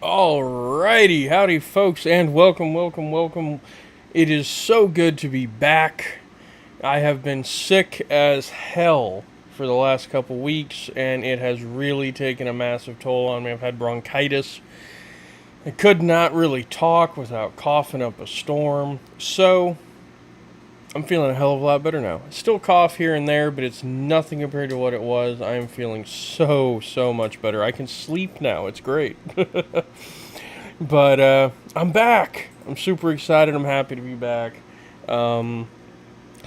Alrighty, howdy folks, and welcome. It is so good to be back. I have been sick as hell for the last couple weeks, and it has really taken a massive toll on me. I've had bronchitis. I could not really talk without coughing up a storm, so I'm feeling a hell of a lot better now. I still cough here and there, but it's nothing compared to what it was. I am feeling so much better. I can sleep now. It's great. But I'm back. I'm super excited. I'm happy to be back. So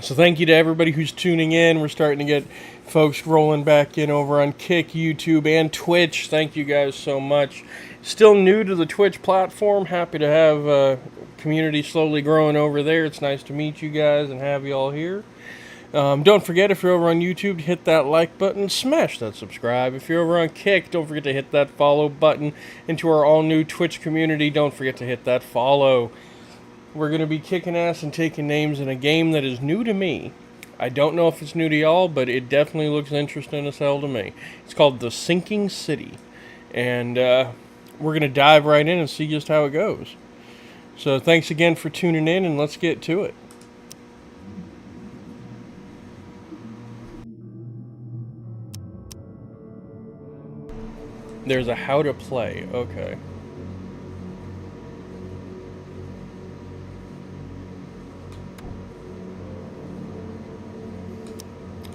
thank you to everybody who's tuning in. We're starting to get folks rolling back in over on Kick, YouTube, and Twitch. Thank you guys so much. Still new to the Twitch platform. Happy to have community slowly growing over there. It's nice to meet you guys and have you all here. Don't forget, if you're over on YouTube, to hit that like button, smash that subscribe. If you're over on Kick, don't forget to hit that follow button. And to our all-new Twitch community, don't forget to hit that follow. We're going to be kicking ass and taking names in a game that is new to me. I don't know if it's new to y'all, but it definitely looks interesting as hell to me. It's called The Sinking City. And we're going to dive right in and see just how it goes. So thanks again for tuning in, and let's get to it. There's a how to play. Okay.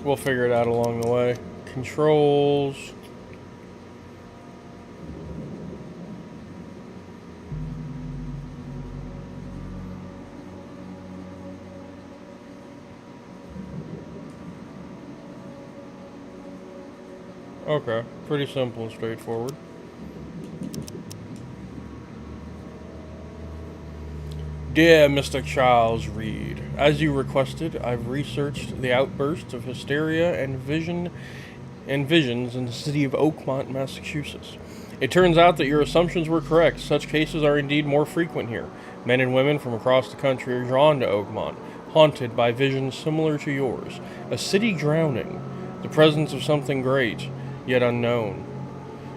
We'll figure it out along the way. Controls. Okay, pretty simple and straightforward. Dear Mr. Charles Reed, as you requested, I've researched the outbursts of hysteria and visions in the city of Oakmont, Massachusetts. It turns out that your assumptions were correct. Such cases are indeed more frequent here. Men and women from across the country are drawn to Oakmont, haunted by visions similar to yours. A city drowning, the presence of something great, yet unknown.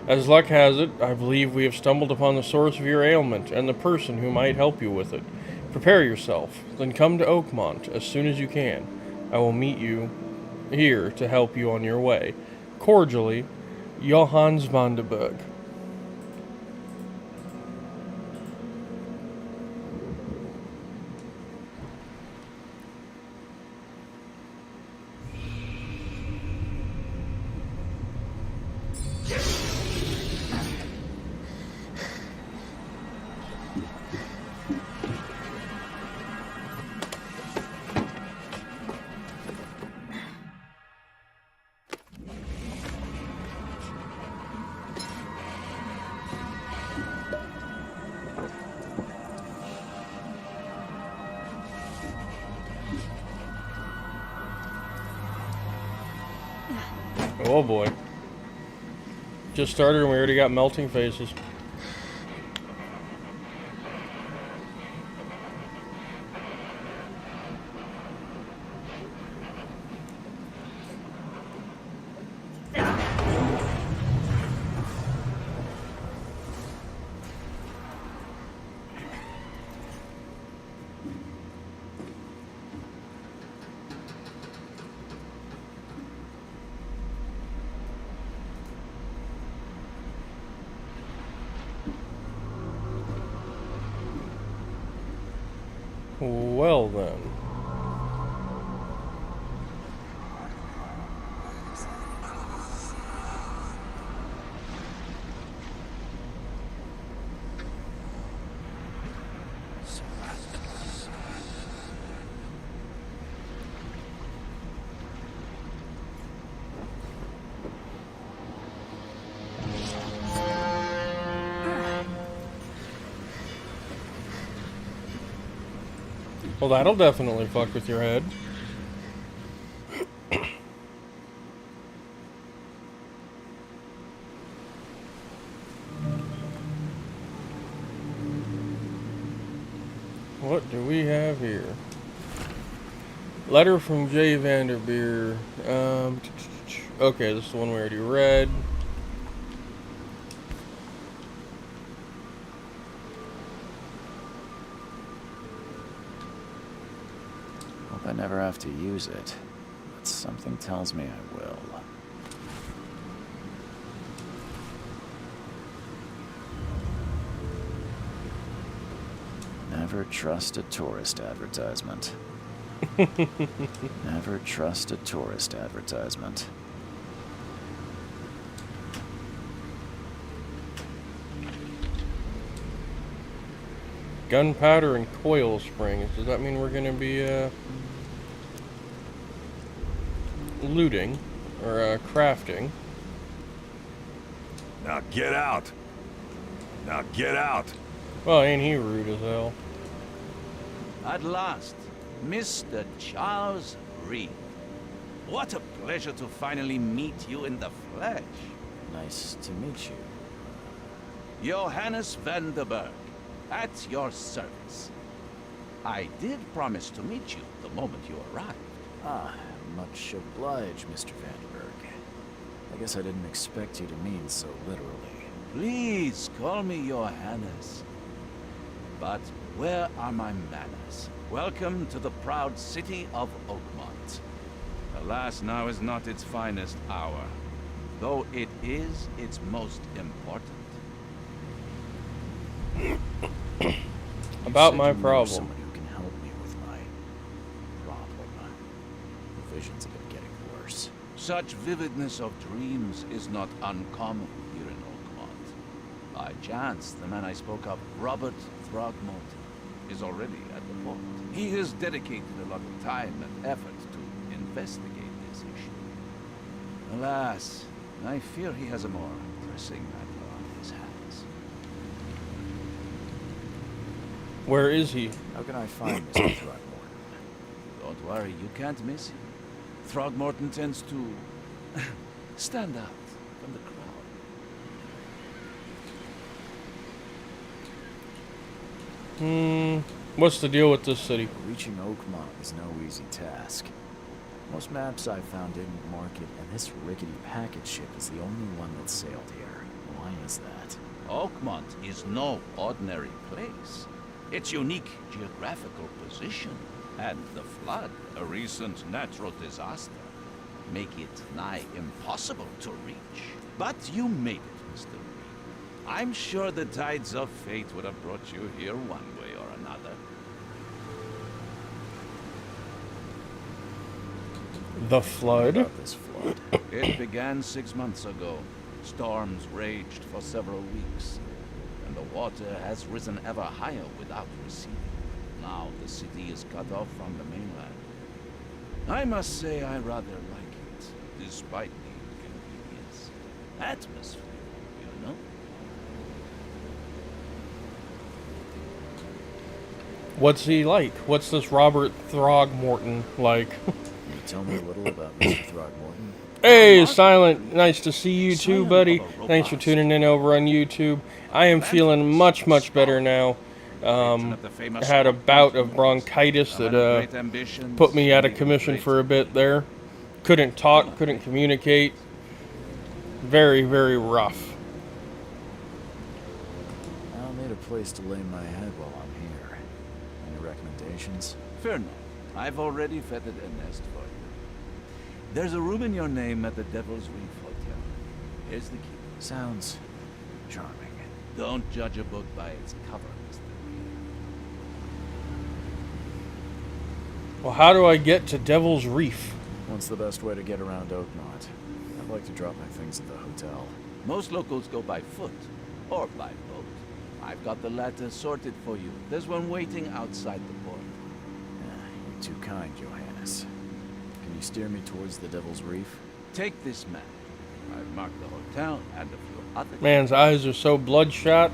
As luck has it, I believe we have stumbled upon the source of your ailment and the person who might help you with it. Prepare yourself, then come to Oakmont as soon as you can. I will meet you here to help you on your way. Cordially, Johannes Vandenberg. Oh boy. Just started and we already got melting faces. Well then. Well, that'll definitely fuck with your head. What do we have here? Letter from J. Vanderbeer. Okay, this is the one we already read. hope I never have to use it, but something tells me I will. Never trust a tourist advertisement. Never trust a tourist advertisement. Gunpowder and coil springs. Does that mean we're going to be looting or crafting? Now get out! Now get out! Well, ain't he rude as hell? At last, Mr. Charles Reed. What a pleasure to finally meet you in the flesh. Nice to meet you. Johannes van der Berg, at your service. I did promise to meet you the moment you arrived. Ah, much obliged, Mr. Vandenberg. I guess I didn't expect you to mean so literally. Please call me Johannes. But where are my manners? Welcome to the proud city of Oakmont. Alas, now is not its finest hour, though it is its most important. About my You know problem. someone who can help me with my problem. The visions have been getting worse. Such vividness of dreams is not uncommon here in Oakmont. By chance, the man I spoke of, Robert Throgmorton, is already at the port. He has dedicated a lot of time and effort to investigate this issue. Alas, I fear he has a more pressing matter on his hands. Where is he? How can I find Mr. Throgmorton? Don't worry, you can't miss him. Throgmorton tends to stand out from the crowd. What's the deal with this city? Reaching Oakmont is no easy task. Most maps I've found didn't mark it, and this rickety packet ship is the only one that sailed here. Why is that? Oakmont is no ordinary place. Its unique geographical position and the flood, a recent natural disaster, make it nigh impossible to reach. But you made it, Mr. Reed. I'm sure the tides of fate would have brought you here one way or another. The flood? About this flood. It began 6 months ago. Storms raged for several weeks, and the water has risen ever higher without receding. Now the city is cut off from the mainland. I must say I rather like it, despite the inconvenience. Atmosphere, you know? What's he like? What's this Robert Throgmorton like? Can you tell me a little about Mr. Throgmorton? Hey, Silent. Nice to see you too, buddy. Thanks for tuning in over on YouTube. I am feeling much, much better now. I had a bout of bronchitis that put me out of commission for a bit there. Couldn't talk, couldn't communicate. Very, very rough. I'll need a place to lay my head while I'm here. Any recommendations? Fear not. I've already feathered a nest for you. There's a room in your name at the Devil's Reef Hotel. Here's the key. Sounds charming. Don't judge a book by its cover, Mr. Reed. Well, how do I get to Devil's Reef? What's the best way to get around Oakmont? I'd like to drop my things at the hotel. Most locals go by foot or by boat. I've got the latter sorted for you. There's one waiting outside the port. You're too kind, Johannes. Can you steer me towards the Devil's Reef? Take this map. I've marked the hotel and a few other. Man's eyes are so bloodshot.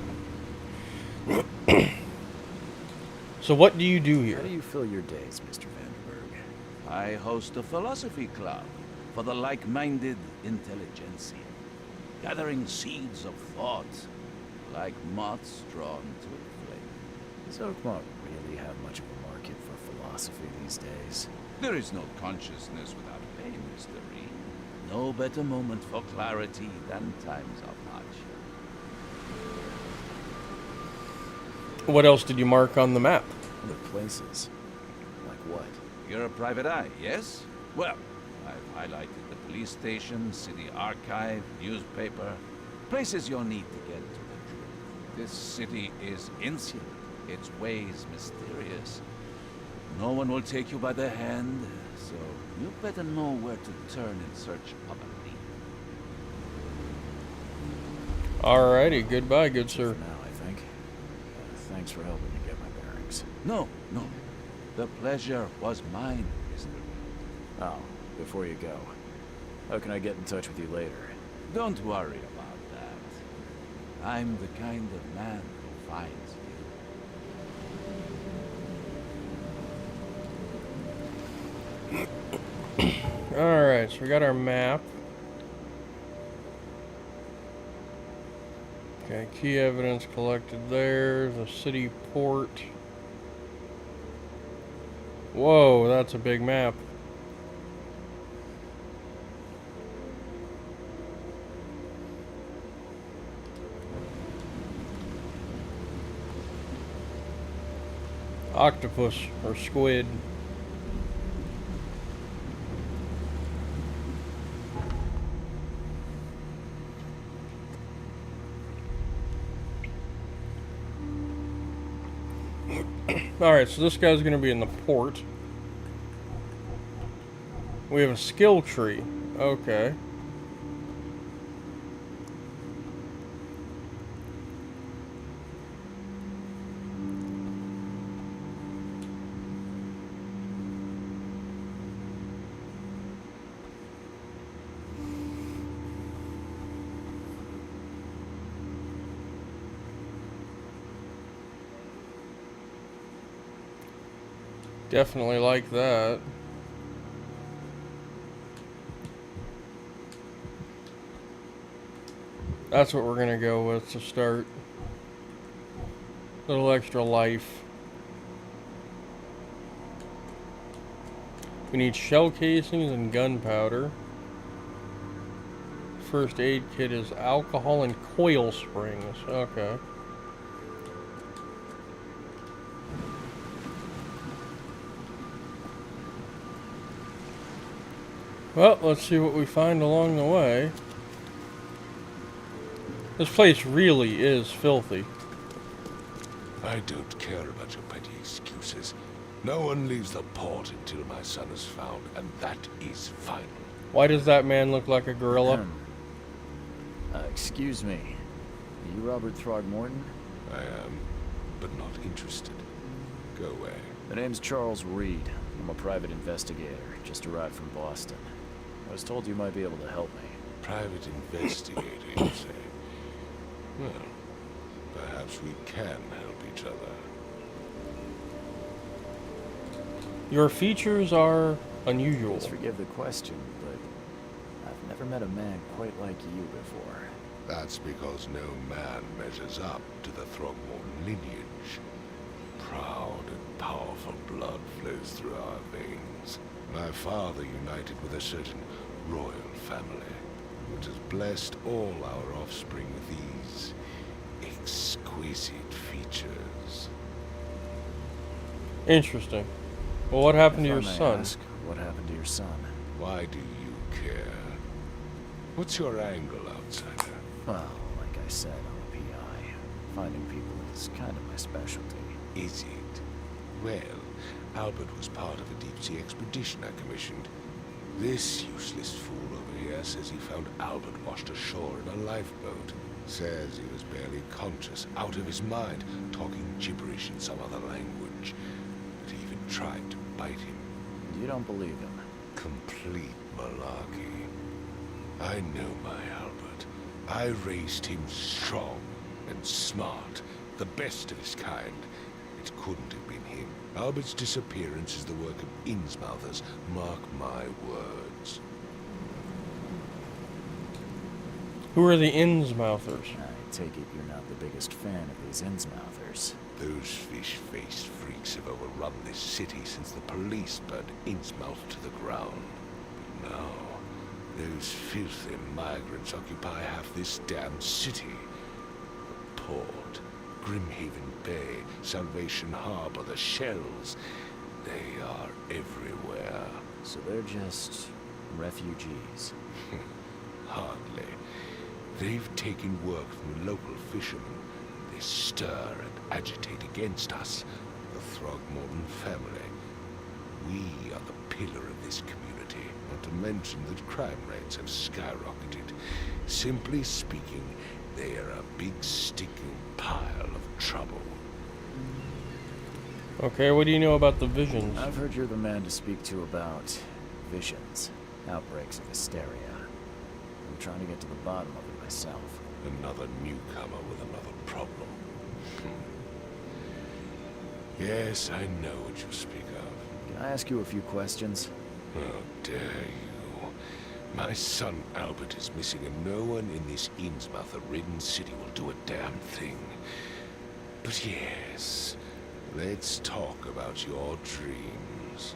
So what do you do How here? do you fill your days, Mr. Vandenberg? I host a philosophy club for the like-minded intelligentsia, gathering seeds of thought like moths drawn to a flame. Does Oakmont really have much of a market for philosophy these days? There is no consciousness without pain, Mr. Reed. No better moment for clarity than times of hardship. What else did you mark on the map? Other places? Like what? You're a private eye, yes? Well, I've highlighted the police station, city archive, newspaper, places you'll need to get to the truth. This city is insular, its ways mysterious. No one will take you by the hand, so you better know where to turn in search of a lead. Alrighty, goodbye, good sir. For now, I think. Thanks for helping me get my bearings. No. The pleasure was mine, Mr. Oh, before you go, how can I get in touch with you later? Don't worry about that. I'm the kind of man who finds you. Alright, so we got our map. Okay, key evidence collected there. The city port. Whoa, that's a big map. Octopus or squid. Alright, so this guy's going to be in the port. We have a skill tree. Okay. Definitely like that. That's what we're gonna go with to start. A little extra life. We need shell casings and gunpowder. First aid kit is alcohol and coil springs. Okay. Well, let's see what we find along the way. This place really is filthy. I don't care about your petty excuses. No one leaves the port until my son is found, and that is final. Why does that man look like a gorilla? Excuse me. Are you Robert Throgmorton? I am, but not interested. Go away. The name's Charles Reed. I'm a private investigator, just arrived from Boston. I was told you might be able to help me. Private investigator, you say? Well, perhaps we can help each other. Your features are unusual. Please forgive the question, but I've never met a man quite like you before. That's because no man measures up to the Throgmorton lineage. Proud and powerful blood flows through our veins. My father united with a certain royal family, which has blessed all our offspring with these exquisite features. Interesting. Well, what happened to your If I may son? ask, what happened to your son? Why do you care? What's your angle, outsider? Well, like I said, I'm a PI. Finding people is kind of my specialty. Is it? Well, Albert was part of a deep-sea expedition I commissioned. This useless fool over here says he found Albert washed ashore in a lifeboat. Says he was barely conscious, out of his mind, talking gibberish in some other language. But he even tried to bite him. You don't believe him? Complete malarkey. I know my Albert. I raised him strong and smart, the best of his kind. It couldn't have been him. Albert's disappearance is the work of Innsmouthers. Mark my words. Who are the Innsmouthers? I take it you're not the biggest fan of these Innsmouthers. Those fish-faced freaks have overrun this city since the police burned Innsmouth to the ground. But now, those filthy migrants occupy half this damn city. The port, Grimhaven Bay, Salvation Harbor, the shells. They are everywhere. So they're just refugees. Hardly. They've taken work from local fishermen. They stir and agitate against us, the Throgmorton family. We are the pillar of this community, not to mention that crime rates have skyrocketed. Simply speaking, they are a big sticking pile of trouble. Okay, what do you know about the visions? I've heard you're the man to speak to about visions, outbreaks of hysteria. I'm trying to get to the bottom of it myself. Another newcomer with another problem. Yes, I know what you speak of. Can I ask you a few questions? How dare you? My son Albert is missing, and no one in this Innsmouth-ridden city will do a damn thing. But yes, let's talk about your dreams.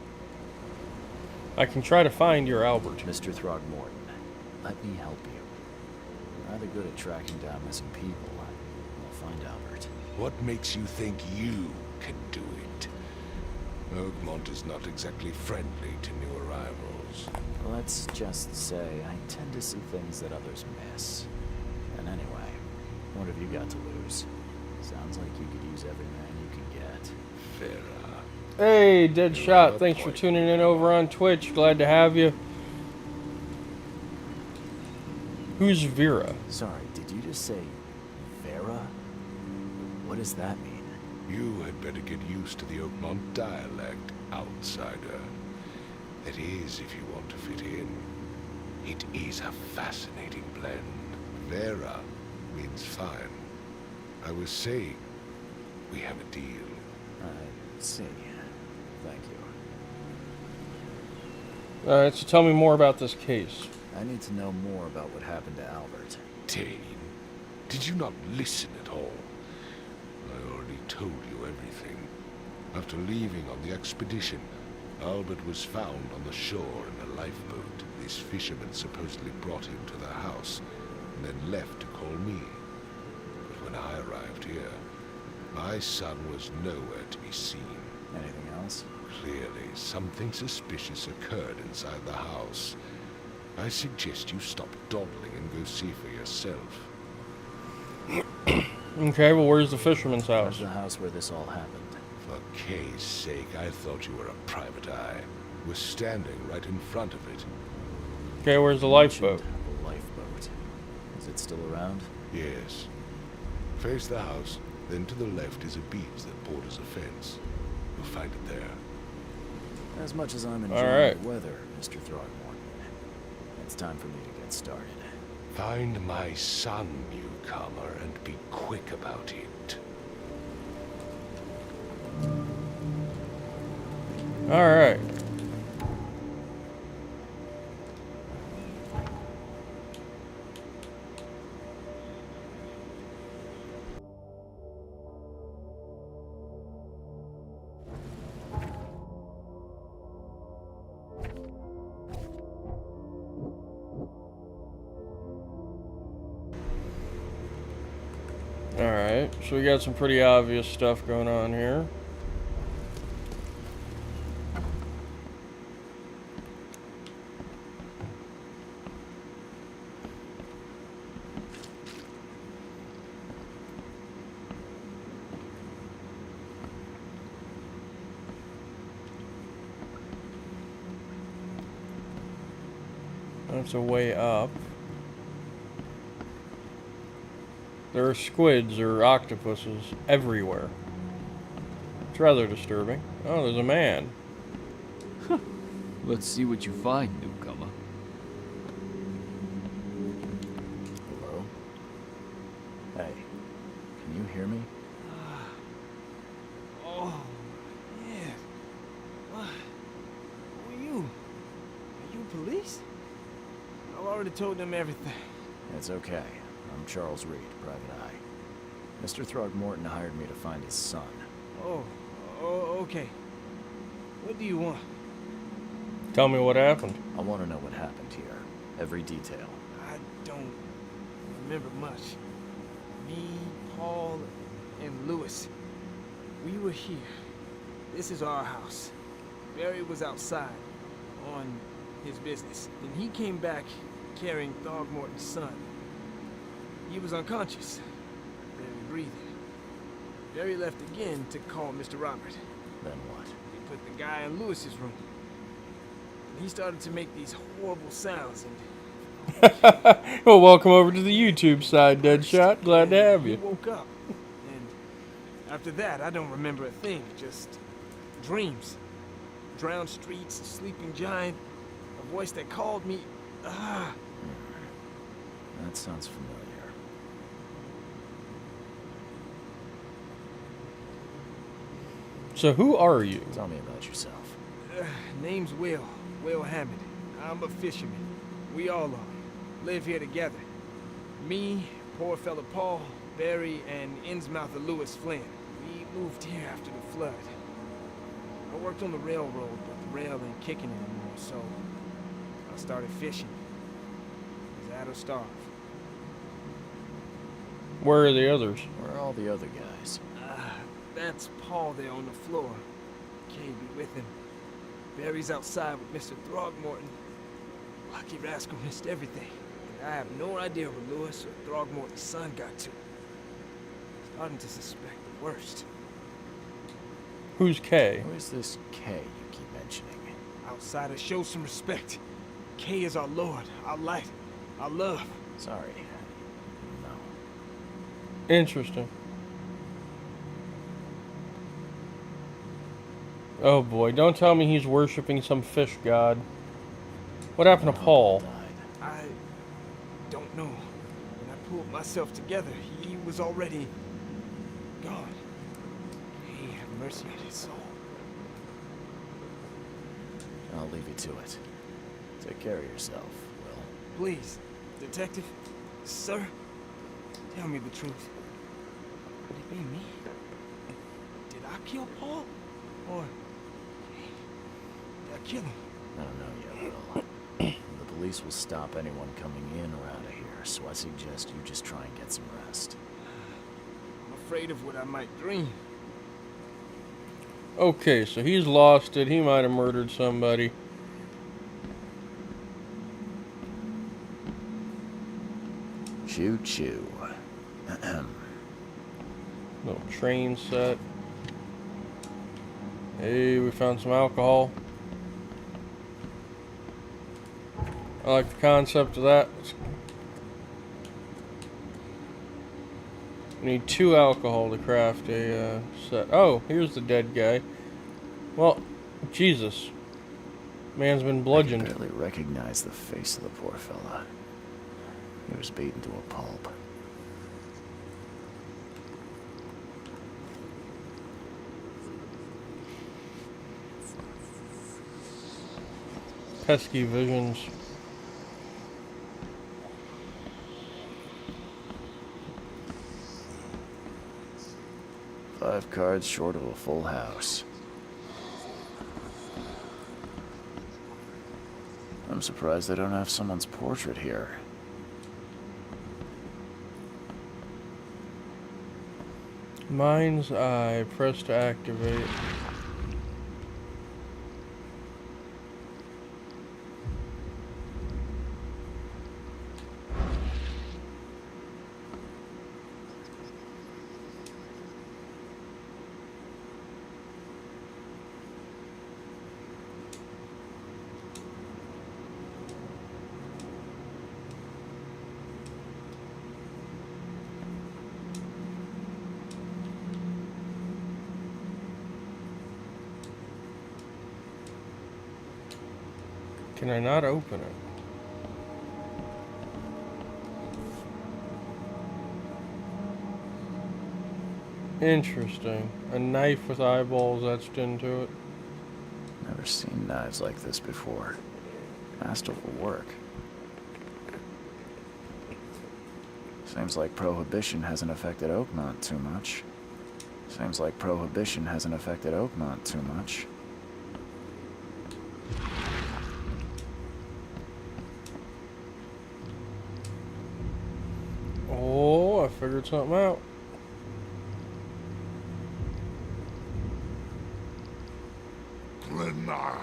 I can try to find your Albert. Mr. Throgmorton, let me help you. I'm rather good at tracking down missing people. I'll find Albert. What makes you think you can do it? Oakmont is not exactly friendly to new arrivals. Let's just say I tend to see things that others miss. And anyway, what have you got to lose? Sounds like you could use every man you can get. Vera. Hey, Deadshot, Good thanks for point. tuning in over on Twitch. Glad to have you. Who's Vera? Sorry, did you just say Vera? What does that mean? You had better get used to the Oakmont dialect, outsider. That is, if you want to fit in. It is a fascinating blend. Vera means fine. I was saying, we have a deal. I see. Thank you. Alright, so tell me more about this case. I need to know more about what happened to Albert. Dane, did you not listen at all? I already told you everything. After leaving on the expedition, Albert was found on the shore in a lifeboat. This fisherman supposedly brought him to the house, and then left to call me. But when I arrived here, my son was nowhere to be seen. Anything else? Clearly, something suspicious occurred inside the house. I suggest you stop dawdling and go see for yourself. Okay, well, where's the fisherman's Where's house? the house where this all happened? For Kay's sake, I thought you were a private eye. We're standing right in front of it. Okay, where's the You lifeboat? mentioned a lifeboat. Is it still around? Yes. Face the house, then to the left is a beach that borders a fence. You'll find it there. As much as I'm All enjoying right. the weather, Mr. Throgmorton, it's time for me to get started. Find my son, newcomer, and be quick about it. Alright. Alright, so we got some pretty obvious stuff going on here. That's a way up. There are squids or octopuses everywhere. It's rather disturbing. Oh, there's a man. Let's see what you find, newcomer. Hello? Hey, can you hear me? Oh, yeah. What? Who are you? Are you police? I've already told them everything. It's okay. I'm Charles Reed, Private Eye. Mr. Throgmorton hired me to find his son. Oh, okay. What do you want? Tell me what happened. I want to know what happened here. Every detail. I don't remember much. Me, Paul, and Lewis. We were here. This is our house. Barry was outside on his business, and he came back carrying Throgmorton's son. He was unconscious, barely breathing. Barry left again to call Mr. Robert. Then what? He put the guy in Lewis's room. And he started to make these horrible sounds, and Well, welcome over to the YouTube side, Deadshot. Glad to have he you. woke up. And after that, I don't remember a thing, just dreams. Drowned streets, a sleeping giant, a voice that called me. That sounds familiar. So who are you? Tell me about yourself. Name's Will Hammond. I'm a fisherman. We all are. Live here together. Me, poor fella Paul, Barry, and Innsmouther Lewis Flynn. We moved here after the flood. I worked on the railroad, but the rail ain't kicking anymore, so I started fishing. Was that or starve? Where are the others? Where are all the other guys? That's Paul there on the floor. Kay be with him. Barry's outside with Mr. Throgmorton. Lucky rascal missed everything. And I have no idea where Lewis or Throgmorton's son got to. Starting to suspect the worst. Who's Kay? Who is this K you keep mentioning? Outsiders, show some respect. Kay is our lord, our light, our love. Sorry. No. Interesting. Oh boy, don't tell me he's worshipping some fish god. What happened to Paul? Died. I don't know. When I pulled myself together, he was already gone. May have mercy on his soul. I'll leave you to it. Take care of yourself, Will. Please, detective, sir, tell me the truth. Could it be me? Did I kill Paul? Or did I kill him? I don't know yet, Will. The police will stop anyone coming in or out of here, so I suggest you just try and get some rest. I'm afraid of what I might dream. Okay, so he's lost it. He might have murdered somebody. Choo choo. Little train set. Hey, we found some alcohol. I like the concept of that. We need 2 alcohol to craft a set. Oh, here's the dead guy. Well, Jesus. Man's been I bludgeoned. barely recognize the face of the poor fella. He was beaten to a pulp. Pesky visions. Five cards short of a full house. I'm surprised they don't have someone's portrait here. Mind's eye. Press to activate. Can I not open it? Interesting. A knife with eyeballs etched into it. Never seen knives like this before. Masterful work. Seems like Prohibition hasn't affected Oakmont too much. Seems like Prohibition hasn't affected Oakmont too much. Oh, I figured something out. Grena,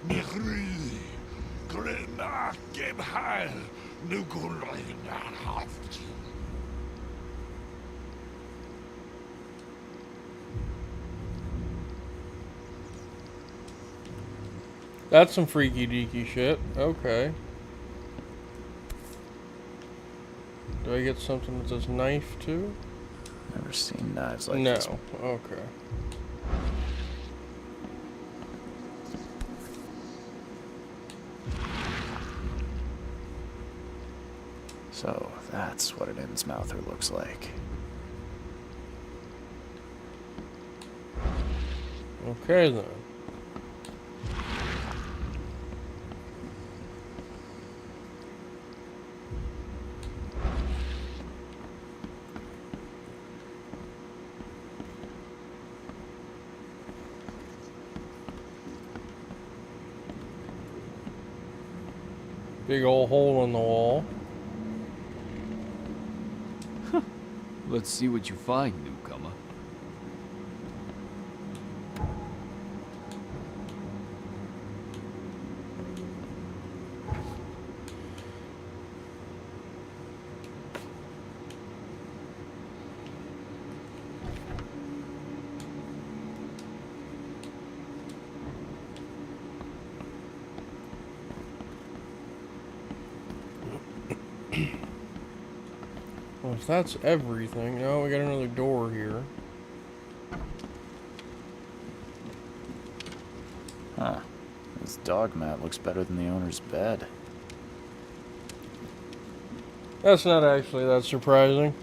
Nigri, Grena, Gebheil, Nugulina, Haft. That's some freaky deaky shit. Okay. Do I get something that says knife too? Never seen knives like No. this. Okay. So, that's what an Innsmouther looks like. Okay then. Big old hole in the wall. Let's see what you find, newcomer. Well, if that's everything, no, we got another door here. Huh. This dog mat looks better than the owner's bed. That's not actually that surprising.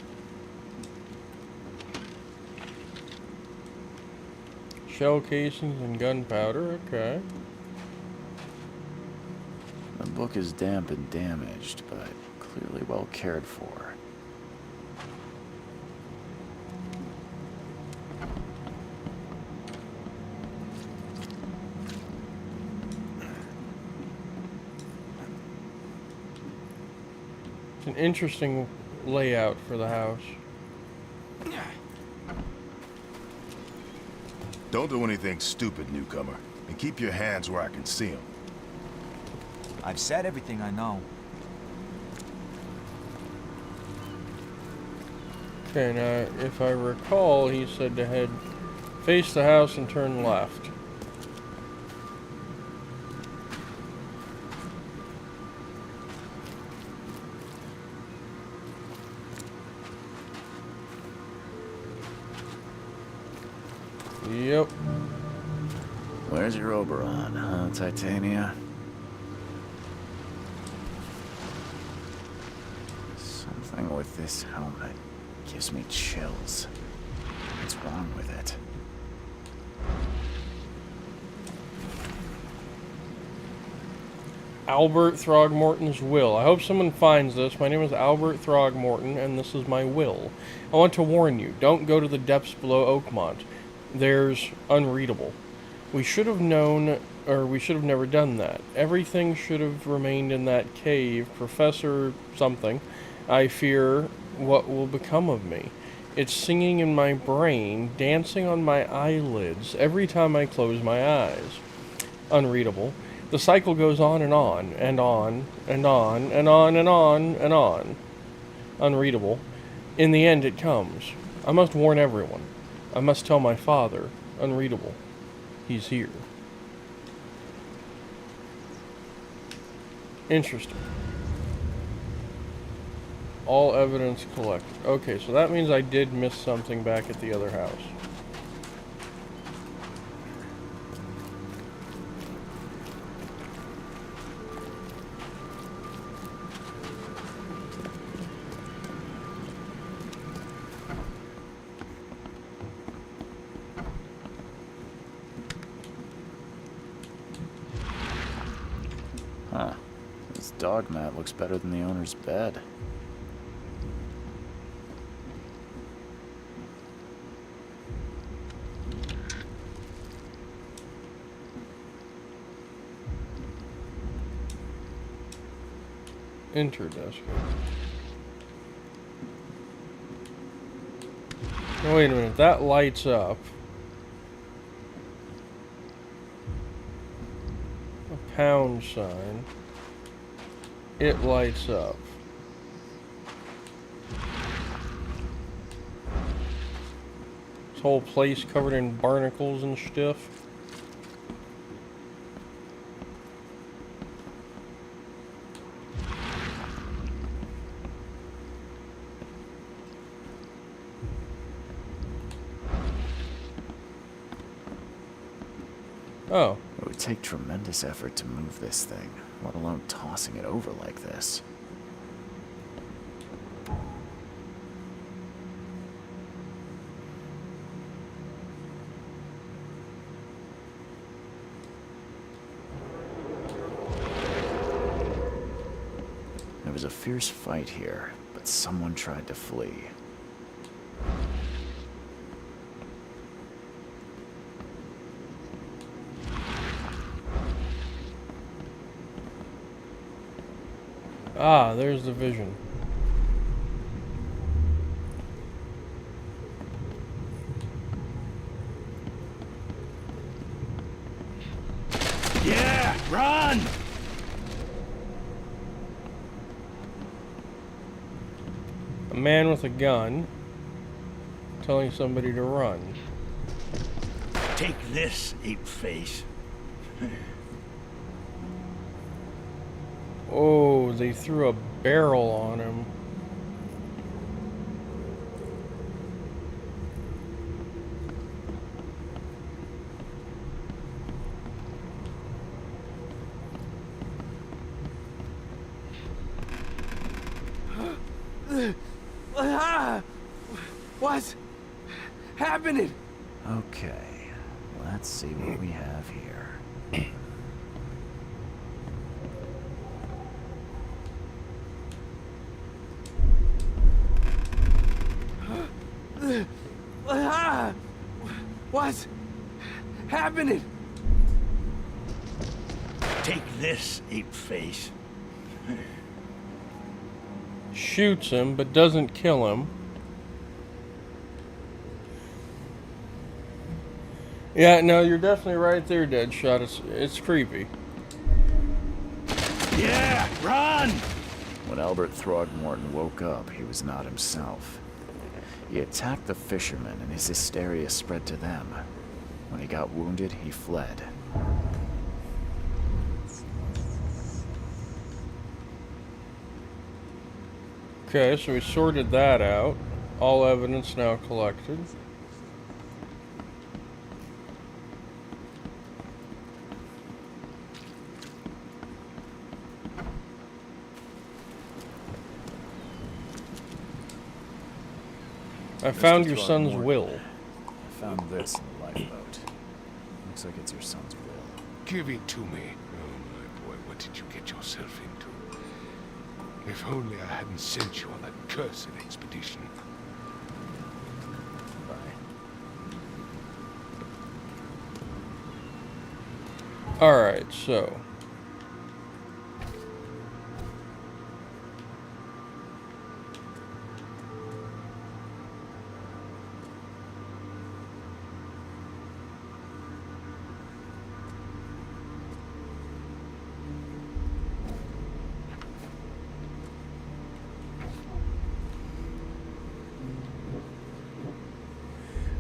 Shell casings and gunpowder, okay. The book is damp and damaged, but clearly well cared for. It's an interesting layout for the house. Don't do anything stupid, newcomer, and keep your hands where I can see them. I've said everything I know. Okay, now, if I recall, he said to head face the house and turn left. Yep. Where's your Oberon, huh, Titania? Something with this helmet gives me chills. What's wrong with it? Albert Throgmorton's will. I hope someone finds this. My name is Albert Throgmorton, and this is my will. I want to warn you, don't go to the depths below Oakmont. There's unreadable. We should have known, or we should have never done that. Everything should have remained in that cave. Professor something. I fear what will become of me. It's singing in my brain, dancing on my eyelids every time I close my eyes. Unreadable. The cycle goes on and on, and on, and on, and on, and on, and on. Unreadable. In the end it comes. I must warn everyone. I must tell my father. Unreadable. He's here. Interesting. All evidence collected. Okay, so that means I did miss something back at the other house. Huh. This dog mat looks better than the owner's bed. Enter desk. Oh, wait a minute, that lights up. pound sign, it lights up. This whole place covered in barnacles and stuff. Oh. It would take tremendous effort to move this thing, let alone tossing it over like this. There was a fierce fight here, but someone tried to flee. Ah, there's the vision. Yeah, run! A man with a gun telling somebody to run. Take this, ape-face. Oh, they threw a barrel on him. What's happening? Okay, let's see what we have here. What's happening? Take this, ape-face. Shoots him, but doesn't kill him. Yeah, no, you're definitely right there, Deadshot. It's creepy. Yeah, run! When Albert Throgmorton woke up, he was not himself. He attacked the fishermen, and his hysteria spread to them. When he got wounded, he fled. Okay, so we sorted that out. All evidence now collected. I found your son's will. I found this in the lifeboat. Looks like it's your son's will. Give it to me. Oh, my boy, what did you get yourself into? If only I hadn't sent you on that cursed expedition. Bye. Alright, so.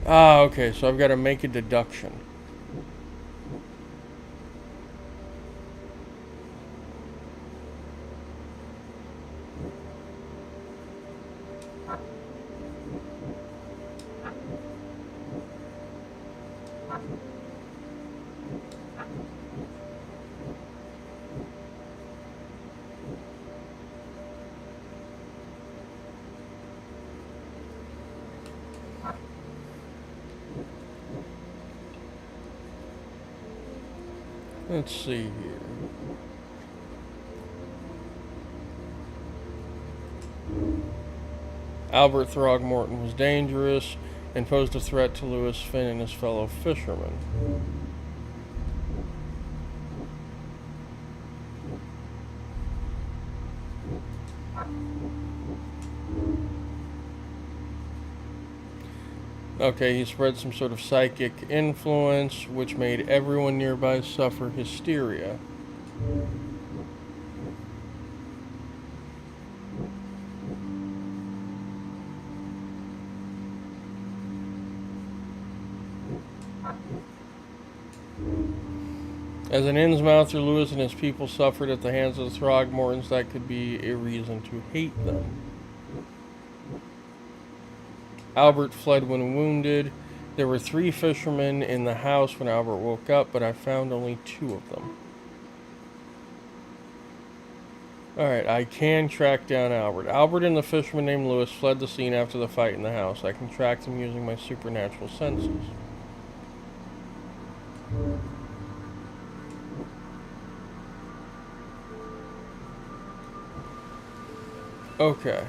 Ah, okay, so I've got to make a deduction. Let's see here. Albert Throgmorton was dangerous and posed a threat to Lewis Finn and his fellow fishermen. Okay, he spread some sort of psychic influence, which made everyone nearby suffer hysteria. As an Innsmouther, Lewis and his people suffered at the hands of the Throgmortons. That could be a reason to hate them. Albert fled when wounded. There were 3 fishermen in the house when Albert woke up, but I found only 2 of them. Alright, I can track down Albert. Albert and the fisherman named Lewis fled the scene after the fight in the house. I can track them using my supernatural senses. Okay.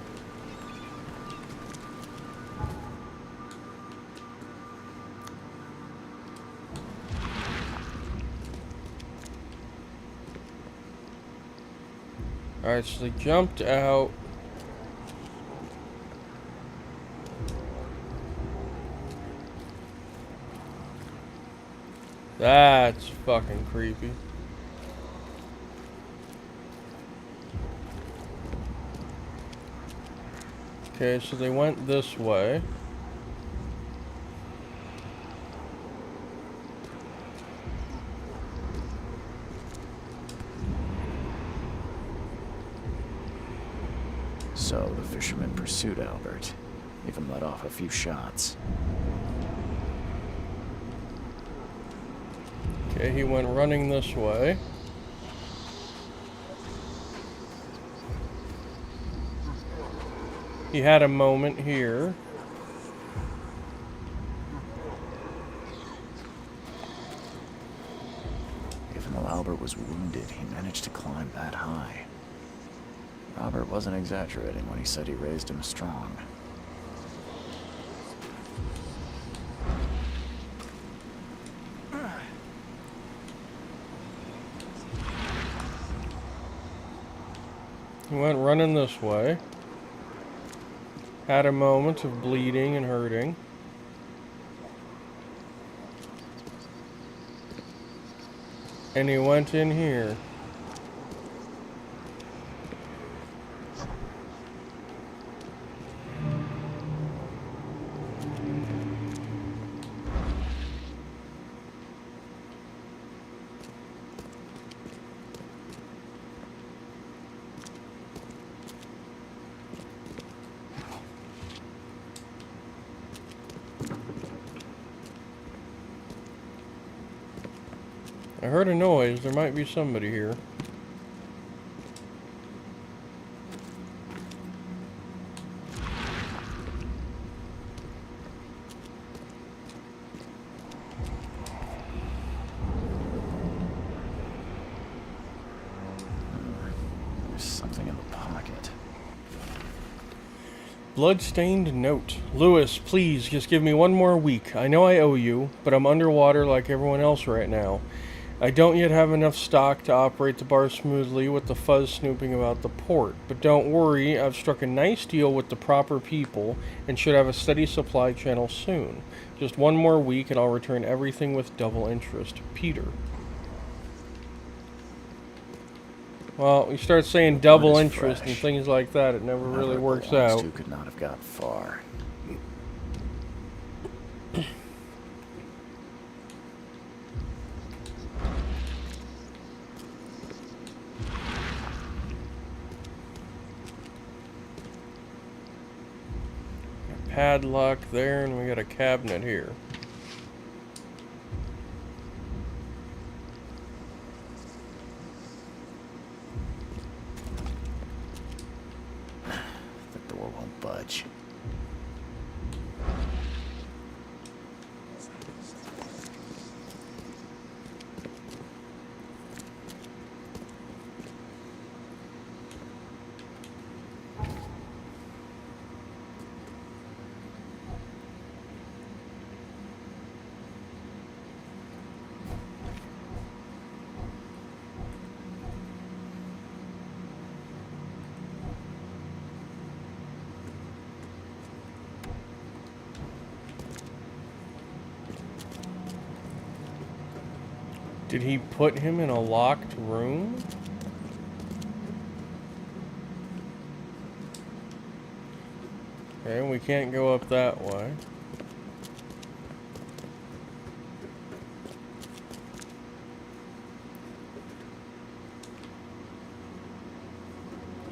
Alright, so they jumped out. That's fucking creepy. Okay, so they went this way. So the fisherman pursued Albert, even let off a few shots. Okay, he went running this way. He had a moment here. Even though Albert was wounded, he managed to climb that high. Robert wasn't exaggerating when he said he raised him strong. He went running this way. Had a moment of bleeding and hurting. And he went in here. I heard a noise. There might be somebody here. There's something in the pocket. Blood-stained note. Lewis, please, just give me one more week. I know I owe you, but I'm underwater like everyone else right now. I don't yet have enough stock to operate the bar smoothly with the fuzz snooping about the port. But don't worry, I've struck a nice deal with the proper people and should have a steady supply channel soon. Just one more week and I'll return everything with double interest. Peter. Well, you start saying double interest and things like that, it never really works out. Two could not have got far. Padlock there, and we got a cabinet here. The door won't budge. Did he put him in a locked room? Okay, we can't go up that way.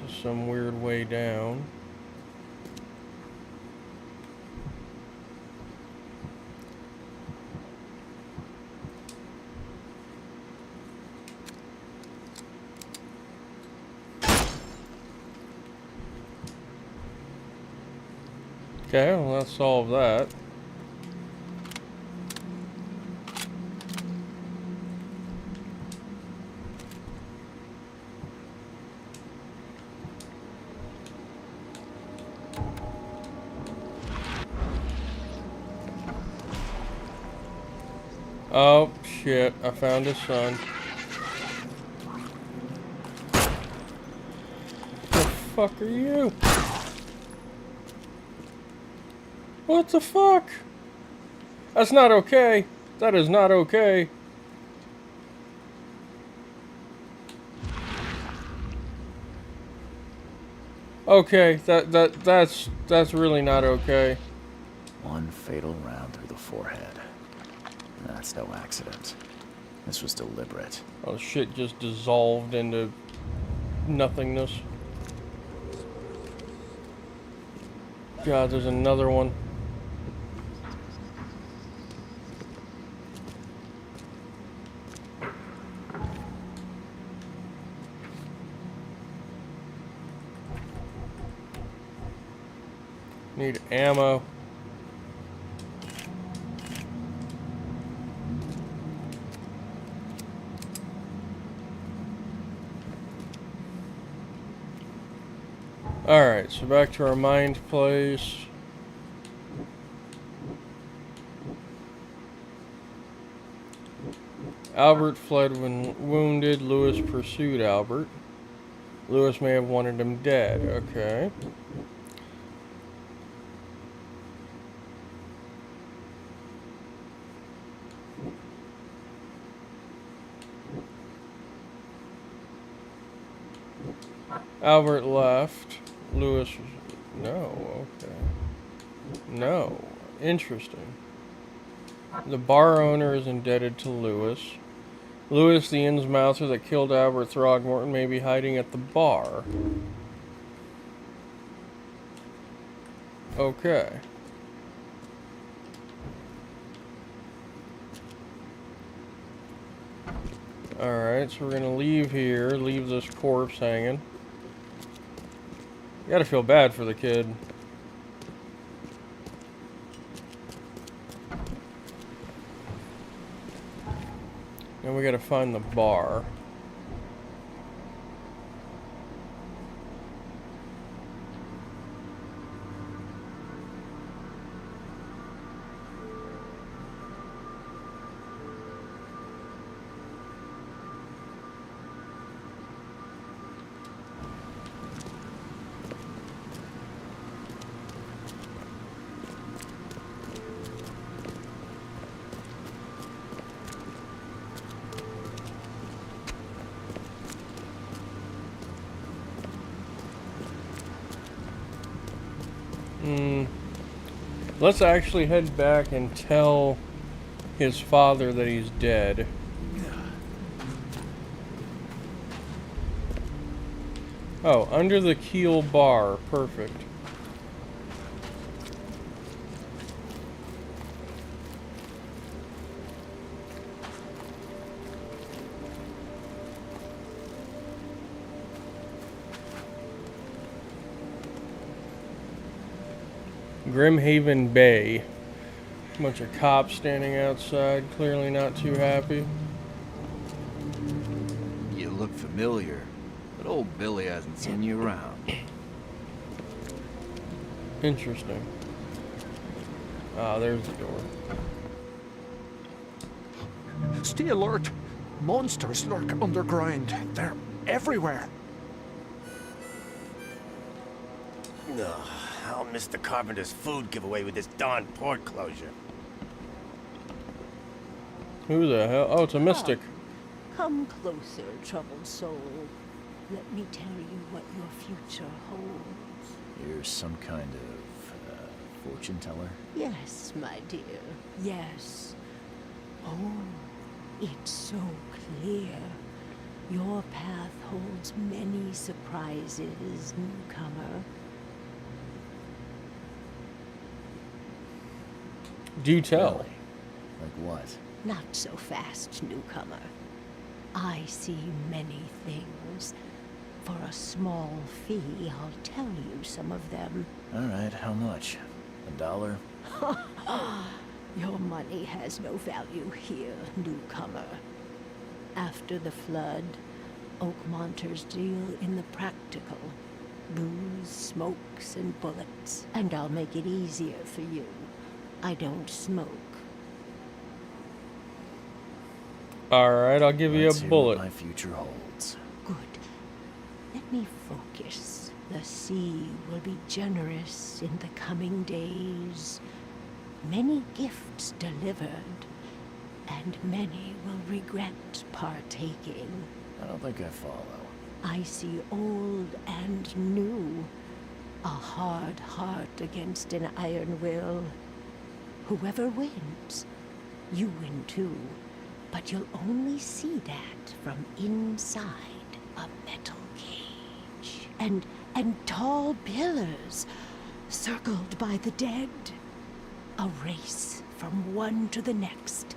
Just some weird way down. Okay, well, let's solve that. Oh, shit. I found his son. The fuck are you? What the fuck? That's not okay. That is not okay. Okay, that's really not okay. One fatal round through the forehead. That's no accident. This was deliberate. Oh, shit just dissolved into nothingness. God, there's another one. Need ammo. Alright, so back to our mind place. Albert fled when wounded. Lewis pursued Albert. Lewis may have wanted him dead. Okay. Albert left. Lewis was... No, okay. No. Interesting. The bar owner is indebted to Lewis. Lewis, the Innsmouther that killed Albert Throgmorton, may be hiding at the bar. Okay. Alright, so we're gonna leave here, leave this corpse hanging. You gotta feel bad for the kid. And we gotta find the bar. Let's actually head back and tell his father that he's dead. Oh, under the keel bar. Perfect. Grimhaven Bay. Bunch of cops standing outside, clearly not too happy. You look familiar, but old Billy hasn't seen you around. Interesting. Ah, there's the door. Stay alert. Monsters lurk underground. They're everywhere. Ugh, I'll miss the carpenter's food giveaway with this darn port closure. Who the hell? Oh, it's a mystic. Come closer, troubled soul. Let me tell you what your future holds. You're some kind of, fortune teller? Yes, my dear, yes. Oh, it's so clear. Your path holds many surprises, newcomer. Do tell. Really? Like what? Not so fast, newcomer. I see many things. For a small fee, I'll tell you some of them. Alright, how much? $1? Your money has no value here, newcomer. After the flood, Oakmonters deal in the practical. Booze, smokes, and bullets. And I'll make it easier for you. I don't smoke. Alright, I'll give you Let's a hear bullet. what my future holds. Good. Let me focus. The sea will be generous in the coming days. Many gifts delivered, and many will regret partaking. I don't think I follow. I see old and new. A hard heart against an iron will. Whoever wins, you win too. But you'll only see that from inside a metal cage. And tall pillars, circled by the dead. A race from one to the next,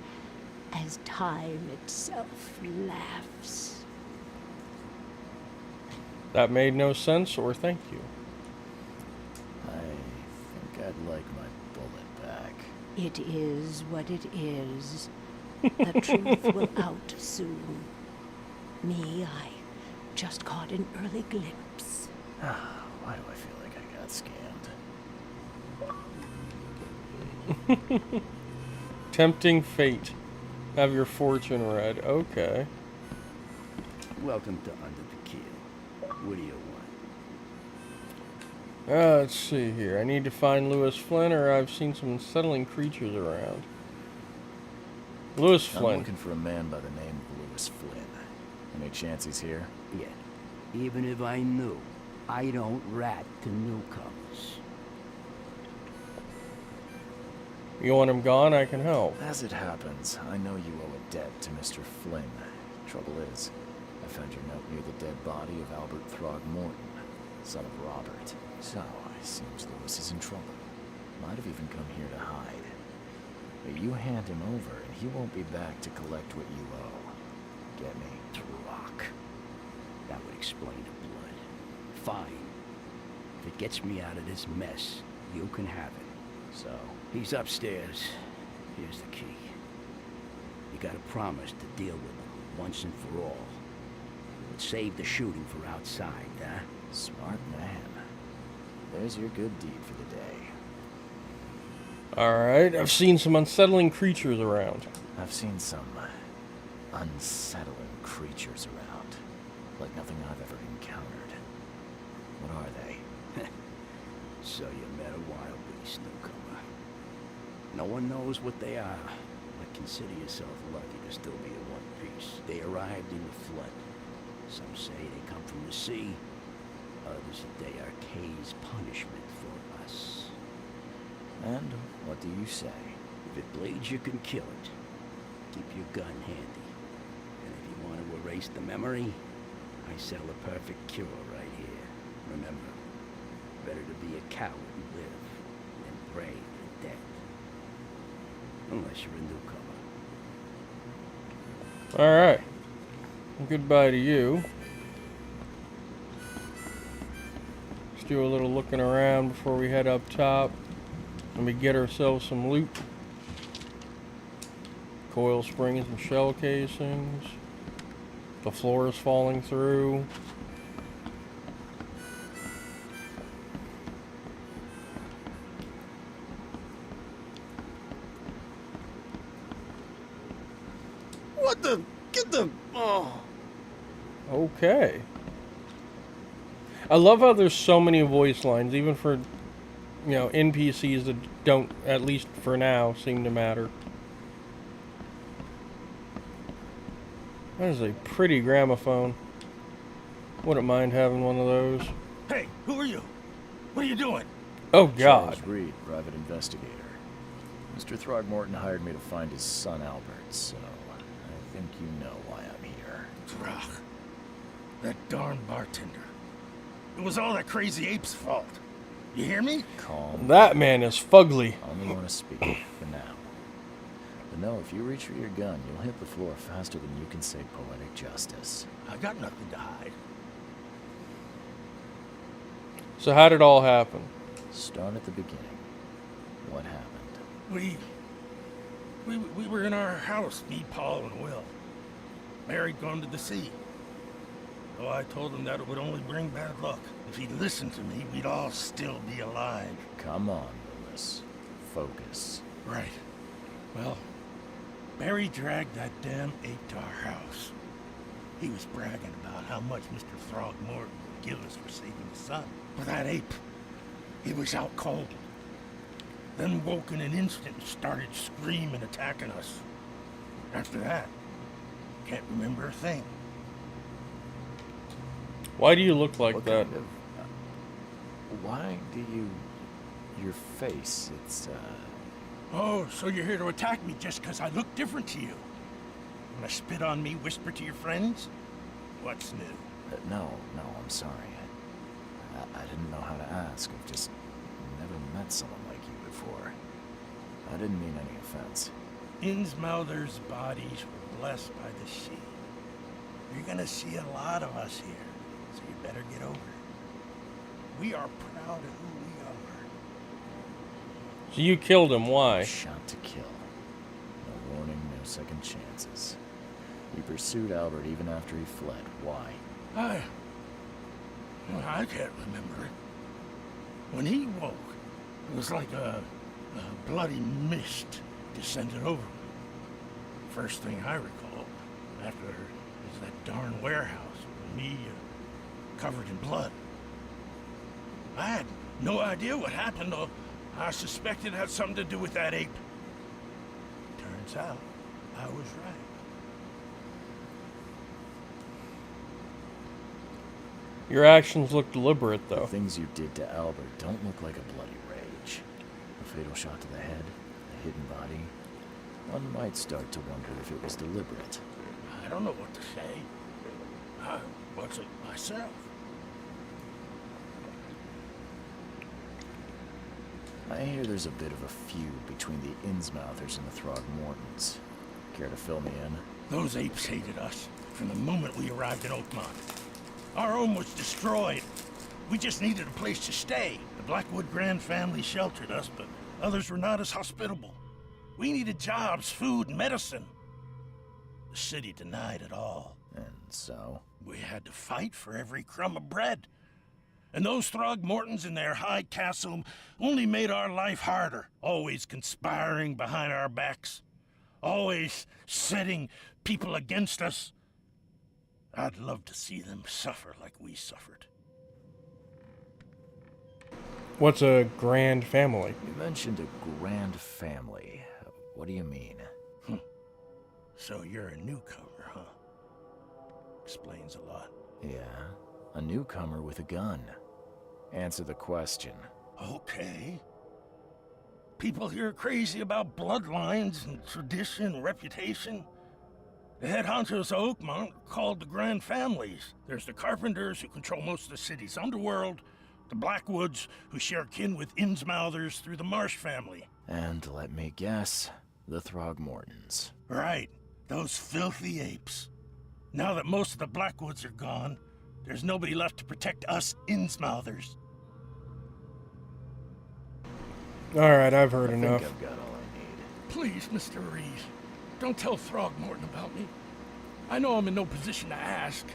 as time itself laughs. That made no sense, or thank you. I think I'd like my bullet back. It is what it is. The truth will out soon. Me, I just caught an early glimpse. Why do I feel like I got scammed? Tempting fate. Have your fortune read. Okay. Welcome to Under the Keel. What do you want? Let's see here. I need to find Lewis Flynn, or I've seen some unsettling creatures around. Lewis Flynn. I'm looking for a man by the name of Lewis Flynn. Any chance he's here? Yeah. Even if I knew, I don't rat to newcomers. You want him gone? I can help. As it happens, I know you owe a debt to Mr. Flynn. Trouble is, I found your note near the dead body of Albert Throgmorton, son of Robert. So, it seems Lewis is in trouble. Might have even come here to hide. But you hand him over, and he won't be back to collect what you owe. Get me? Rock. That would explain the blood. Fine. If it gets me out of this mess, you can have it. So? He's upstairs. Here's the key. You gotta promise to deal with him once and for all. But save the shooting for outside, huh? Smart man. There's your good deed for the day. Alright, I've seen some unsettling creatures around. I've seen some unsettling creatures around. Like nothing I've ever encountered. What are they? So you met a wild beast, newcomer. No one knows what they are, but consider yourself lucky to still be in one piece. They arrived in the flood. Some say they come from the sea. Others that they are Kay's punishment for us. And what do you say? If it bleeds, you can kill it. Keep your gun handy. And if you want to erase the memory, I sell a perfect cure right here. Remember, better to be a coward and live than brave and dead. Unless you're a newcomer. Alright. Goodbye to you. Let's do a little looking around before we head up top. Let me get ourselves some loot. Coil springs and shell casings. The floor is falling through. What the? Get the... Oh. Okay. I love how there's so many voice lines, even for, you know, NPCs that don't, at least for now, seem to matter. That is a pretty gramophone. Wouldn't mind having one of those. Hey, who are you? What are you doing? Oh, God. Charles Reed, private investigator. Mr. Throgmorton hired me to find his son Albert, so I think you know why I'm here. Throg. That darn bartender. It was all that crazy ape's fault. You hear me? Calm. That man is fugly. I only want to speak for now. But no, if you reach for your gun, you'll hit the floor faster than you can say poetic justice. I got nothing to hide. So how did it all happen? Start at the beginning. What happened? We were in our house, me, Paul, and Will. Mary'd gone to the sea. So I told him that it would only bring bad luck. If he'd listened to me, we'd all still be alive. Come on, Lewis. Focus. Right. Well, Barry dragged that damn ape to our house. He was bragging about how much Mr. Throgmorton would give us for saving his son. But that ape, he was out cold. Then woke in an instant and started screaming, attacking us. After that, can't remember a thing. Why do you look like What that? kind of, why do you... Your face, it's, Oh, so you're here to attack me just because I look different to you? Wanna spit on me, whisper to your friends? What's new? no, I'm sorry. I didn't know how to ask. I've just never met someone like you before. I didn't mean any offense. Innsmouther's bodies were blessed by the sea. You're gonna see a lot of us here, so you better get over it. We are proud of who we are. So you killed him, why? Shot to kill. No warning, no second chances. We pursued Albert even after he fled. Why? I can't remember it. When he woke, it was like a bloody mist descended over him. First thing I recall after was that darn warehouse with me covered in blood. I had no idea what happened, though. I suspected it had something to do with that ape. Turns out, I was right. Your actions look deliberate, though. The things you did to Albert don't look like a bloody rage. A fatal shot to the head, a hidden body. One might start to wonder if it was deliberate. I don't know what to say. I wasn't myself. I hear there's a bit of a feud between the Innsmouthers and the Throgmortons. Care to fill me in? Those apes hated us from the moment we arrived in Oakmont. Our home was destroyed. We just needed a place to stay. The Blackwood Grand family sheltered us, but others were not as hospitable. We needed jobs, food, and medicine. The city denied it all. And so? We had to fight for every crumb of bread. And those Throgmortons in their high castle only made our life harder, always conspiring behind our backs, always setting people against us. I'd love to see them suffer like we suffered. What's a grand family? You mentioned a grand family. What do you mean? So you're a newcomer, huh? Explains a lot. Yeah, a newcomer with a gun. Answer the question. Okay. People here are crazy about bloodlines and tradition and reputation. The head honchos of Oakmont are called the Grand Families. There's the Carpenters, who control most of the city's underworld, the Blackwoods, who share kin with Innsmouthers through the Marsh family. And let me guess, the Throgmortons. Right, those filthy apes. Now that most of the Blackwoods are gone, there's nobody left to protect us Innsmouthers. Alright, I've heard I enough. think I've got all I need. Please, Mr. Reed, don't tell Throgmorton about me. I know I'm in no position to ask.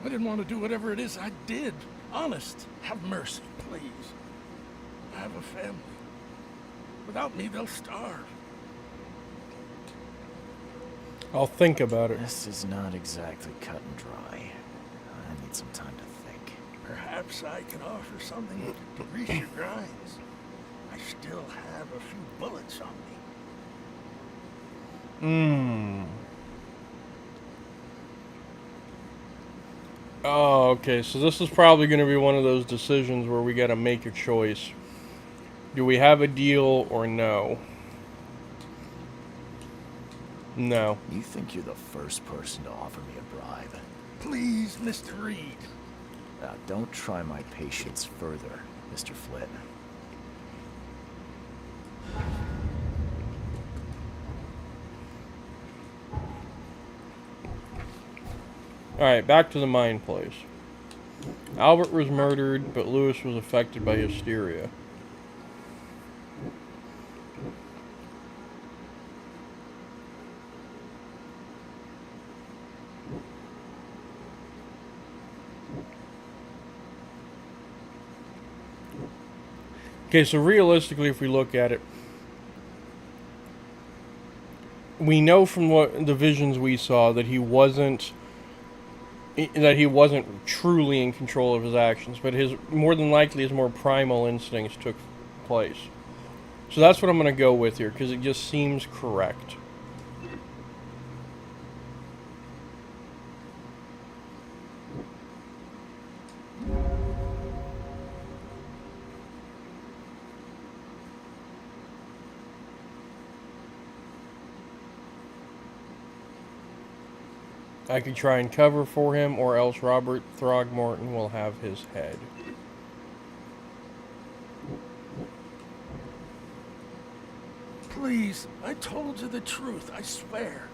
I didn't want to do whatever it is I did. Honest, have mercy, please. I have a family. Without me, they'll starve. I'll think about it. This is not exactly cut and dry. I need some time to think. Perhaps I can offer something to grease your grinds. I still have a few bullets on me. Oh, okay. So this is probably going to be one of those decisions where we got to make a choice. Do we have a deal or no? No. You think you're the first person to offer me a bribe? Please, Mr. Reed. Now, don't try my patience further, Mr. Flynn. Alright, back to the mine place. Albert was murdered, but Lewis was affected by hysteria. Okay, so realistically, if we look at it, we know from what the visions we saw that he wasn't truly in control of his actions, but his more than likely his more primal instincts took place. So that's what I'm going to go with here because it just seems correct. I could try and cover for him, or else Robert Throgmorton will have his head. Please, I told you the truth, I swear.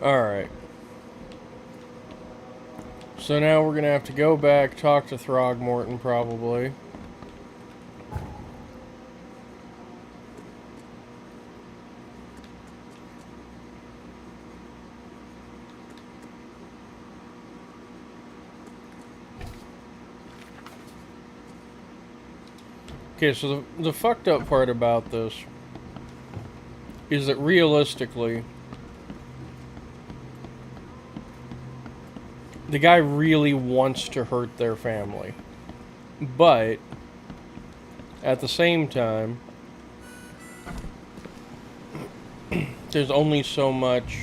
Alright. So now we're going to have to go back, talk to Throgmorton probably. Okay, so the fucked up part about this is that realistically, the guy really wants to hurt their family. But, at the same time, there's only so much,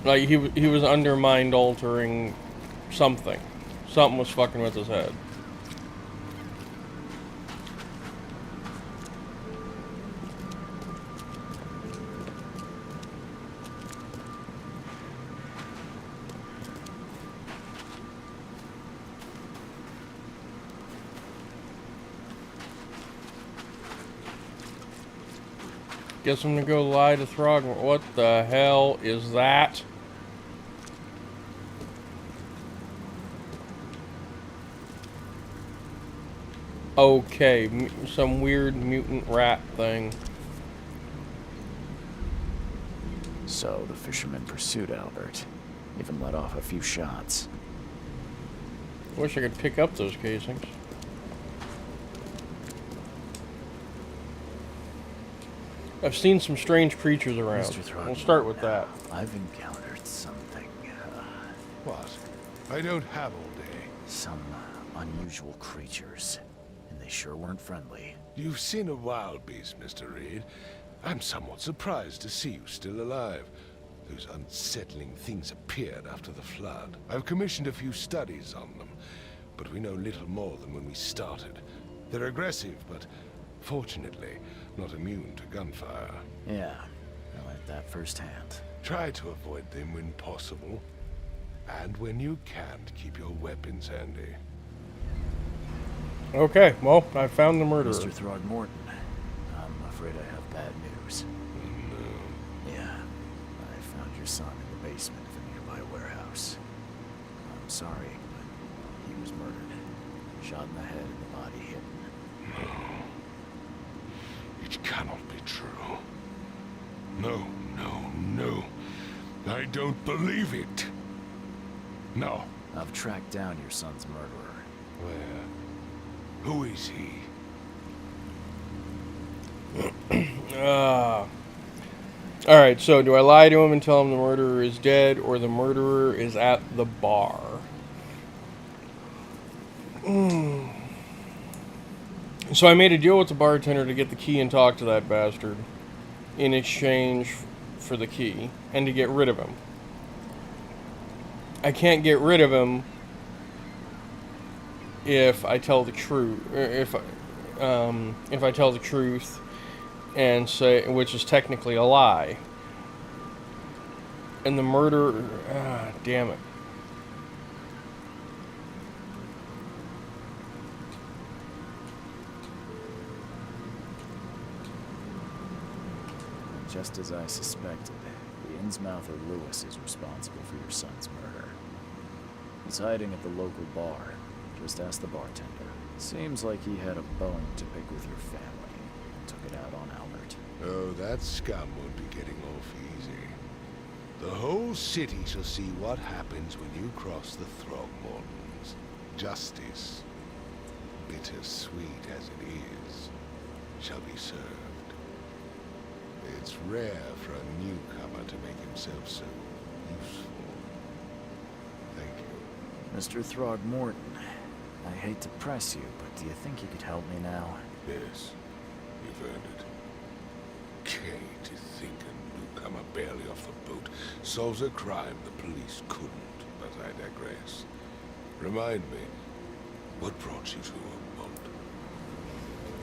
like, he was under mind altering something. Something was fucking with his head. Guess I'm gonna go lie to Throgmorton. What the hell is that? Okay, some weird mutant rat thing. So the fisherman pursued Albert, even let off a few shots. Wish I could pick up those casings. I've seen some strange creatures around. We'll start with that. I've encountered something. What? I don't have all day. Some unusual creatures. And they sure weren't friendly. You've seen a wild beast, Mr. Reed. I'm somewhat surprised to see you still alive. Those unsettling things appeared after the flood. I've commissioned a few studies on them, but we know little more than when we started. They're aggressive, but fortunately, not immune to gunfire. Yeah, I learned that firsthand. Try to avoid them when possible. And when you can't, keep your weapons handy. Okay, well, I found the murderer. Mr. Throgmorton, I'm afraid I have bad news. No. Yeah, I found your son in the basement of a nearby warehouse. I'm sorry, but he was murdered. Shot in the head and the body hidden. No. It cannot be true. No, no, no. I don't believe it. No. I've tracked down your son's murderer. Where? Who is he? Alright, so do I lie to him and tell him the murderer is dead, or the murderer is at the bar? So I made a deal with the bartender to get the key and talk to that bastard in exchange for the key and to get rid of him. I can't get rid of him if I tell the truth. If I tell the truth and say, which is technically a lie. And the murder, damn it. Just as I suspected, the Innsmouther Lewis is responsible for your son's murder. He's hiding at the local bar. Just ask the bartender. Seems like he had a bone to pick with your family and took it out on Albert. Oh, that scum won't be getting off easy. The whole city shall see what happens when you cross the Throgmortons. Justice, bittersweet as it is, shall be served. It's rare for a newcomer to make himself so useful. Thank you. Mr. Throgmorton, I hate to press you, but do you think you could help me now? Yes, you've earned it. Okay, to think a newcomer barely off the boat solves a crime the police couldn't, but I digress. Remind me, what brought you to Oakmont?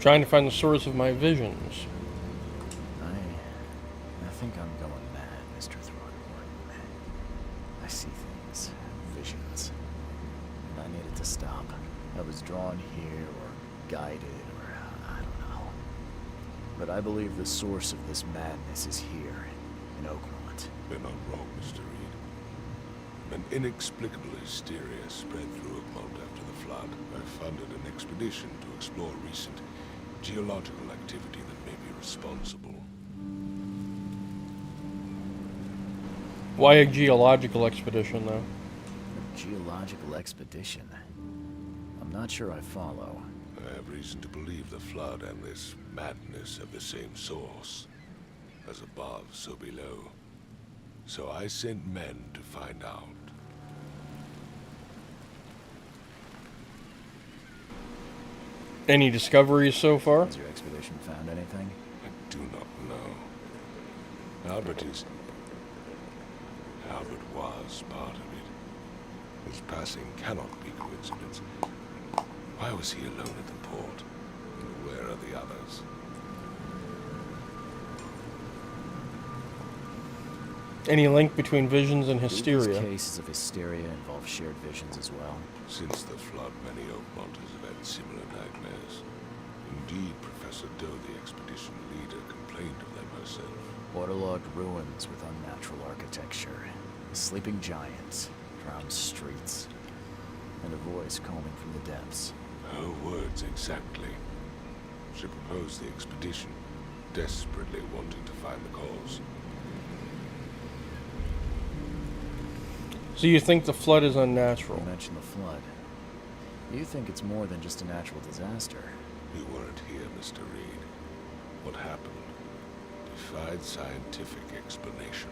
Trying to find the source of my visions. I think I'm going mad, Mr. Throgmorton. I see things, visions, and I needed to stop. I was drawn here, or guided, or I don't know. But I believe the source of this madness is here, in Oakmont. You're not wrong, Mr. Reed. An inexplicable hysteria spread through Oakmont after the flood. I funded an expedition to explore recent geological activity that may be responsible. Why a geological expedition, though? A geological expedition? I'm not sure I follow. I have reason to believe the flood and this madness have the same source. As above, so below. So I sent men to find out. Any discoveries so far? Has your expedition found anything? I do not know. Albert was part of it. His passing cannot be coincidence. Why was he alone at the port? And where are the others? Any link between visions and hysteria? These cases of hysteria involve shared visions as well. Since the flood, many Oakmonters have had similar nightmares. Indeed, Professor Doe, the expedition leader, complained of them herself. Waterlogged ruins with unnatural architecture, sleeping giants, drowned streets, and a voice calling from the depths. Her words exactly. She proposed the expedition, desperately wanting to find the cause. So you think the flood is unnatural? You mentioned the flood. You think it's more than just a natural disaster. You weren't here, Mr. Reed. What happened defied scientific explanation.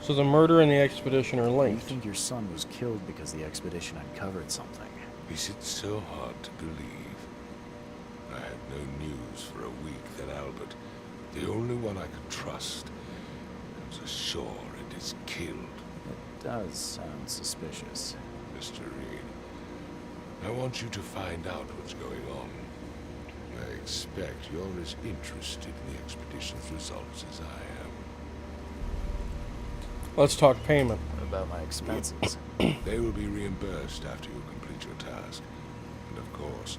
So the murder and the expedition are You linked? think your son was killed because the expedition uncovered something? Is it so hard to believe? I had no news for a week that Albert, the only one I could trust, comes ashore and is killed. It does sound suspicious. Mr. Reed, I want you to find out what's going on. I expect you're as interested in the expedition's results as I am. Let's talk payment. What about my expenses? They will be reimbursed after you complete your task. And of course,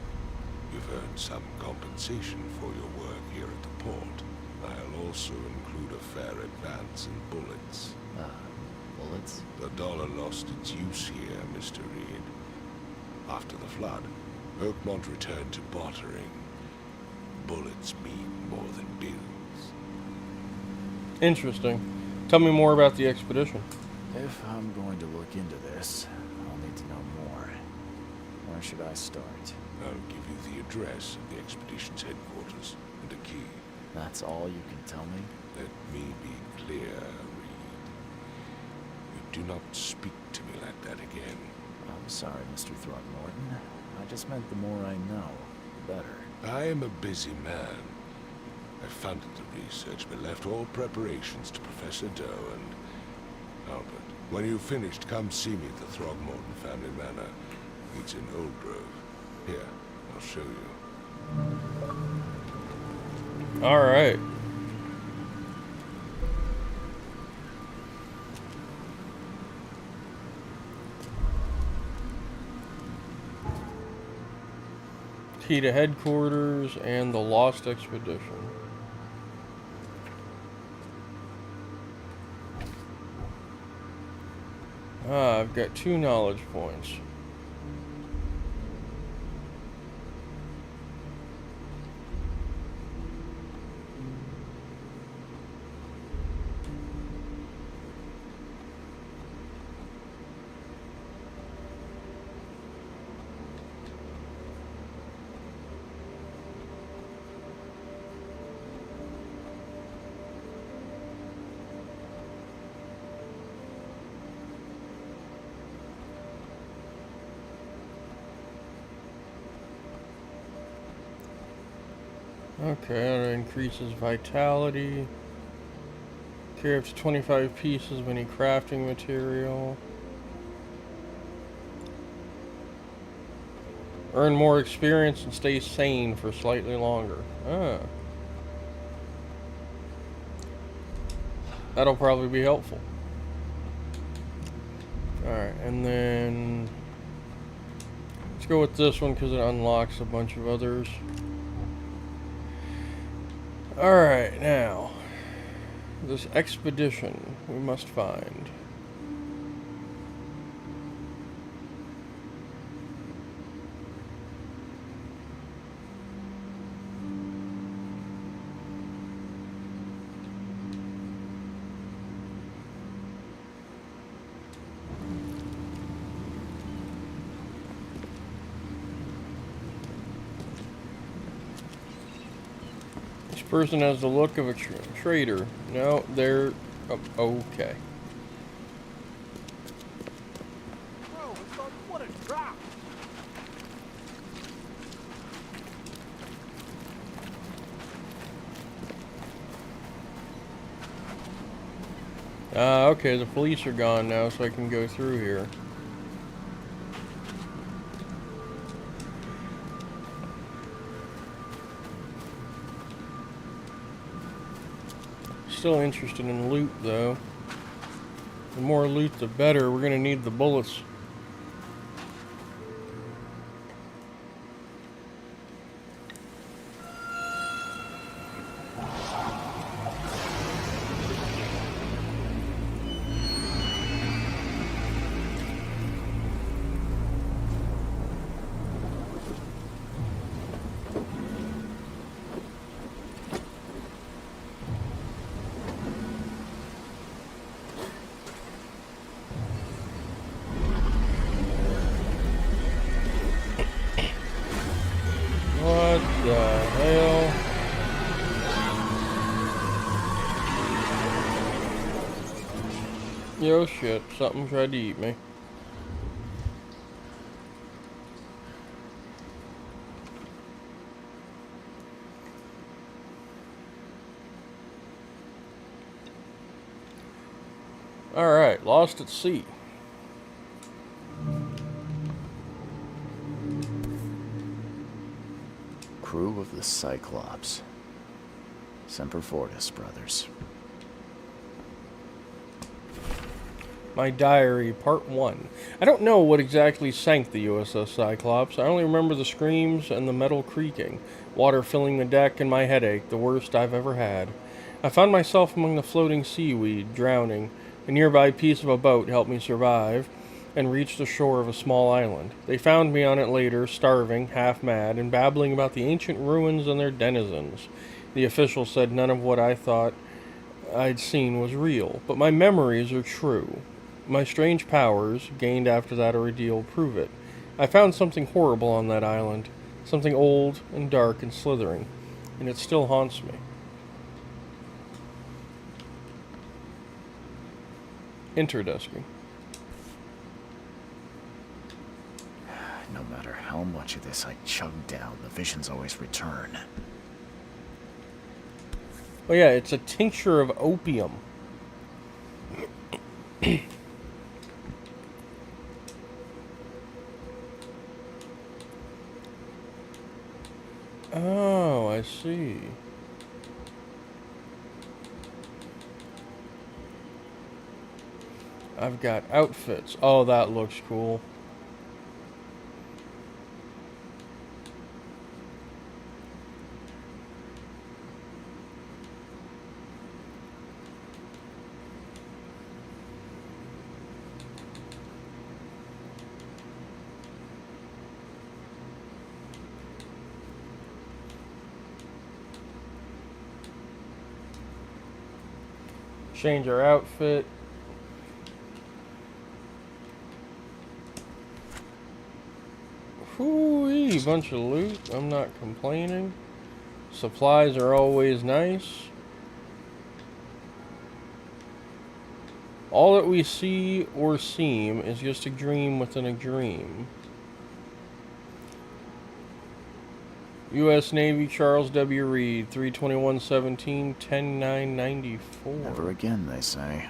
you've earned some compensation for your work here at the port. I'll also include a fair advance in bullets. Bullets? The dollar lost its use here, Mr. Reed. After the flood, Oakmont returned to bartering. Bullets mean more than bills. Interesting. Tell me more about the expedition. If I'm going to look into this, I'll need to know more. Where should I start? I'll give you the address of the expedition's headquarters and a key. That's all you can tell me? Let me be clear, Reed. You do not speak to me like that again. I'm sorry, Mr. Throgmorton. I just meant the more I know, the better. I am a busy man. I funded the research, but left all preparations to Professor Doe and Albert. When you've finished, come see me at the Throgmorton family manor. It's in Old Grove. Here, I'll show you. All right. Key to headquarters and the Lost Expedition. Ah, I've got 2 knowledge points. Okay, that increases vitality. Carry up to 25 pieces of any crafting material. Earn more experience and stay sane for slightly longer. Ah. That'll probably be helpful. Alright, and then let's go with this one because it unlocks a bunch of others. Alright, now, this expedition we must find. Person has the look of a traitor. No, they're okay. Bro, what a drop! Okay, the police are gone now, so I can go through here. Still interested in loot, though. The more loot, the better. We're gonna need the bullets. What the hell? Yo, shit. Something tried to eat me. Alright, lost at sea. Crew of the Cyclops. Semper Fortis, brothers. My diary, part 1. I don't know what exactly sank the USS Cyclops. I only remember the screams and the metal creaking, water filling the deck, and my headache, the worst I've ever had. I found myself among the floating seaweed, drowning. A nearby piece of a boat helped me survive, and reached the shore of a small island. They found me on it later, starving, half-mad, and babbling about the ancient ruins and their denizens. The official said none of what I thought I'd seen was real, but my memories are true. My strange powers, gained after that ordeal, prove it. I found something horrible on that island, something old and dark and slithering, and it still haunts me. Interdusking. No matter how much of this I chug down, the visions always return. Oh yeah, it's a tincture of opium. Oh, I see. I've got outfits. Oh, that looks cool. Change our outfit. Whoo-wee, bunch of loot. I'm not complaining. Supplies are always nice. All that we see or seem is just a dream within a dream. U.S. Navy, Charles W. Reed, 3/21/17, 10/9/94. Never again, they say.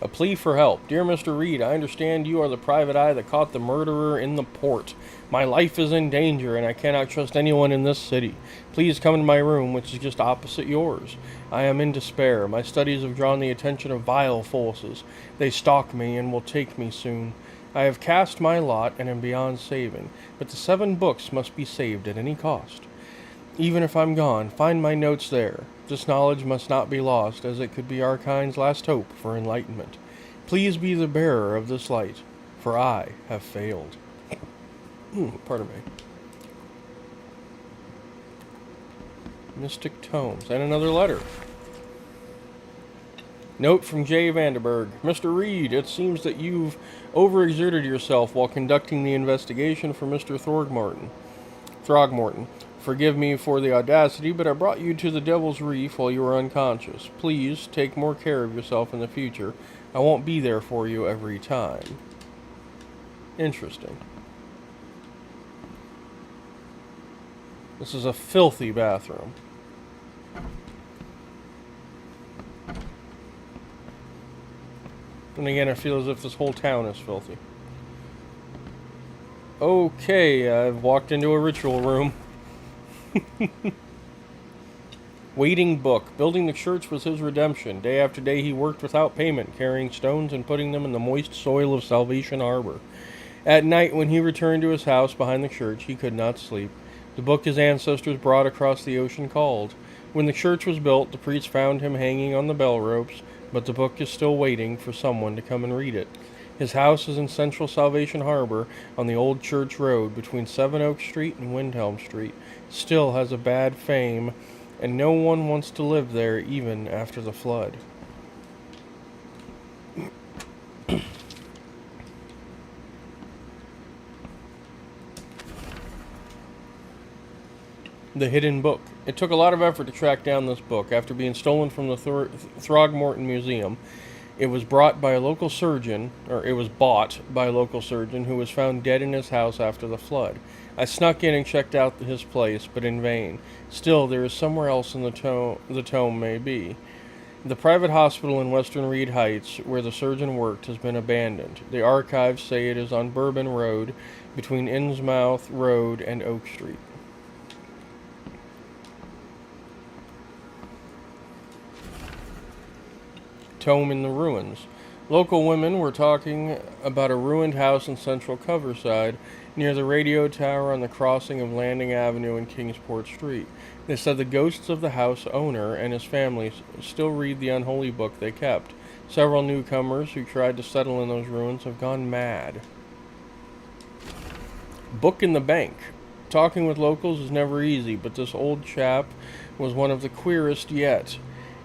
A plea for help. Dear Mr. Reed, I understand you are the private eye that caught the murderer in the port. My life is in danger, and I cannot trust anyone in this city. Please come into my room, which is just opposite yours. I am in despair. My studies have drawn the attention of vile forces. They stalk me and will take me soon. I have cast my lot and am beyond saving, but the 7 books must be saved at any cost. Even if I'm gone, find my notes there. This knowledge must not be lost, as it could be our kind's last hope for enlightenment. Please be the bearer of this light, for I have failed. Pardon me. Mystic Tomes. And another letter. Note from J. Vanderberg. Mr. Reed, it seems that you've overexerted yourself while conducting the investigation for Mr. Throgmorton. Forgive me for the audacity, but I brought you to the Devil's Reef while you were unconscious. Please take more care of yourself in the future. I won't be there for you every time. Interesting. This is a filthy bathroom. And again, I feel as if this whole town is filthy. Okay, I've walked into a ritual room. Waiting book. Building the church was his redemption. Day after day he worked without payment, carrying stones and putting them in the moist soil of Salvation Harbor. At night, when he returned to his house behind the church, he could not sleep. The book his ancestors brought across the ocean called. When the church was built, the priest found him hanging on the bell ropes, but the book is still waiting for someone to come and read it. His house is in central Salvation Harbor on the old church road between Seven Oak Street and Windhelm Street. Still has a bad fame, and no one wants to live there even after the flood. The Hidden Book. It took a lot of effort to track down this book. After being stolen from the Throgmorton Museum, it was bought by a local surgeon who was found dead in his house after the flood. I snuck in and checked out his place, but in vain. Still, there is somewhere else in the tome may be. The private hospital in Western Reed Heights, where the surgeon worked, has been abandoned. The archives say it is on Bourbon Road, between Innsmouth Road and Oak Street. Tome in the Ruins. Local women were talking about a ruined house in central Coverside, near the radio tower on the crossing of Landing Avenue and Kingsport Street. They said the ghosts of the house owner and his family still read the unholy book they kept. Several newcomers who tried to settle in those ruins have gone mad. Book in the Bank. Talking with locals is never easy, but this old chap was one of the queerest yet.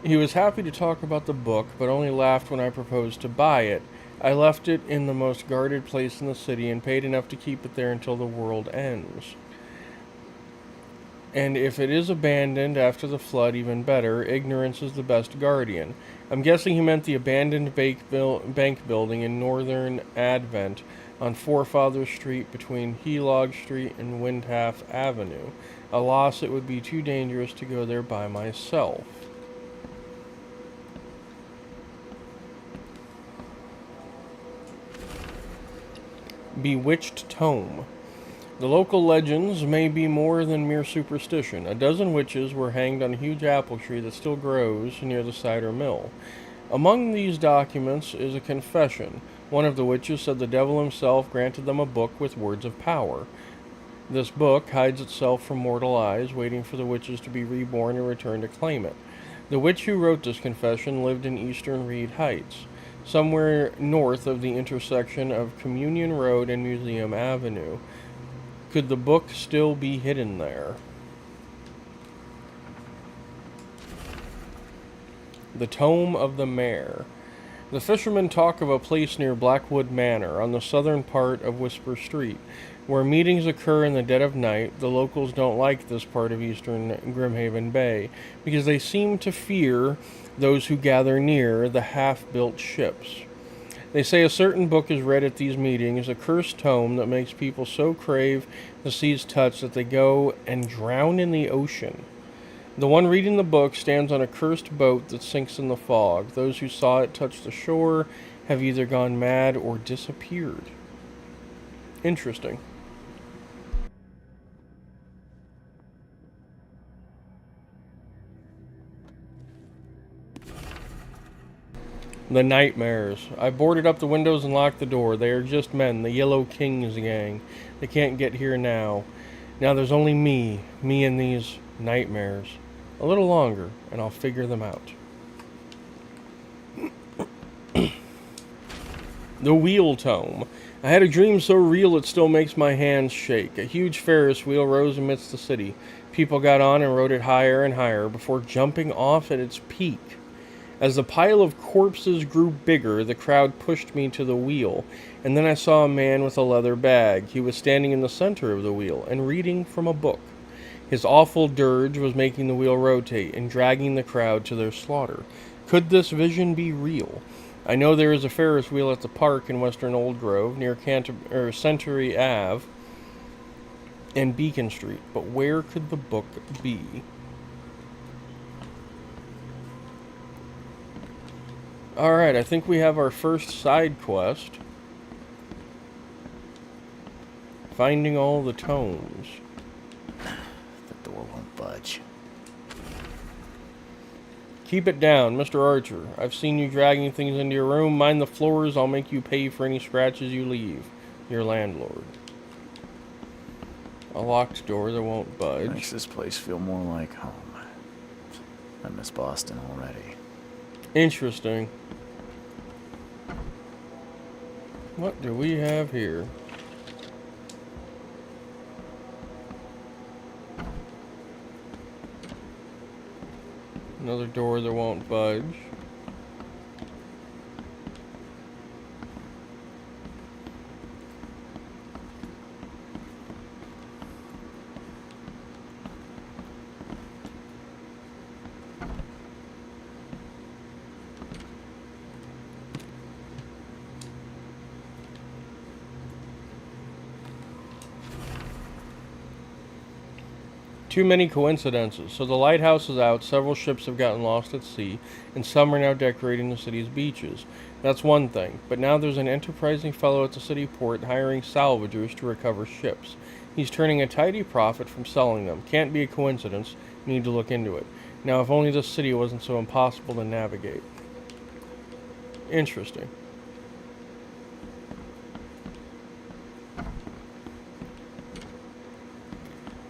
He was happy to talk about the book, but only laughed when I proposed to buy it. I left it in the most guarded place in the city and paid enough to keep it there until the world ends. And if it is abandoned after the flood, even better. Ignorance is the best guardian. I'm guessing he meant the abandoned bank building in Northern Advent, on Forefather Street between Helog Street and Windhalf Avenue. Alas, it would be too dangerous to go there by myself. Bewitched Tome. The local legends may be more than mere superstition. A dozen witches were hanged on a huge apple tree that still grows near the cider mill. Among these documents is a confession. One of the witches said the devil himself granted them a book with words of power. This book hides itself from mortal eyes, waiting for the witches to be reborn and return to claim it. The witch who wrote this confession lived in eastern Reed Heights, somewhere north of the intersection of Communion Road and Museum Avenue. Could the book still be hidden there? The Tome of the Mare. The fishermen talk of a place near Blackwood Manor on the southern part of Whisper Street, where meetings occur in the dead of night. The locals don't like this part of eastern Grimhaven Bay because they seem to fear those who gather near the half-built ships. They say a certain book is read at these meetings, a cursed tome that makes people so crave the sea's touch that they go and drown in the ocean. The one reading the book stands on a cursed boat that sinks in the fog. Those who saw it touch the shore have either gone mad or disappeared. Interesting. The Nightmares. I boarded up the windows and locked the door. They are just men, the Yellow Kings gang. They can't get here now. Now there's only me and these nightmares. A little longer, and I'll figure them out. The Wheel Tome. I had a dream so real it still makes my hands shake. A huge Ferris wheel rose amidst the city. People got on and rode it higher and higher before jumping off at its peak. As the pile of corpses grew bigger, the crowd pushed me to the wheel, and then I saw a man with a leather bag. He was standing in the center of the wheel and reading from a book. His awful dirge was making the wheel rotate and dragging the crowd to their slaughter. Could this vision be real? I know there is a Ferris wheel at the park in western Old Grove, near Century Ave and Beacon Street, but where could the book be? Alright, I think we have our first side quest. Finding all the tomes. The door won't budge. Keep it down, Mr. Archer. I've seen you dragging things into your room. Mind the floors, I'll make you pay for any scratches you leave. Your landlord. A locked door that won't budge. Makes this place feel more like home. I miss Boston already. Interesting. What do we have here? Another door that won't budge. Too many coincidences. So the lighthouse is out, several ships have gotten lost at sea, and some are now decorating the city's beaches. That's one thing, but now there's an enterprising fellow at the city port hiring salvagers to recover ships. He's turning a tidy profit from selling them. Can't be a coincidence. Need to look into it. Now, if only this city wasn't so impossible to navigate. Interesting.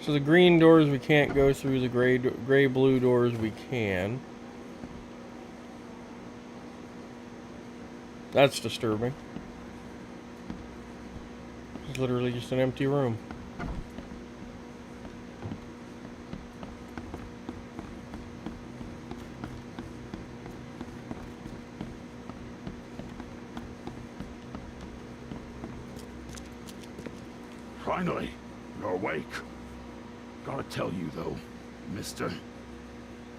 So the green doors we can't go through, the gray-blue doors we can. That's disturbing. It's literally just an empty room. Finally, you're awake. Gotta tell you though, mister,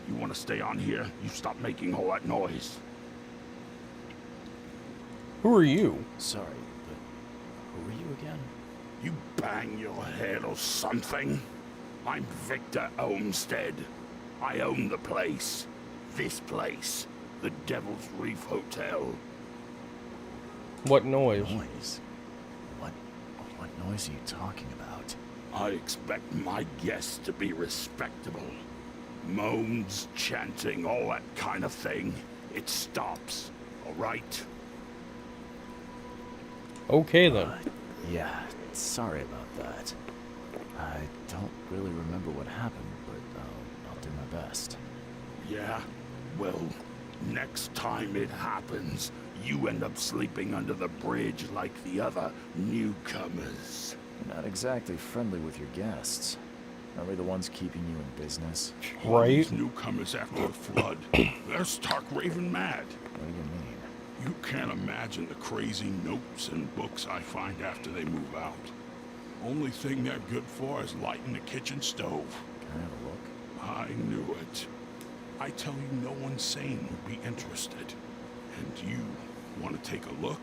you want to stay on here, you stop making all that noise. Who are you? Sorry, but were you again? You bang your head or something? I'm Victor Olmsted. I own the place. This place. The Devil's Reef Hotel. What noise? Noise? What noise are you talking about? I expect my guests to be respectable. Moans, chanting, all that kind of thing. It stops, all right? Okay then. Yeah, sorry about that. I don't really remember what happened, but I'll do my best. Yeah? Well, next time it happens, you end up sleeping under the bridge like the other newcomers. You're not exactly friendly with your guests. Are we the ones keeping you in business? All Right? these newcomers after the flood, they're stark raving mad. What do you mean? You can't imagine the crazy notes and books I find after they move out. Only thing they're good for is lighting the kitchen stove. Can I have a look? I knew it. I tell you, no one sane would be interested. And you want to take a look?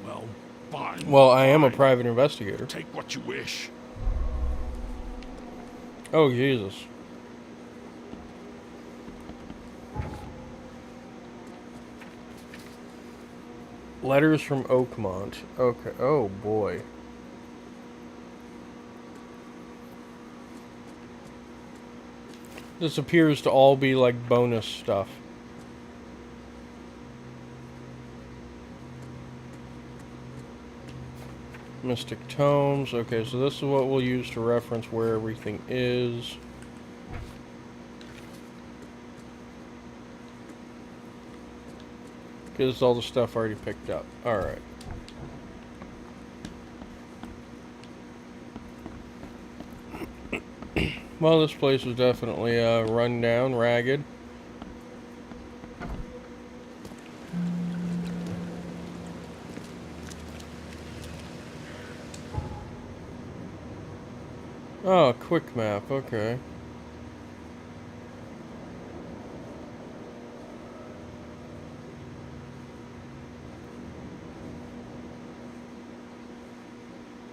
Well, fine. Well, I am a fine. private investigator. Take what you wish. Oh, Jesus. Letters from Oakmont. Okay. Oh, boy. This appears to all be like bonus stuff. Mystic Tomes. Okay, so this is what we'll use to reference where everything is. Because all the stuff already picked up. Alright. Well, this place was definitely run down, ragged. Oh, quick map, okay.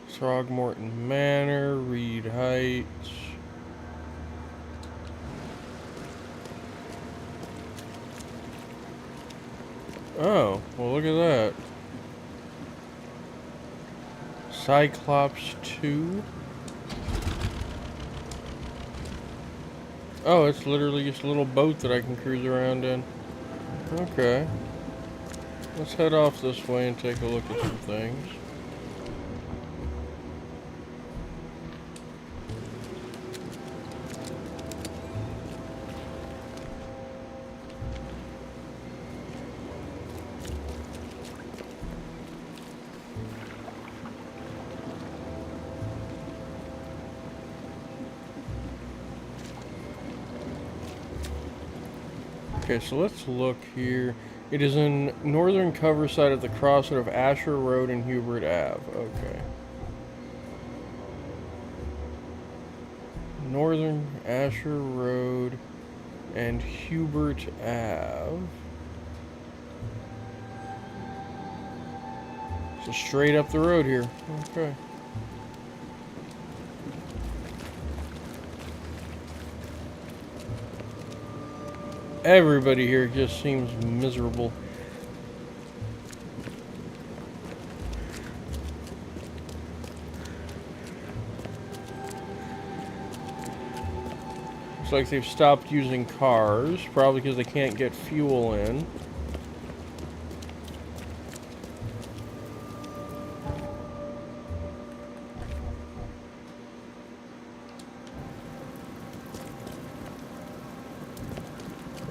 Throgmorton Manor, Reed Heights. Oh, well look at that. Cyclops 2. Oh, it's literally just a little boat that I can cruise around in. Okay. Let's head off this way and take a look at some things. Okay, so let's look here. It is in northern cover side at the crossroad of Asher Road and Hubert Ave. Okay. Northern Asher Road and Hubert Ave. So straight up the road here. Okay. Everybody here just seems miserable. Looks like they've stopped using cars, probably because they can't get fuel in.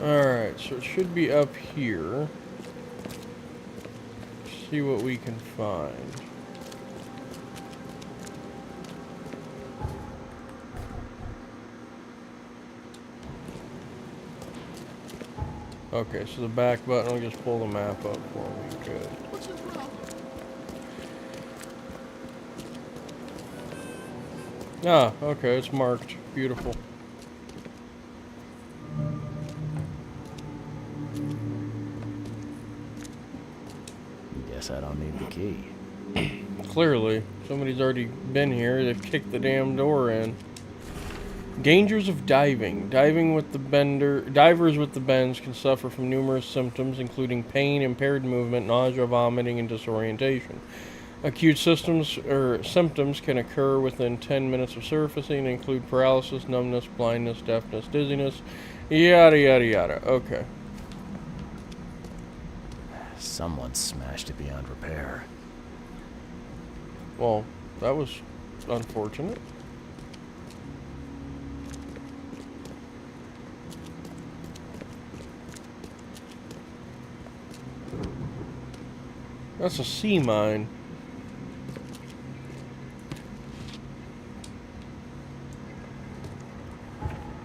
Alright, so it should be up here. See what we can find. Okay, so the back button will just pull the map up for me. Good. What's your problem? Ah, okay, it's marked. Beautiful. Guess I don't need the key. Clearly. Somebody's already been here. They've kicked the damn door in. Dangers of diving. Divers with the bends can suffer from numerous symptoms, including pain, impaired movement, nausea, vomiting, and disorientation. Acute symptoms can occur within 10 minutes of surfacing and include paralysis, numbness, blindness, deafness, dizziness, yada yada yada. Okay. Someone smashed it beyond repair. Well, that was unfortunate. That's a sea mine.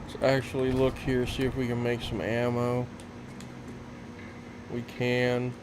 Let's actually look here, see if we can make some ammo. We can.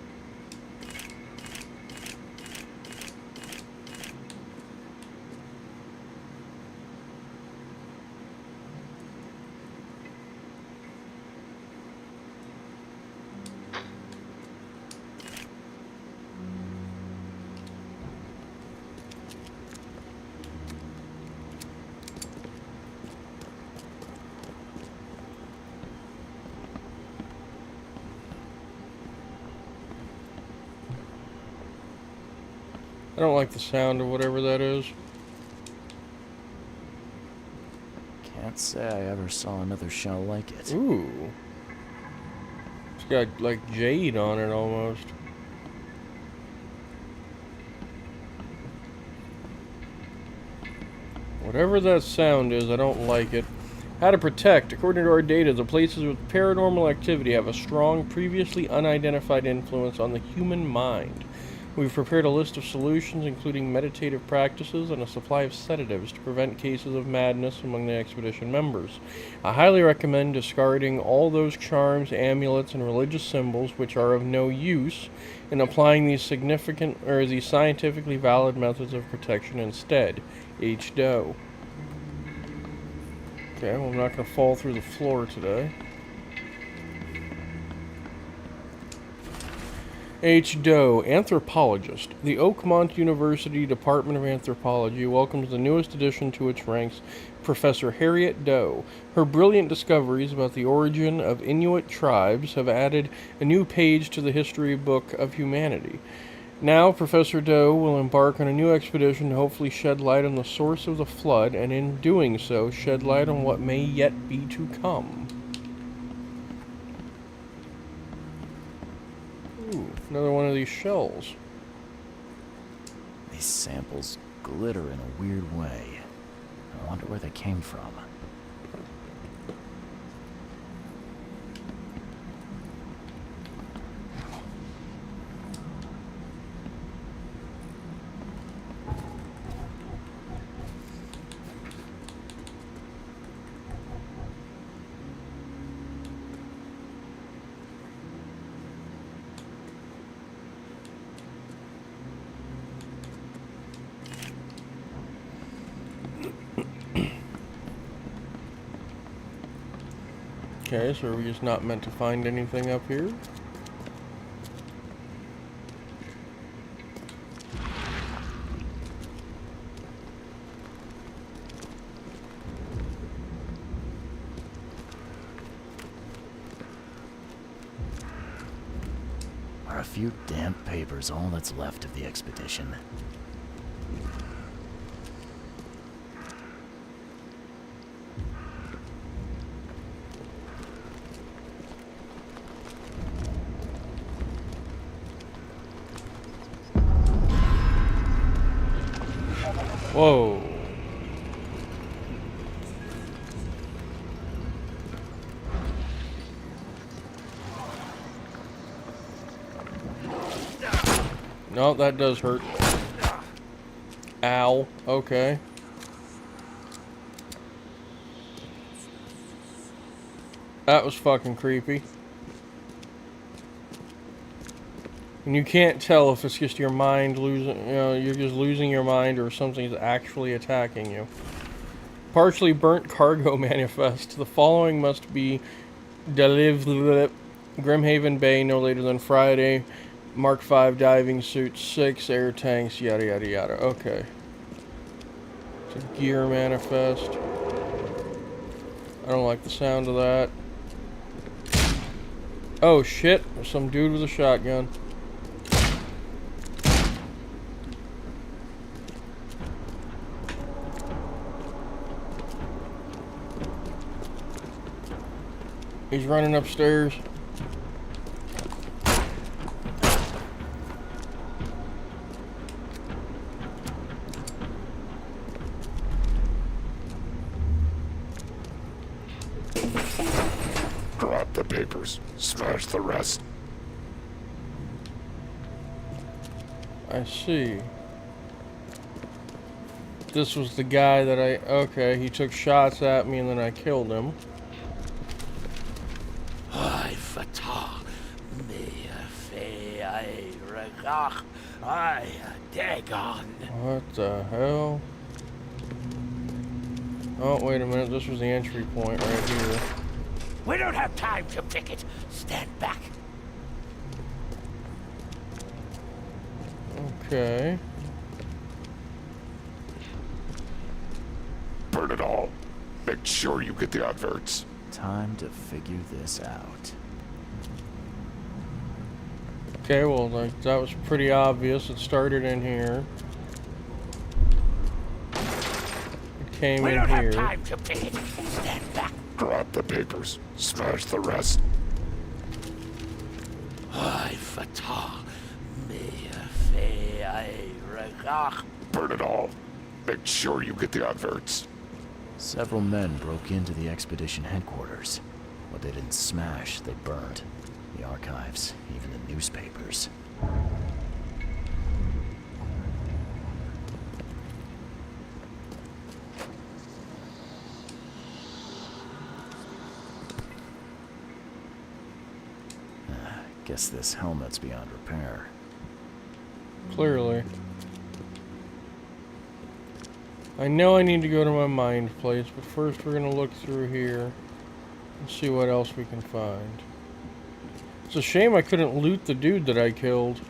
I don't like the sound of whatever that is. Can't say I ever saw another shell like it. Ooh. It's got like jade on it almost. Whatever that sound is, I don't like it. How to protect. According to our data, the places with paranormal activity have a strong, previously unidentified influence on the human mind. We've prepared a list of solutions, including meditative practices and a supply of sedatives to prevent cases of madness among the expedition members. I highly recommend discarding all those charms, amulets, and religious symbols which are of no use, and applying these scientifically valid methods of protection instead. H. Doe. Okay, well, I'm not going to fall through the floor today. H. Doe, anthropologist. The Oakmont University Department of Anthropology welcomes the newest addition to its ranks, Professor Harriet Doe. Her brilliant discoveries about the origin of Inuit tribes have added a new page to the history book of humanity. Now, Professor Doe will embark on a new expedition to hopefully shed light on the source of the flood, and in doing so, shed light on what may yet be to come. Ooh, another one of these shells. These samples glitter in a weird way. I wonder where they came from. Okay, so are we just not meant to find anything up here? Are a few damp papers all that's left of the expedition? Whoa. No, that does hurt. Ow. Okay. That was fucking creepy. And you can't tell if it's just your mind losing, you're just losing your mind or something's actually attacking you. Partially burnt cargo manifest. The following must be delivered Grimhaven Bay no later than Friday, Mark 5 diving suit, 6 air tanks, yada yada yada. Okay. It's a gear manifest. I don't like the sound of that. Oh shit, there's some dude with a shotgun. He's running upstairs. Grab the papers. Smash the rest. I see. This was the guy that okay, he took shots at me and then I killed him. What the hell? Oh, wait a minute. This was the entry point right here. We don't have time to pick it. Stand back. Okay. Burn it all. Make sure you get the adverts. Time to figure this out. Okay, well, like, that was pretty obvious. It started in here. It came We in don't here. have time to pick it. Stand back. Grab the papers. Smash the rest. Burn it all. Make sure you get the adverts. Several men broke into the expedition headquarters. What they didn't smash, they burned. The archives, even the newspapers. Guess this helmet's beyond repair. Clearly. I know I need to go to my mind place, but first we're gonna look through here and see what else we can find. It's a shame I couldn't loot the dude that I killed.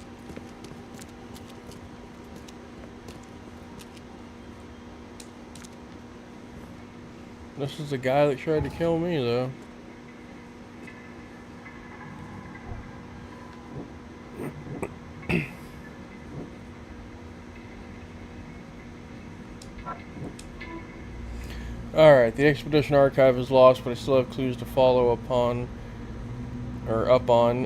This is the guy that tried to kill me, though. Alright, the expedition archive is lost, but I still have clues to follow up on.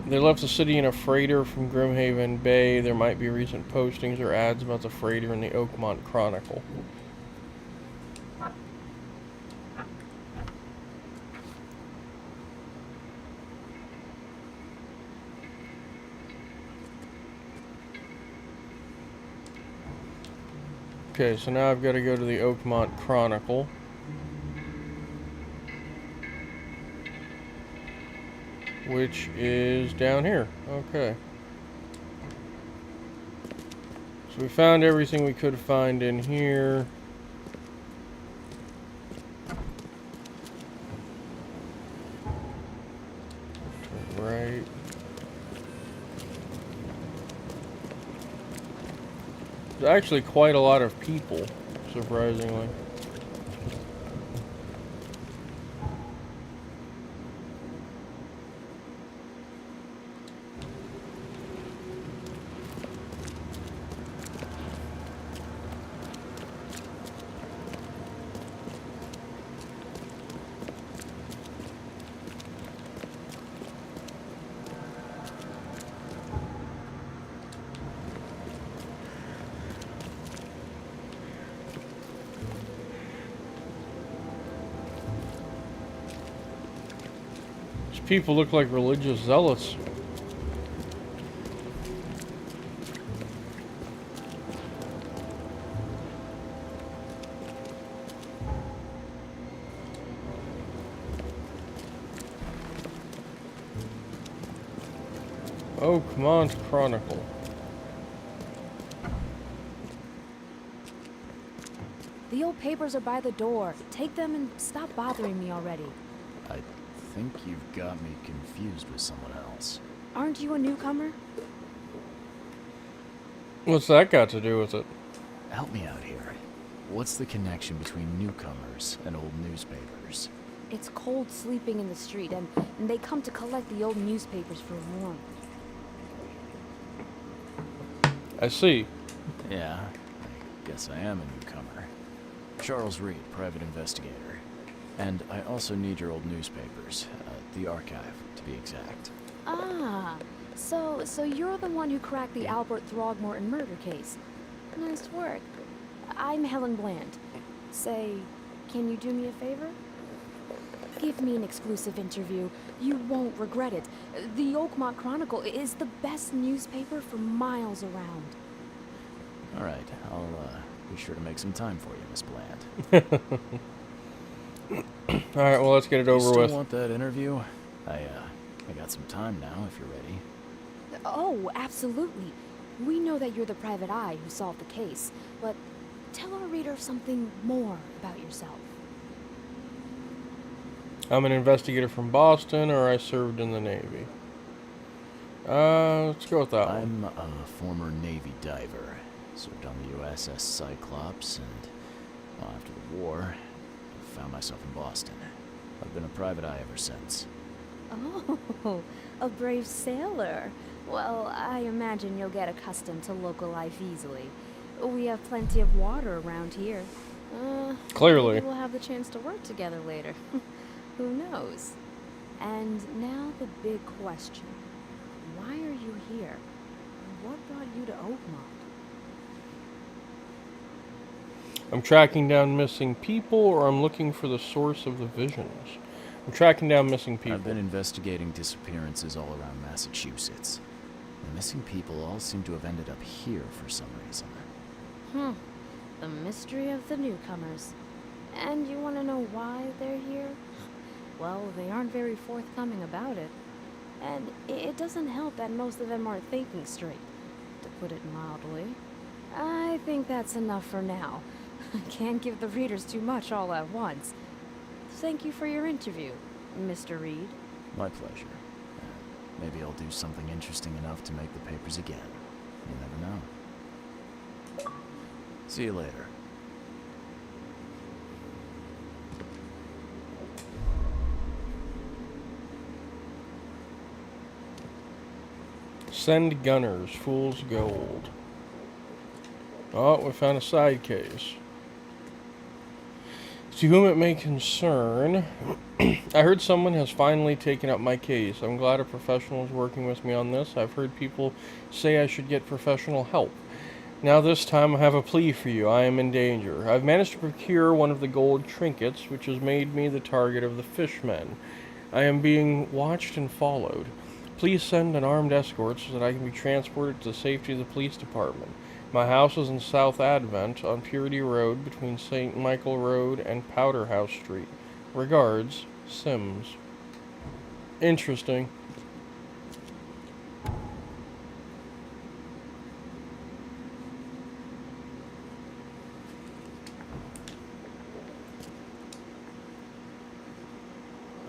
They left the city in a freighter from Grimhaven Bay. There might be recent postings or ads about the freighter in the Oakmont Chronicle. Okay, so now I've got to go to the Oakmont Chronicle. Which is down here. Okay. So we found everything we could find in here. Turn right. There's actually quite a lot of people, surprisingly. People look like religious zealots. Oakmont Chronicle. The old papers are by the door. Take them and stop bothering me already. I think you've got me confused with someone else. Aren't you a newcomer? What's that got to do with it? Help me out here. What's the connection between newcomers and old newspapers? It's cold sleeping in the street, and they come to collect the old newspapers for warmth. I see. Yeah, I guess I am a newcomer. Charles Reed, private investigator. And I also need your old newspapers. The archive, to be exact. Ah, so you're the one who cracked the Albert Throgmorton murder case. Nice work. I'm Helen Bland. Say, can you do me a favor? Give me an exclusive interview. You won't regret it. The Oakmont Chronicle is the best newspaper for miles around. All right, I'll be sure to make some time for you, Miss Bland. All right, well, let's get it over you still with. Want that interview? I got some time now, if you're ready. Oh, absolutely. We know that you're the private eye who solved the case, but tell our reader something more about yourself. I'm an investigator from Boston, or I served in the Navy. Let's go with that one. I'm a former Navy diver. Served on the USS Cyclops, and well, after the war, I found myself in Boston. I've been a private eye ever since. Oh, a brave sailor. Well, I imagine you'll get accustomed to local life easily. We have plenty of water around here. Clearly. Maybe we'll have the chance to work together later. Who knows? And now the big question. Why are you here? What brought you to Oakmont? I'm tracking down missing people, or I'm looking for the source of the visions. I'm tracking down missing people. I've been investigating disappearances all around Massachusetts. The missing people all seem to have ended up here for some reason. The mystery of the newcomers. And you want to know why they're here? Well, they aren't very forthcoming about it. And it doesn't help that most of them aren't thinking straight, to put it mildly. I think that's enough for now. I can't give the readers too much all at once. Thank you for your interview, Mr. Reed. My pleasure. Maybe I'll do something interesting enough to make the papers again. You never know. See you later. Send gunners, fool's gold. Oh, we found a side case. To whom it may concern, I heard someone has finally taken up my case. I'm glad a professional is working with me on this. I've heard people say I should get professional help. Now this time I have a plea for you. I am in danger. I've managed to procure one of the gold trinkets, which has made me the target of the fishmen. I am being watched and followed. Please send an armed escort so that I can be transported to the safety of the police department. My house is in South Advent on Purity Road between St. Michael Road and Powderhouse Street. Regards, Sims. Interesting.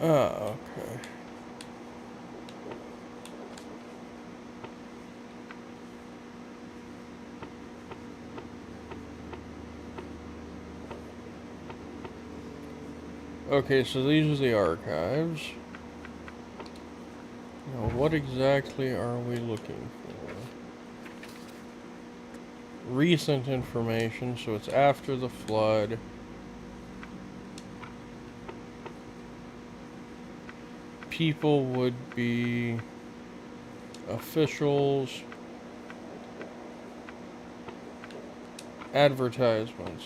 Okay. Okay, so these are the archives. Now, what exactly are we looking for? Recent information, so it's after the flood. People would be officials, advertisements,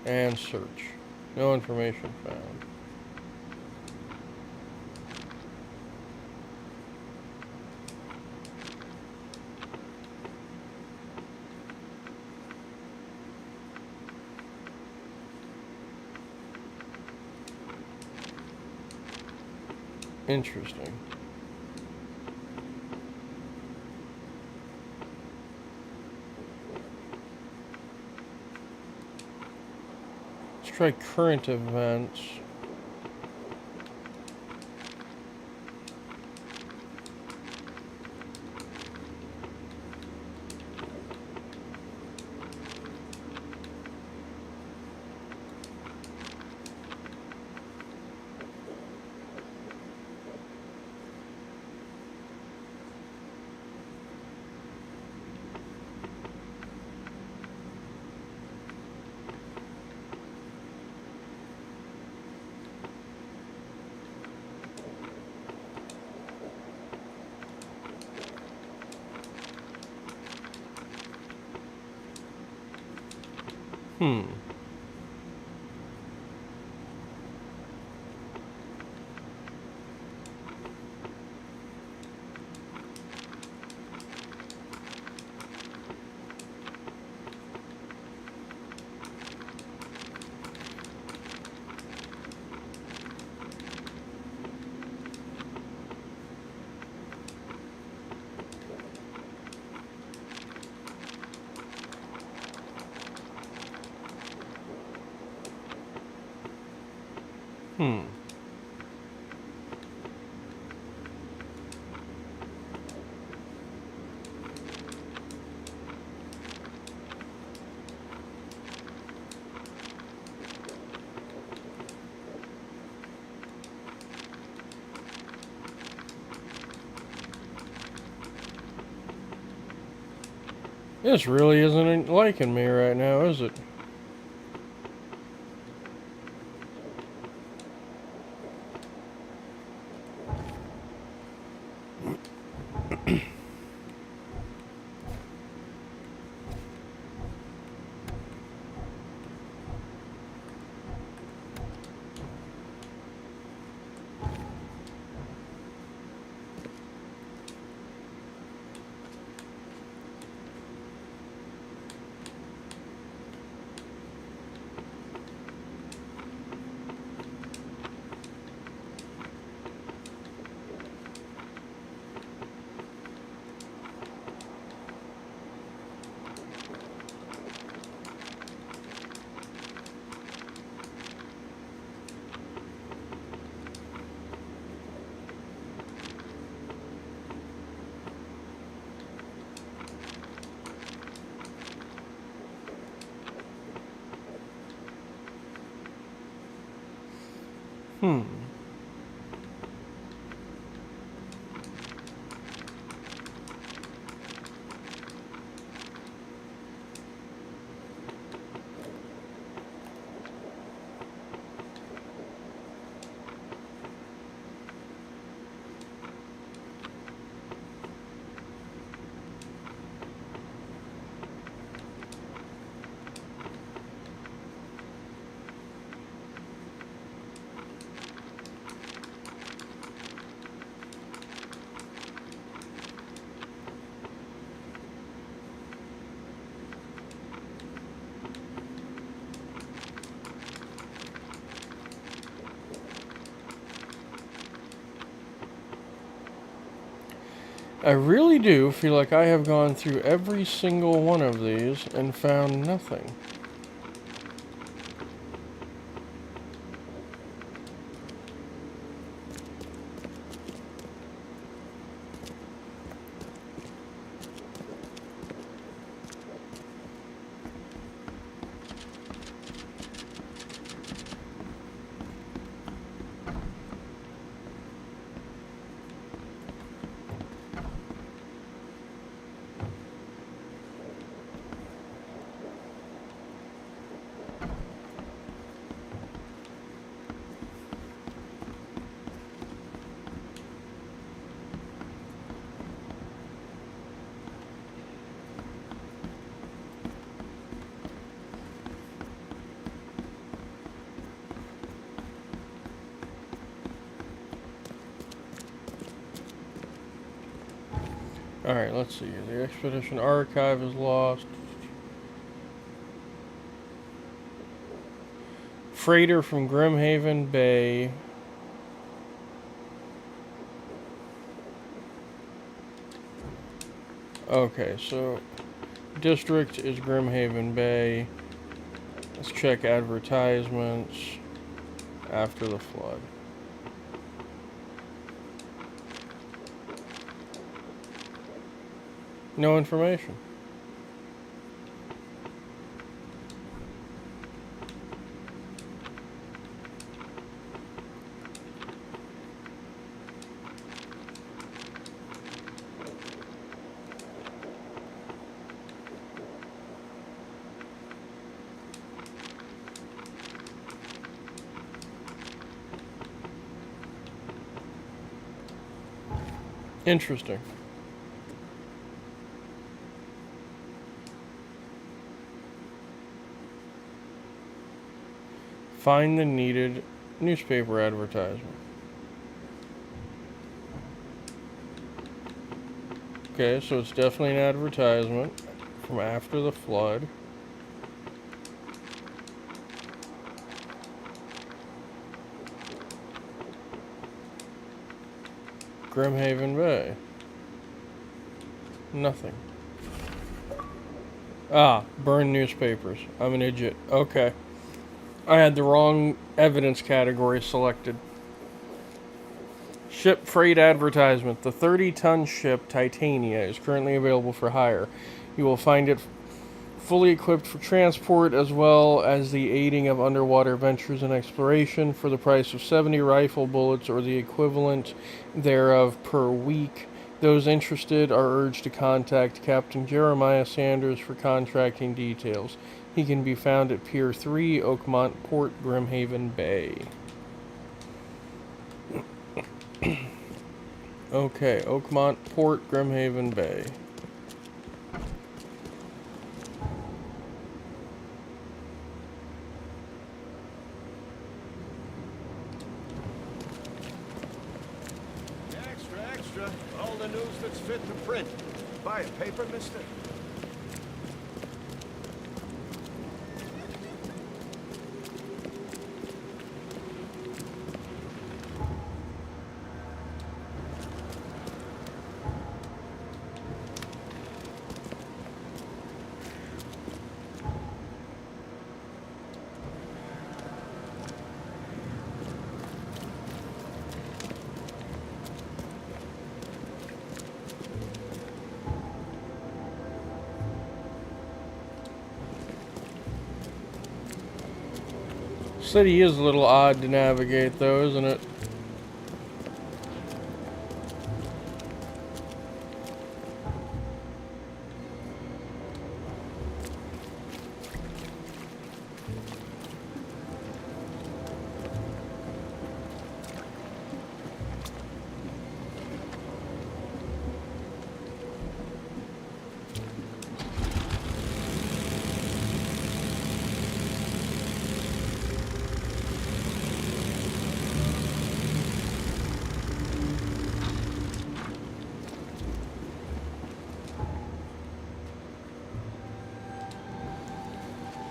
and search. No information found. Interesting. Let's try current events. Hmm. Hmm. This really isn't liking me right now, is it? Hmm. I really do feel like I have gone through every single one of these and found nothing. Alright, let's see. The Expedition Archive is lost. Freighter from Grimhaven Bay. Okay, so district is Grimhaven Bay. Let's check advertisements after the flood. No information. Interesting. Find the needed newspaper advertisement. Okay, so it's definitely an advertisement from after the flood. Grimhaven Bay. Nothing. Ah, burn newspapers. I'm an idiot. Okay. I had the wrong evidence category selected. Ship freight advertisement. The 30-ton ship Titania is currently available for hire. You will find it fully equipped for transport as well as the aiding of underwater ventures and exploration for the price of 70 rifle bullets or the equivalent thereof per week. Those interested are urged to contact Captain Jeremiah Sanders for contracting details. He can be found at Pier 3, Oakmont Port, Grimhaven Bay. Okay, Oakmont Port, Grimhaven Bay. Extra, extra. All the news that's fit to print. Buy a paper, mister? City is a little odd to navigate though, isn't it?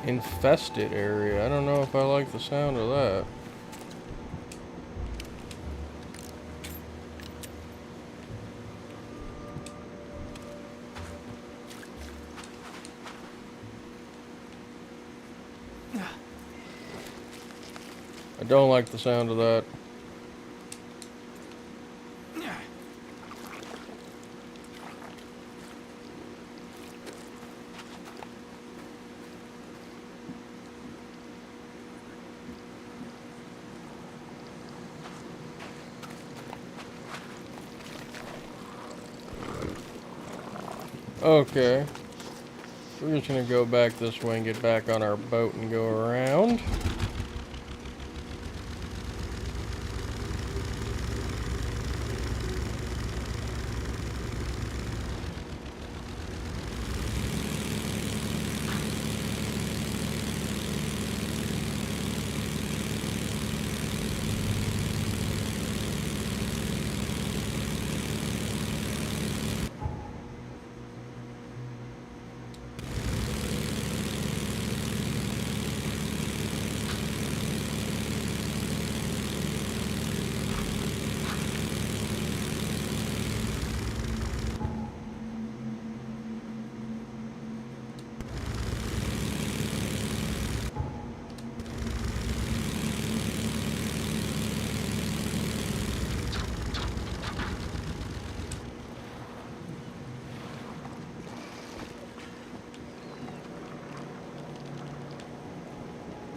Infested area. I don't know if I like the sound of that. I don't like the sound of that. Okay. We're just gonna go back this way and get back on our boat and go around.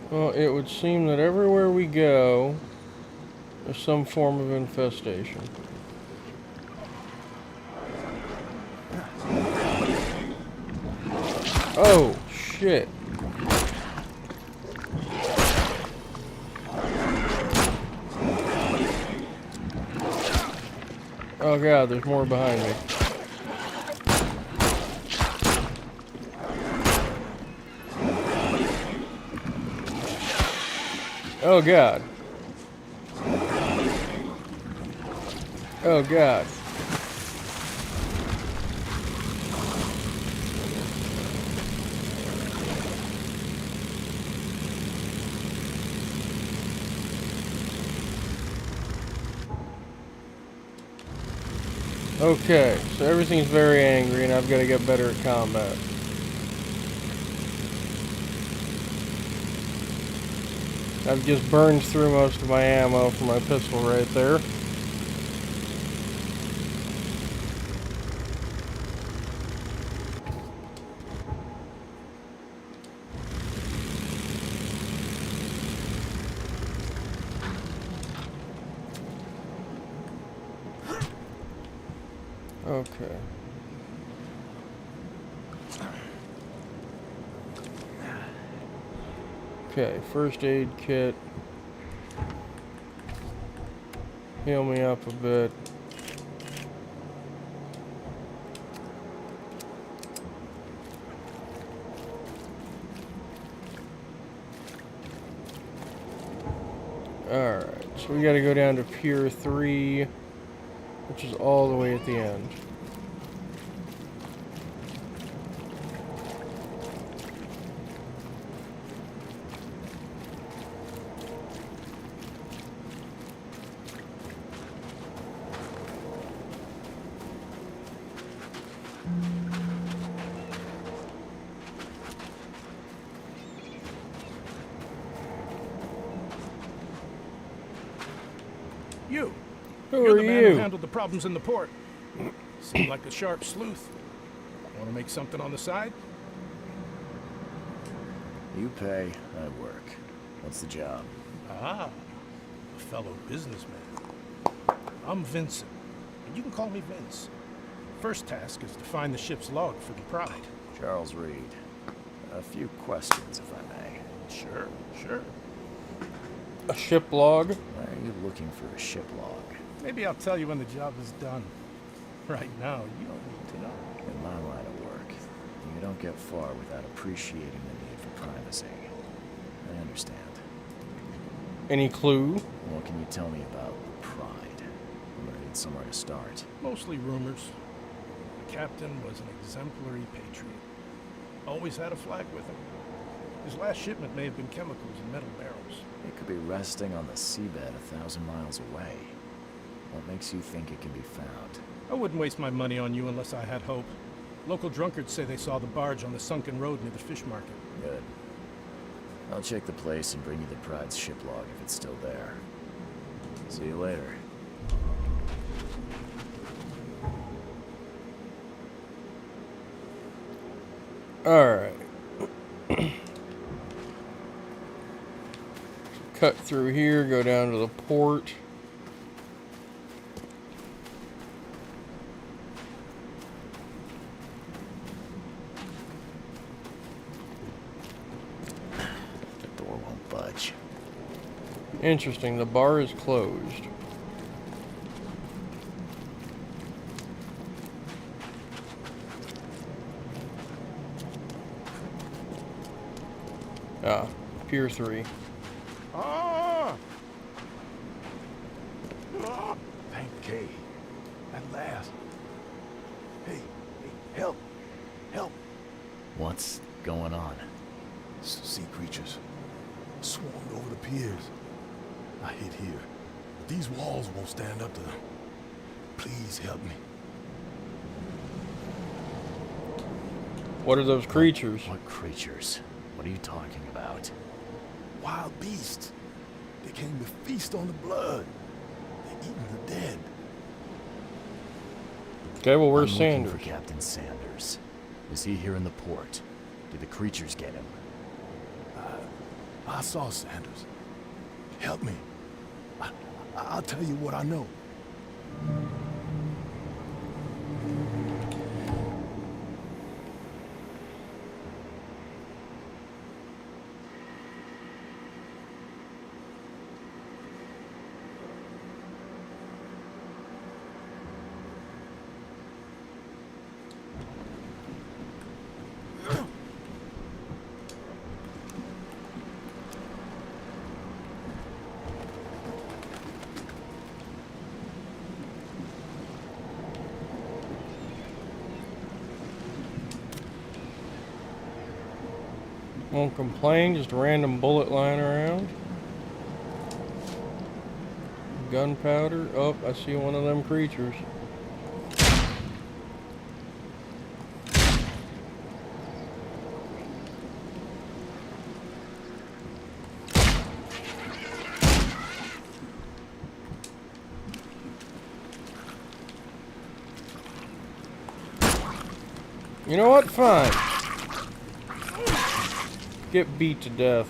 Well, it would seem that everywhere we go, there's some form of infestation. Oh, shit. Oh god, there's more behind me. Oh god. Oh god. Okay, so everything's very angry and I've got to get better at combat. I've just burned through most of my ammo for my pistol right there. Okay. Okay, first aid kit. Heal me up a bit. Alright, so we gotta go down to Pier 3, which is all the way at the end. You. Who You're are the man who you? handled the problems in the port. Seem like a sharp sleuth. Want to make something on the side? You pay, I work. What's the job? Ah, a fellow businessman. I'm Vincent, and you can call me Vince. First task is to find the ship's log for the Pride. Charles Reed. A few questions, if I may. Sure, sure. A ship log? Why are you looking for a ship log? Maybe I'll tell you when the job is done. Right now, you don't need to know. In my line of work, you don't get far without appreciating the need for privacy. I understand. Any clue? What can you tell me about the Pride? I'm gonna need somewhere to start. Mostly rumors. The captain was an exemplary patriot. Always had a flag with him. His last shipment may have been chemicals in metal barrels. It could be resting on the seabed 1,000 miles away. What makes you think it can be found? I wouldn't waste my money on you unless I had hope. Local drunkards say they saw the barge on the sunken road near the fish market. Good. I'll check the place and bring you the Pride's ship log if it's still there. See you later. Alright. Cut through here, go down to the port. The door won't budge. Interesting, the bar is closed. Ah, Pier 3. Ah! Thank Kay. At last. Hey, help! Help! What's going on? Sea creatures swarmed over the piers. I hid here. These walls won't stand up to them. Please help me. What are those creatures? What creatures? What are you talking about? Wild beasts. They came to feast on the blood. They're eating the dead. Okay, well, where's I'm looking Sanders? for Captain Sanders. Is he here in the port? Did the creatures get him? I saw Sanders. Help me. I'll tell you what I know. Won't complain, just a random bullet lying around. Gunpowder. Oh, I see one of them creatures. You know what? Fine. Get beat to death.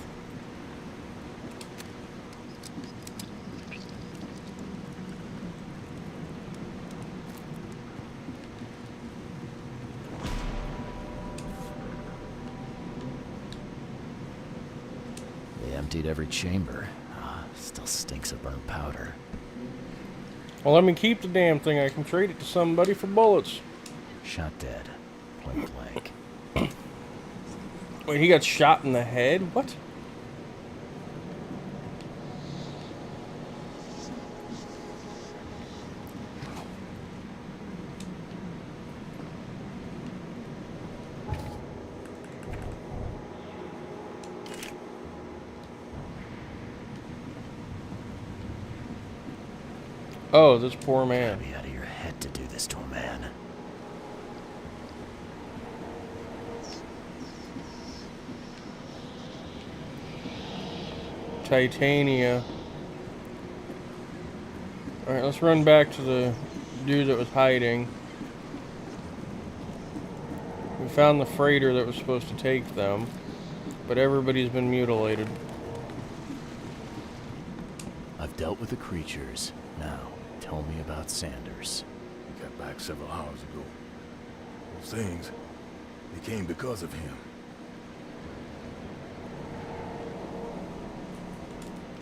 They emptied every chamber. Still stinks of burnt powder. Well, let me keep the damn thing. I can trade it to somebody for bullets. Shot dead. Point blank. Wait, he got shot in the head? What? Oh, this poor man. Be out of your head to do this to a man. Titania. Alright, let's run back to the dude that was hiding. We found the freighter that was supposed to take them, but everybody's been mutilated. I've dealt with the creatures. Now, tell me about Sanders. He got back several hours ago. Those things, they came because of him.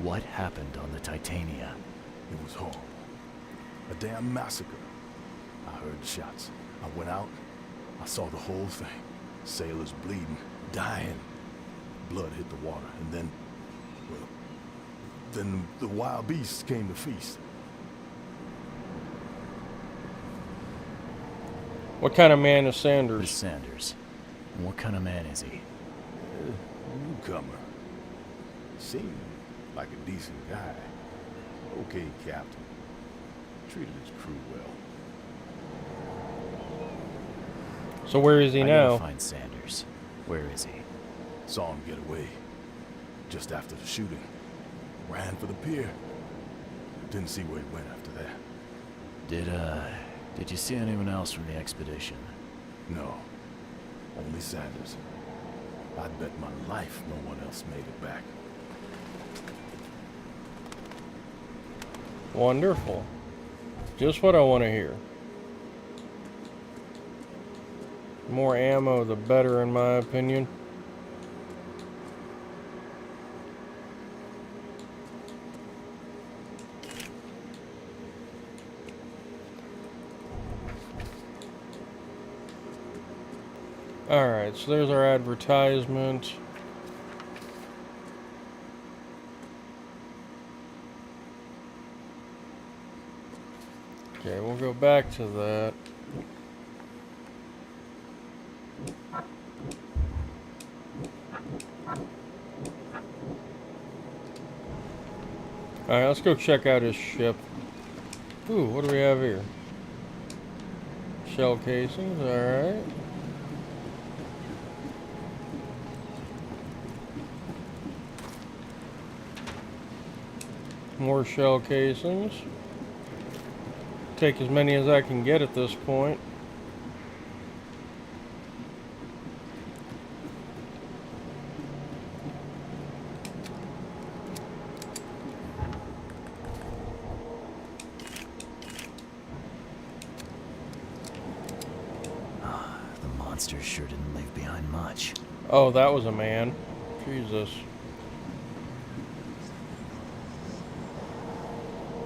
What happened on the Titania? It was horrible. A damn massacre. I heard the shots. I went out. I saw the whole thing. Sailors bleeding, dying. Blood hit the water, and then, well, then the wild beasts came to feast. What kind of man is Sanders? Who's Sanders? And what kind of man is he? Newcomer. Seemed like a decent guy. Okay, Captain. Treated his crew well. So where is he I now? gotta find Sanders. Where is he? Saw him get away. Just after the shooting. Ran for the pier. Didn't see where he went after that. Did you see anyone else from the expedition? No. Only Sanders. I'd bet my life no one else made it back. Wonderful. Just what I want to hear. The more ammo, the better, in my opinion. Alright, so there's our advertisement. Okay, we'll go back to that. Alright, let's go check out his ship. Ooh, what do we have here? Shell casings, alright. More shell casings. Take as many as I can get at this point. The monster sure didn't leave behind much. Oh, that was a man. Jesus.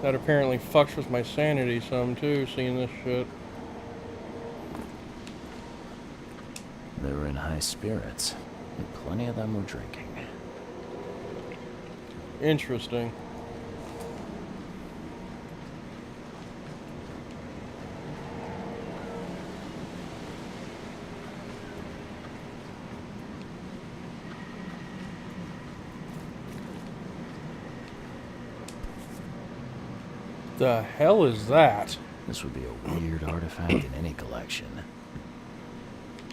That apparently fucks with my sanity some too, seeing this shit. They were in high spirits, and plenty of them were drinking. Interesting. The hell is that? This would be a weird artifact in any collection.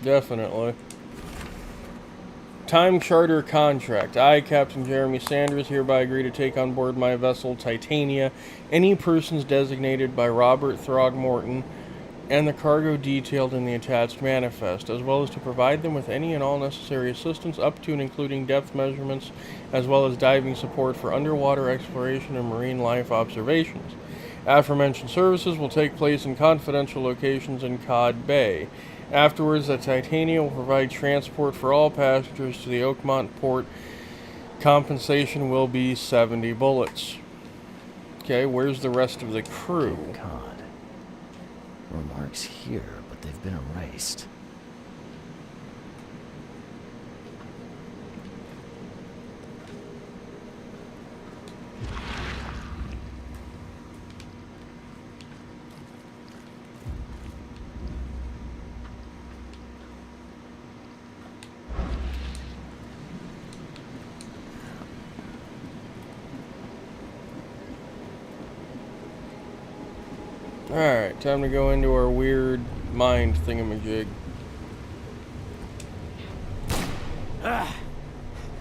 Definitely. Time charter contract. I, Captain Jeremy Sanders, hereby agree to take on board my vessel Titania any persons designated by Robert Throgmorton and the cargo detailed in the attached manifest, as well as to provide them with any and all necessary assistance up to and including depth measurements, as well as diving support for underwater exploration and marine life observations. Aforementioned services will take place in confidential locations in Cod Bay. Afterwards, the Titania will provide transport for all passengers to the Oakmont port. Compensation will be 70 bullets. Okay, where's the rest of the crew? God. Remarks here, but they've been erased. Alright, time to go into our weird mind thingamajig.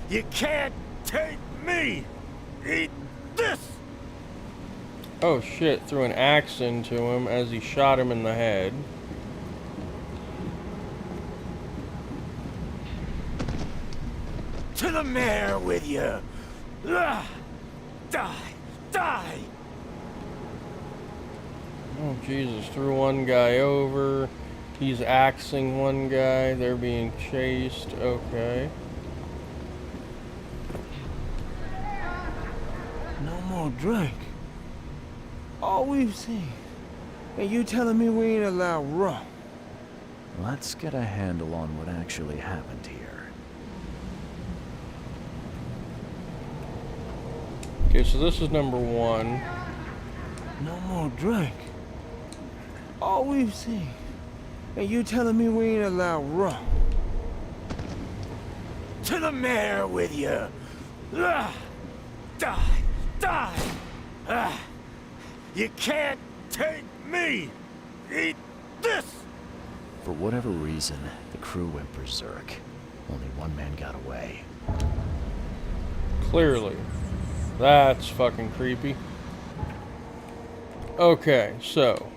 You can't take me! Eat this! Oh shit, threw an axe into him as he shot him in the head. To the mare with you! Die! Die! Oh Jesus, threw one guy over. He's axing one guy. They're being chased. Okay. No more drink. All we've seen. And you telling me we ain't allowed rum? Let's get a handle on what actually happened here. Okay, so this is number one. No more drink. All we've seen. And you telling me we ain't allowed rum? To the mare with you! Die! You can't take me! Eat this! For whatever reason, the crew went berserk. Only one man got away. Clearly. That's fucking creepy. Okay, so.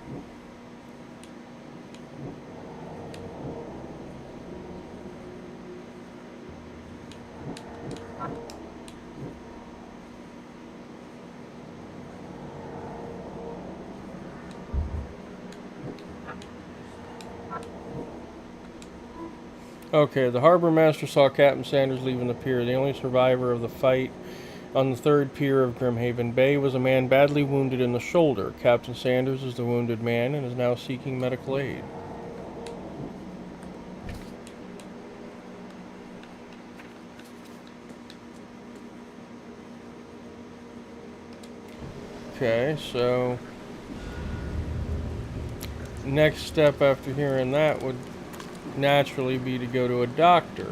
Okay, the harbor master saw Captain Sanders leaving the pier. The only survivor of the fight on the third pier of Grimhaven Bay was a man badly wounded in the shoulder. Captain Sanders is the wounded man and is now seeking medical aid. Okay, so next step after hearing that would naturally be to go to a doctor,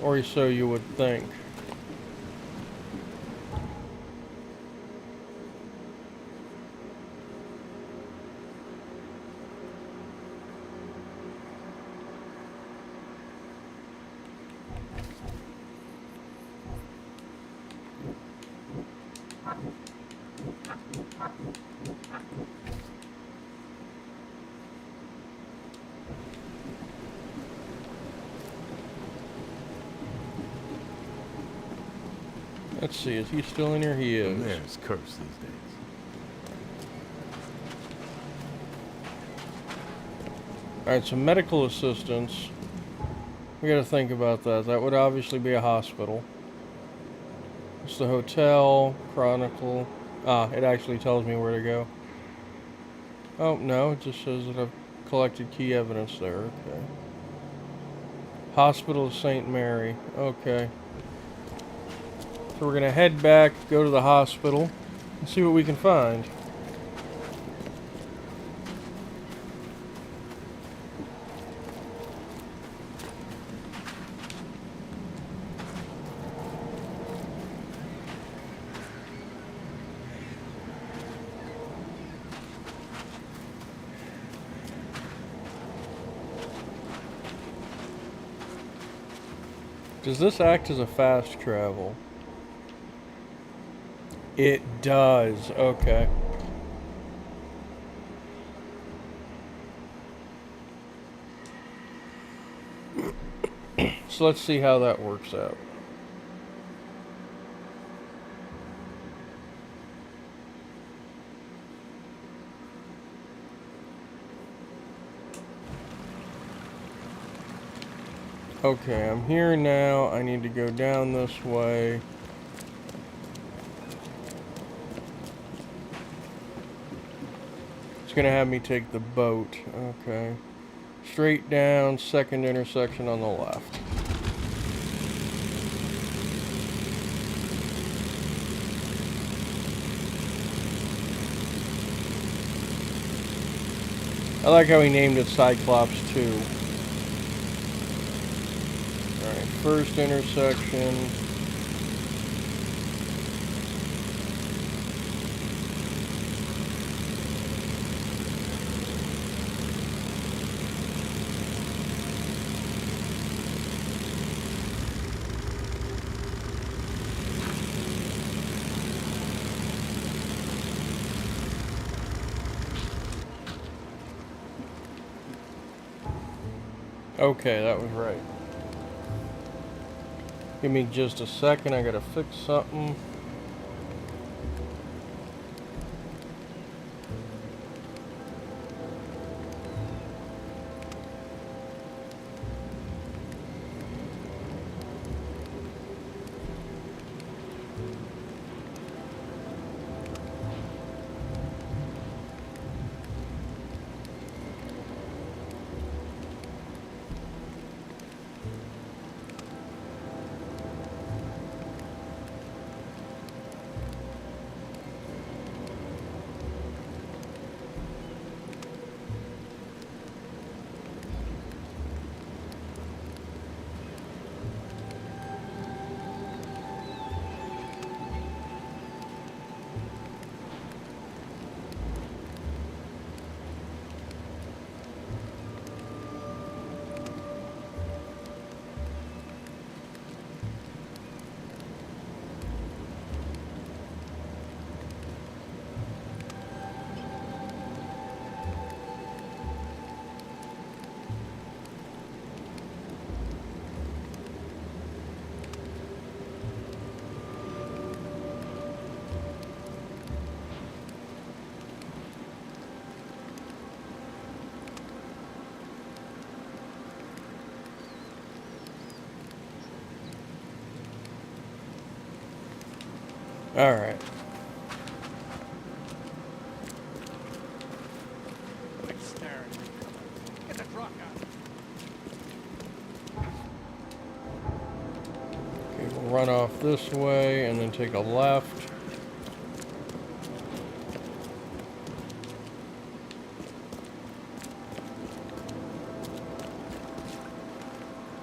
or so you would think. Let's see, is he still in here? He is. The mayor's cursed these days. Alright, so medical assistance. We gotta think about that. That would obviously be a hospital. It's the hotel, chronicle. Ah, it actually tells me where to go. Oh, no, it just says that I've collected key evidence there. Okay. Hospital of St. Mary. Okay. So we're gonna head back, go to the hospital, and see what we can find. Does this act as a fast travel? It does. Okay. So let's see how that works out. Okay, I'm here now. I need to go down this way. It's gonna have me take the boat. Okay. Straight down, second intersection on the left. I like how he named it Cyclops 2. Alright, first intersection. Okay, that was right. Give me just a second, I gotta fix something. Alright. Get the truck out. Okay, we'll run off this way and then take a left.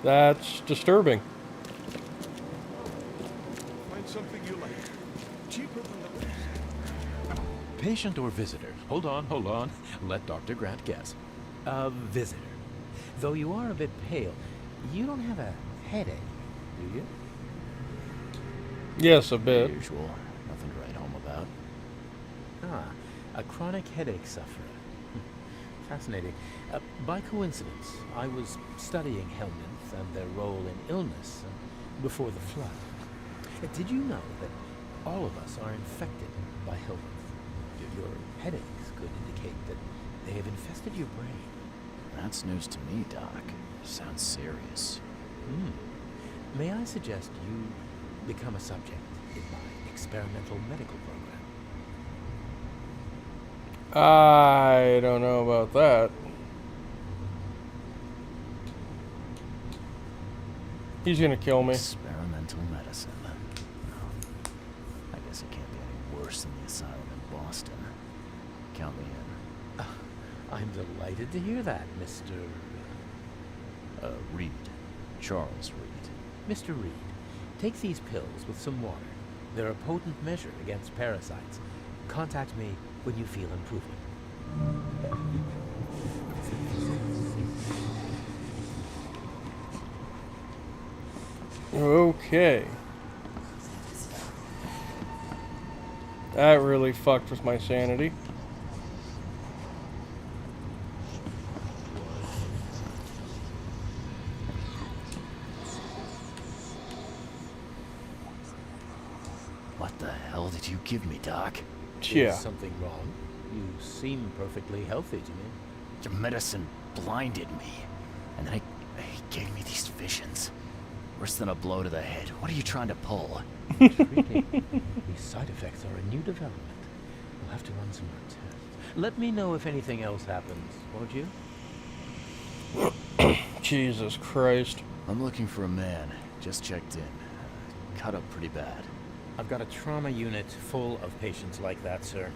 That's disturbing. Find something you like. Cheaper than the rest. Patient or visitor? Hold on. Let Dr. Grant guess. A visitor. Though you are a bit pale, you don't have a headache, do you? Yes, a bit. Usual. Nothing to write home about. Ah, a chronic headache sufferer. Fascinating. By coincidence, I was studying helminths and their role in illness before the flood. Did you know that all of us are infected by helminths? Your headaches could indicate that they have infested your brain. That's news to me, Doc. Sounds serious. May I suggest you become a subject in my experimental medical program? I don't know about that. He's gonna kill me. Experimental medicine. I guess it can't be any worse than the asylum in Boston. Count me in. I'm delighted to hear that, Mr. Reed. Charles Reed. Mr. Reed, take these pills with some water. They're a potent measure against parasites. Contact me when you feel improvement. Okay. That really fucked with my sanity. What the hell did you give me, Doc? Yeah. Is something wrong? You seem perfectly healthy to me. Your medicine blinded me. And then he gave me these visions. Worse than a blow to the head. What are you trying to pull? Intriguing. These side effects are a new development. We'll have to run some more tests. Let me know if anything else happens, won't you? Jesus Christ. I'm looking for a man. Just checked in. Cut up pretty bad. I've got a trauma unit full of patients like that, sir.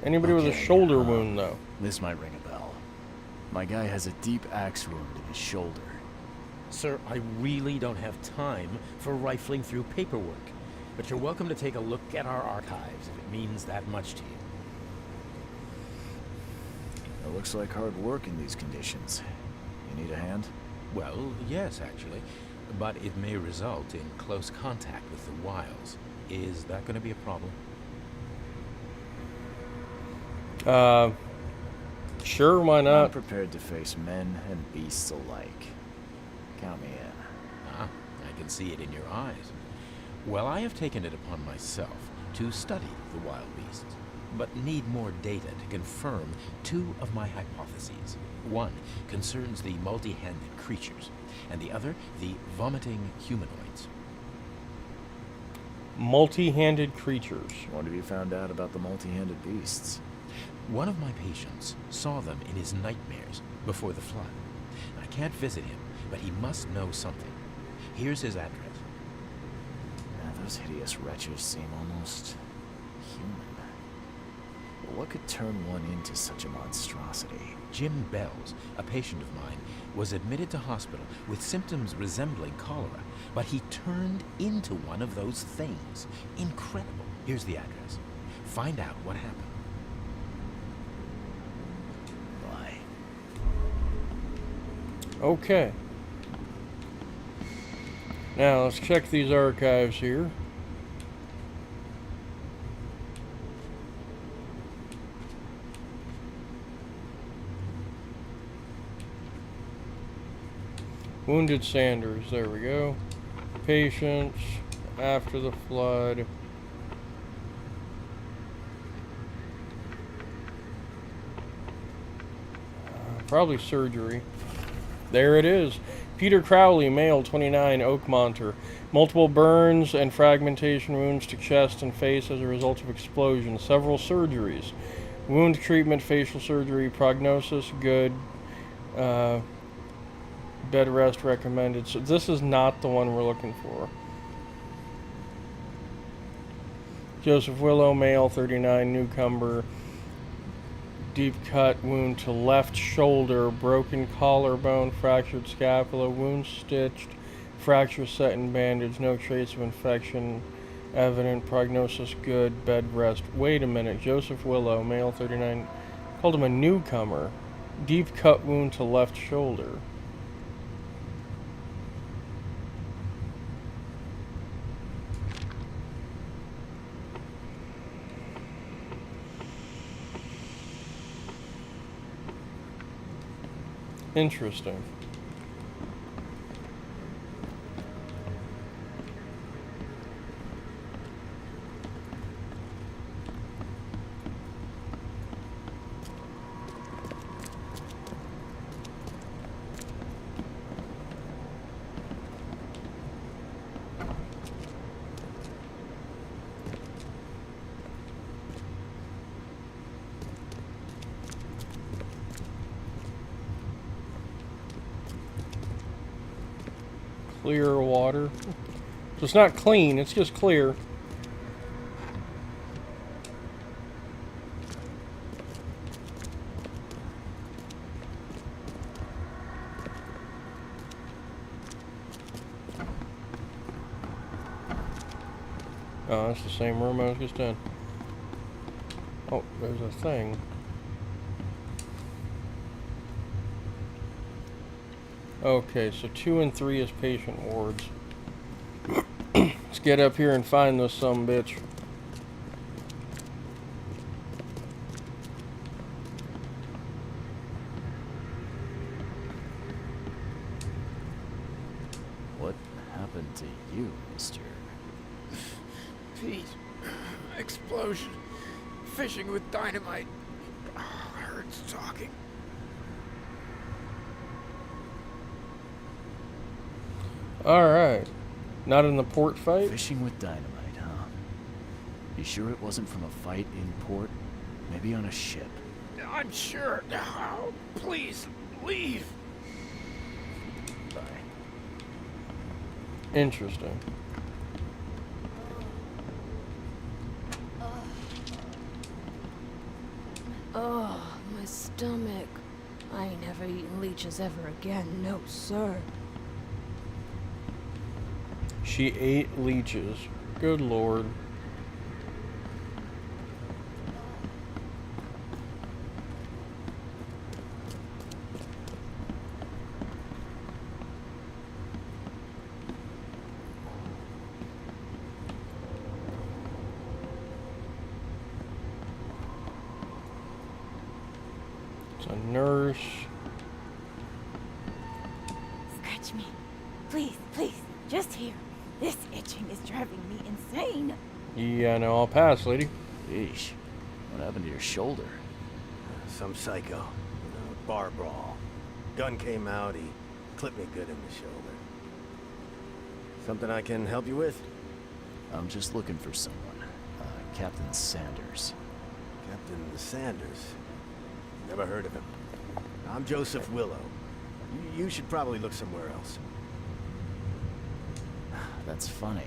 Anybody with a shoulder wound, though? This might ring a bell. My guy has a deep axe wound in his shoulder. Sir, I really don't have time for rifling through paperwork. But you're welcome to take a look at our archives if it means that much to you. It looks like hard work in these conditions. You need a hand? Well, yes, actually. But it may result in close contact with the wilds. Is that going to be a problem? Sure, why not? I'm prepared to face men and beasts alike. Count me in. Ah, I can see it in your eyes. Well, I have taken it upon myself to study the wild beasts, but need more data to confirm two of my hypotheses. One concerns the multi-handed creatures, and the other the vomiting humanoids. Multi-handed creatures. What have you found out about the multi-handed beasts? One of my patients saw them in his nightmares before the flood. I can't visit him, but he must know something. Here's his address. Those hideous wretches seem almost human. But what could turn one into such a monstrosity? Jim Bells, a patient of mine, was admitted to hospital with symptoms resembling cholera, but he turned into one of those things. Incredible. Here's the address. Find out what happened. Why? Okay. Now, let's check these archives here. Wounded Sanders, there we go. Patients after the flood. Probably surgery. There it is. Peter Crowley, male, 29, Oakmonter. Multiple burns and fragmentation wounds to chest and face as a result of explosion. Several surgeries. Wound treatment, facial surgery, prognosis, good. Bed rest recommended. So this is not the one we're looking for. Joseph Willow, male, 39, newcomer. Deep cut wound to left shoulder, broken collarbone, fractured scapula, wound stitched, fracture set and bandaged, no trace of infection evident, prognosis good, bed rest. Wait a minute, Joseph Willow, male, 39, called him a newcomer. Deep cut wound to left shoulder. Interesting. Clear water. So it's not clean, it's just clear. Oh, that's the same room I was just in. Oh, there's a thing. Okay, so 2 and 3 is patient wards. Let's get up here and find those sumbitch. What happened to you, mister? Pete. Explosion. Fishing with dynamite. Hurts talking. Alright. Not in the port fight? Fishing with dynamite, huh? You sure it wasn't from a fight in port? Maybe on a ship? I'm sure. Oh, please, leave. Bye. Interesting. Oh, my stomach. I ain't never eaten leeches ever again, no sir. She ate leeches. Good lord. It's a nurse. Scratch me. Please, please, just here. This itching is driving me insane. Yeah, no, I'll pass, lady. Yeesh. What happened to your shoulder? Some psycho. Bar brawl. Gun came out, he clipped me good in the shoulder. Something I can help you with? I'm just looking for someone. Captain Sanders. Captain Sanders? Never heard of him. I'm Joseph Willow. You should probably look somewhere else. That's funny.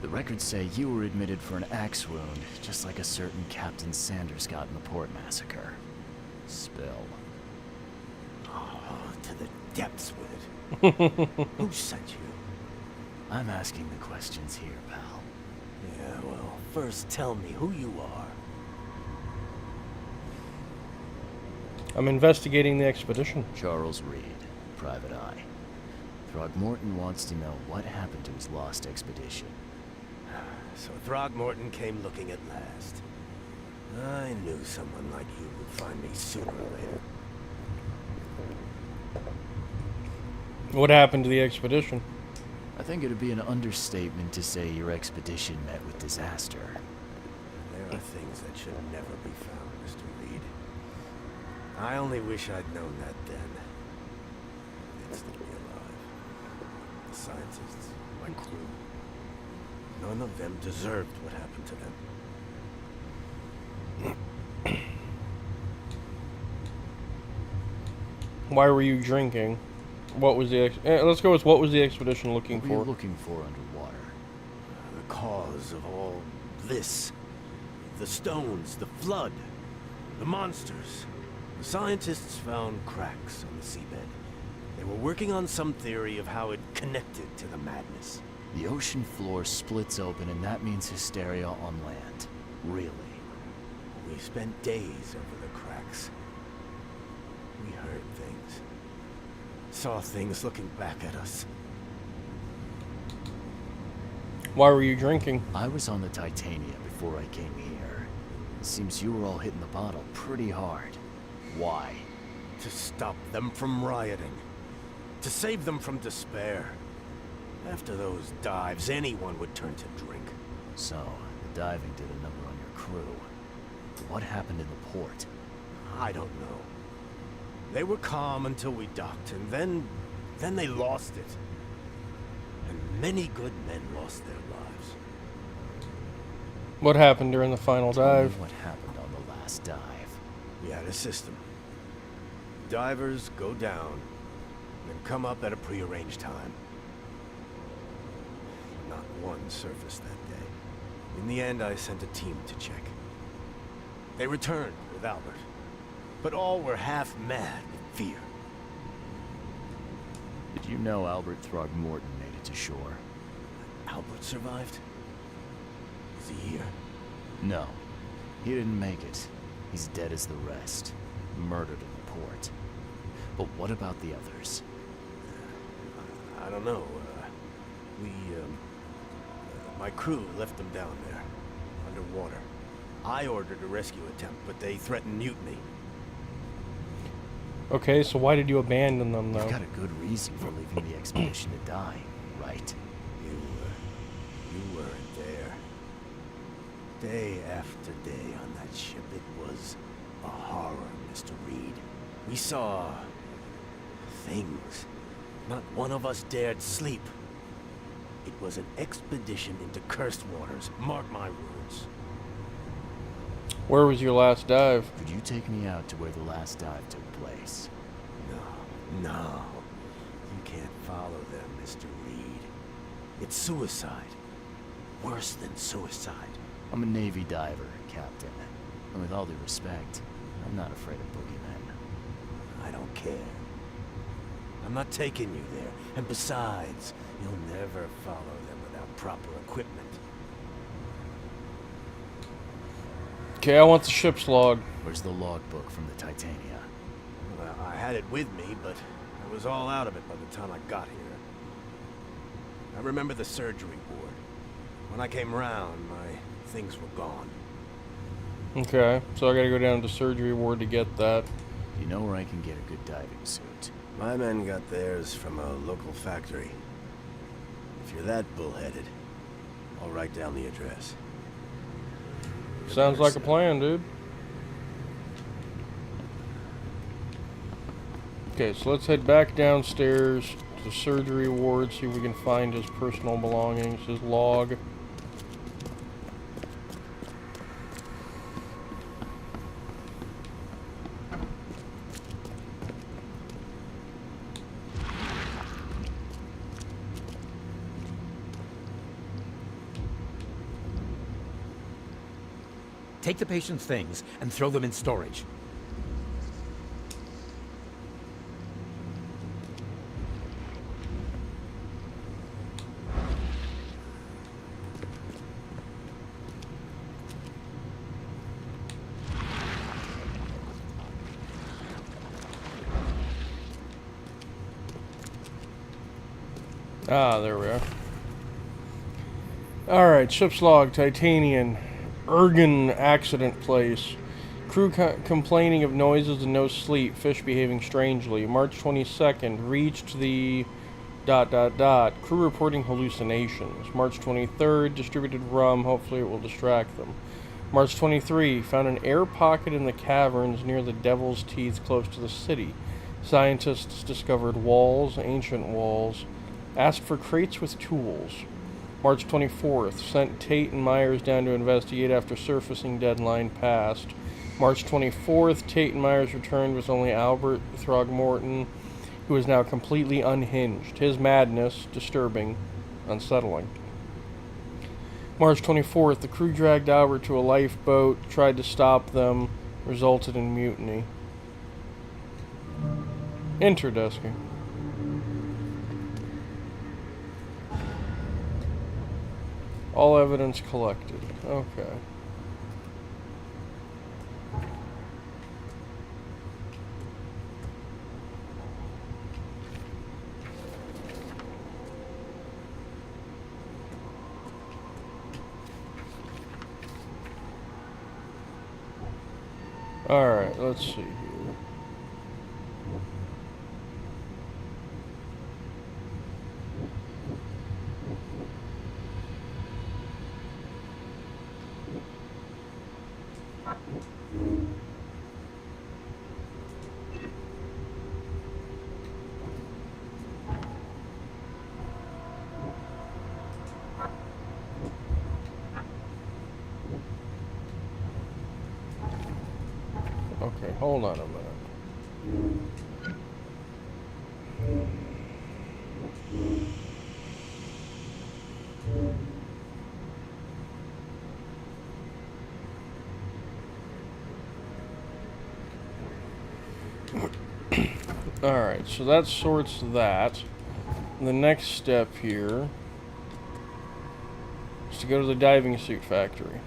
The records say you were admitted for an axe wound, just like a certain Captain Sanders got in the port massacre. Spill. Oh, to the depths with it. Who sent you? I'm asking the questions here, pal. Yeah, well, first tell me who you are. I'm investigating the expedition. Charles Reed, Private Eye. Throgmorton wants to know what happened to his lost expedition. So Throgmorton came looking at last. I knew someone like you would find me sooner or later. What happened to the expedition? I think it'd be an understatement to say your expedition met with disaster. There are things that should never be found, Mr. Reed. I only wish I'd known that then. They'd still be alive. The scientists, my crew. None of them deserved what happened to them. Why were you drinking? What was the let's go with what was the expedition looking for? What were you looking for underwater? The cause of all this. The stones, the flood, the monsters. The scientists found cracks on the seabed. They were working on some theory of how it connected to the madness. The ocean floor splits open and that means hysteria on land. Really? We spent days over the cracks. We heard things. Saw things looking back at us. Why were you drinking? I was on the Titania before I came here. It seems you were all hitting the bottle pretty hard. Why? To stop them from rioting. To save them from despair. After those dives, anyone would turn to drink. So, the diving did a number on your crew. What happened in the port? I don't know. They were calm until we docked, and then they lost it. And many good men lost their lives. What happened during the final dive? What happened on the last dive? We had a system. Divers go down, and come up at a prearranged time. Not one surfaced that day. In the end, I sent a team to check. They returned with Albert, but all were half mad with fear. Did you know Albert Throgmorton made it to shore? Albert survived? Is he here? No, he didn't make it. He's dead as the rest, murdered in the port. But what about the others? I don't know. My crew left them down there, underwater. I ordered a rescue attempt, but they threatened mutiny. Okay, so why did you abandon them, though? You've got a good reason for leaving the expedition to die, right? You weren't there. Day after day on that ship, it was a horror, Mr. Reed. We saw things. Not one of us dared sleep. It was an expedition into cursed waters. Mark my words. Where was your last dive? Could you take me out to where the last dive took place? No. You can't follow them, Mr. Reed. It's suicide. Worse than suicide. I'm a Navy diver, Captain. And with all due respect, I'm not afraid of boogeymen. I don't care. I'm not taking you there. And besides, you'll never follow them without proper equipment. Okay, I want the ship's log. Where's the logbook from the Titania? Well, I had it with me, but I was all out of it by the time I got here. I remember the surgery ward. When I came round, my things were gone. Okay, so I gotta go down to the surgery ward to get that. You know where I can get a good diving suit? My men got theirs from a local factory. If you're that bullheaded, I'll write down the address. Sounds like a plan, dude. Okay, so let's head back downstairs to the surgery ward, see if we can find his personal belongings, his log. Take the patient's things and throw them in storage. Ah, there we are. Alright, ship's log, Titanian. Ergen accident place. Crew complaining of noises and no sleep. Fish behaving strangely. March 22nd. Reached the... Crew reporting hallucinations. March 23rd. Distributed rum. Hopefully it will distract them. March 23. Found an air pocket in the caverns near the Devil's Teeth close to the city. Scientists discovered walls, ancient walls. Asked for crates with tools. March 24th, sent Tate and Myers down to investigate after surfacing deadline passed. March 24th, Tate and Myers returned with only Albert Throgmorton, who is now completely unhinged. His madness, disturbing, unsettling. March 24th, the crew dragged Albert to a lifeboat, tried to stop them, resulted in mutiny. Interesting. All evidence collected. Okay. Alright, let's see here. Okay, hold on a minute. Alright, so that sorts that. The next step here is to go to the diving suit factory.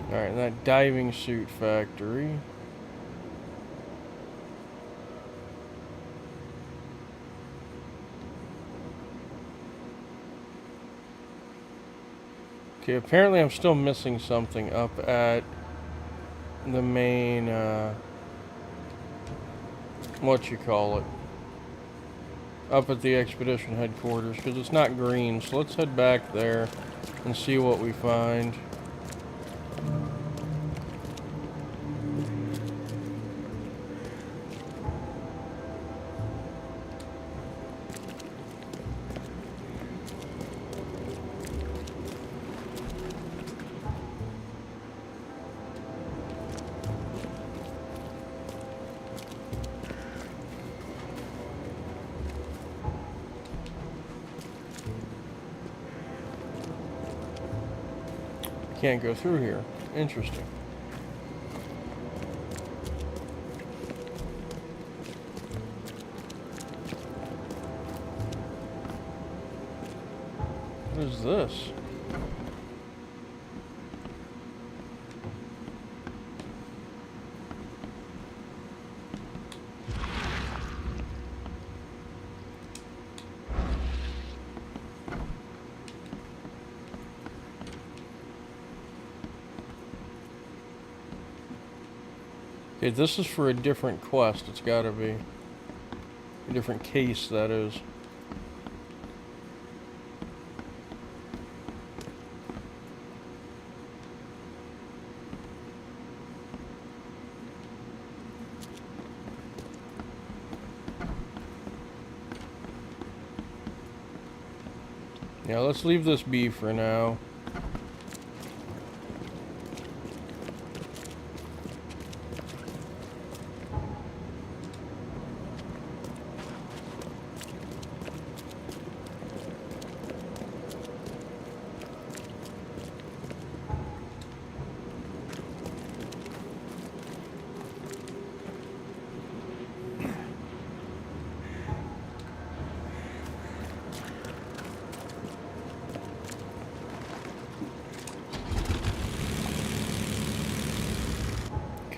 Alright, that diving suit factory. Okay, apparently I'm still missing something up at the main, what you call it, up at the expedition headquarters, because it's not green. So let's head back there and see what we find. Can't go through here. Interesting. What is this? Okay, this is for a different quest. It's gotta be a different case, that is. Yeah, let's leave this be for now.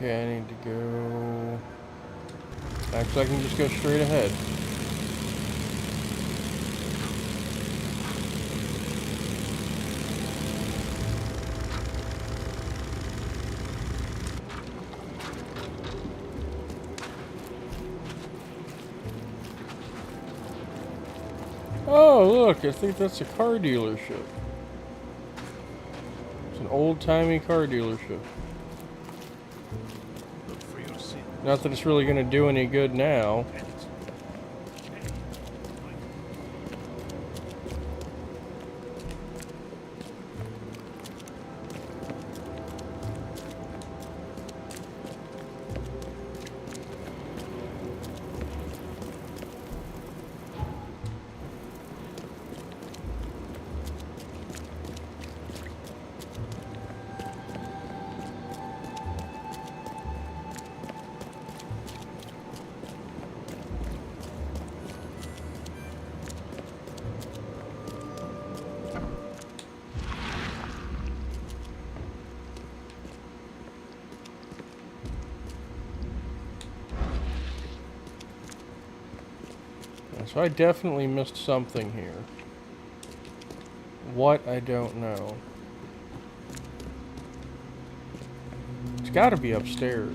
Okay, I need to go... Actually, I can just go straight ahead. Oh, look, I think that's a car dealership. It's an old-timey car dealership. Not that it's really going to do any good now. So I definitely missed something here. What, I don't know. It's got to be upstairs.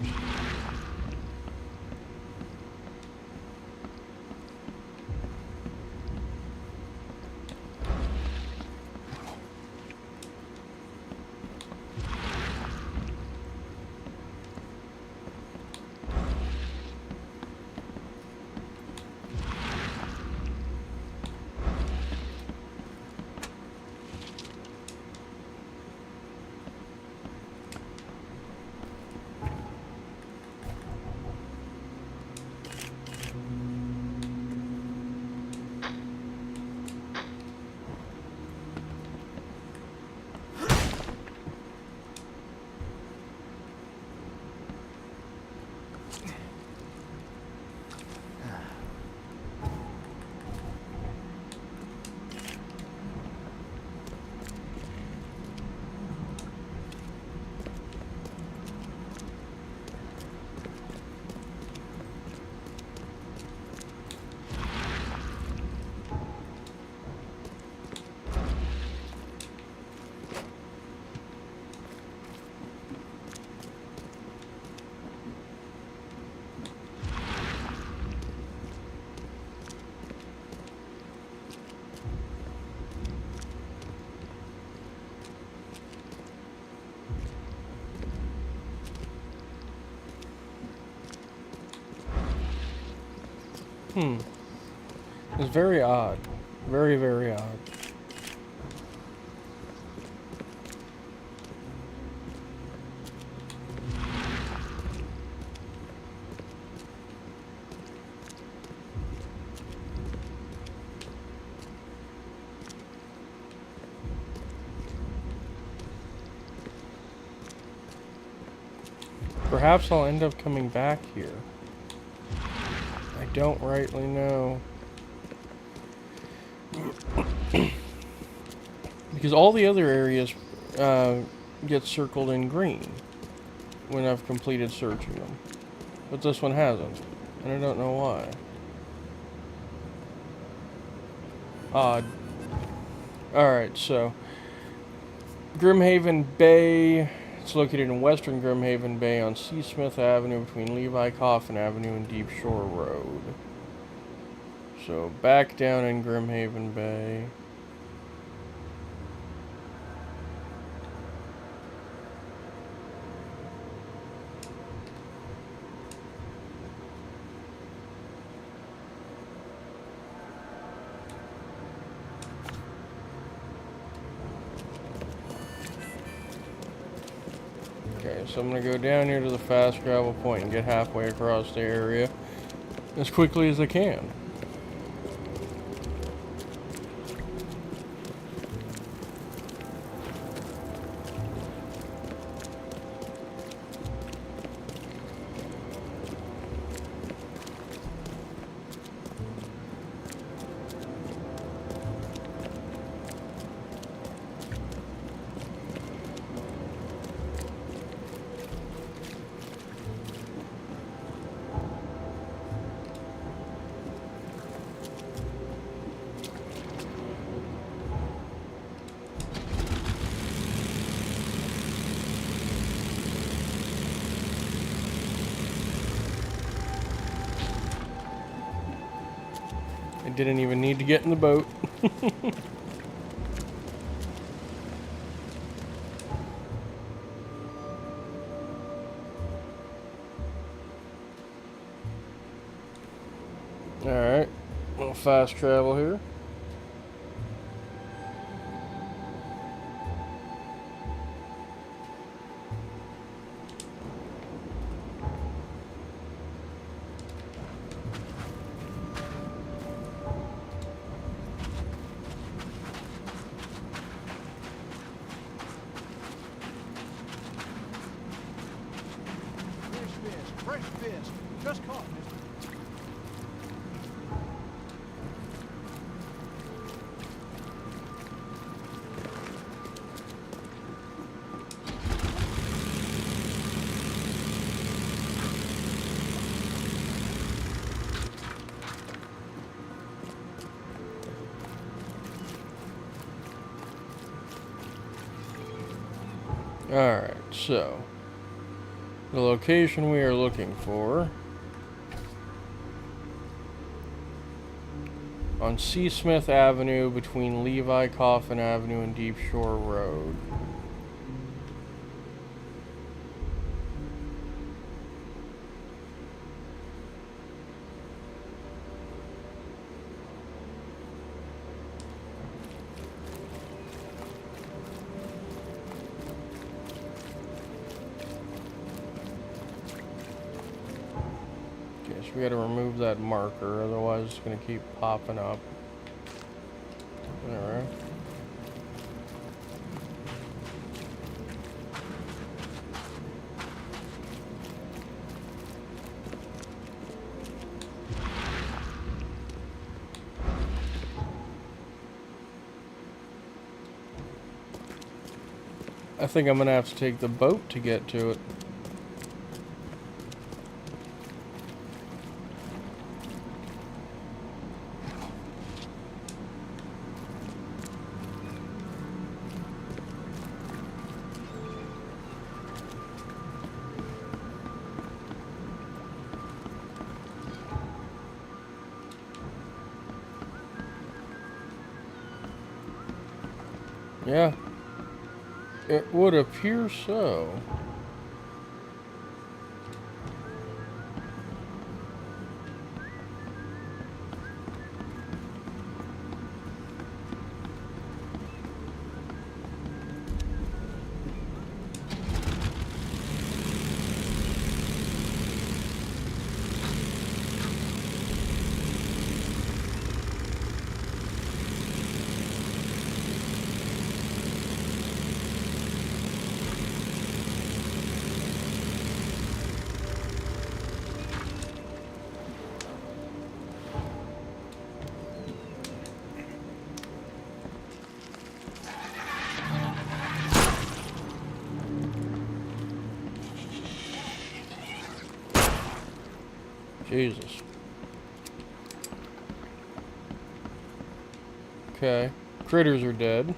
It's very odd. Very, very odd. Perhaps I'll end up coming back here. I don't rightly know. Because all the other areas get circled in green when I've completed searching them. But this one hasn't. And I don't know why. Odd. Alright, so Grimhaven Bay. It's located in western Grimhaven Bay on C. Smith Avenue between Levi Coffin Avenue and Deep Shore Road. So back down in Grimhaven Bay. Okay, so I'm going to go down here to the fast travel point and get halfway across the area as quickly as I can. I didn't even need to get in the boat. Alright, a little fast travel here. Fresh fish. Just caught, mister. Alright, so the location we are looking for on C. Smith Avenue between Levi Coffin Avenue and Deep Shore Road. We gotta remove that marker, otherwise it's gonna keep popping up. Alright. I think I'm gonna have to take the boat to get to it. Yeah, it would appear so. Jesus. Okay. Critters are dead.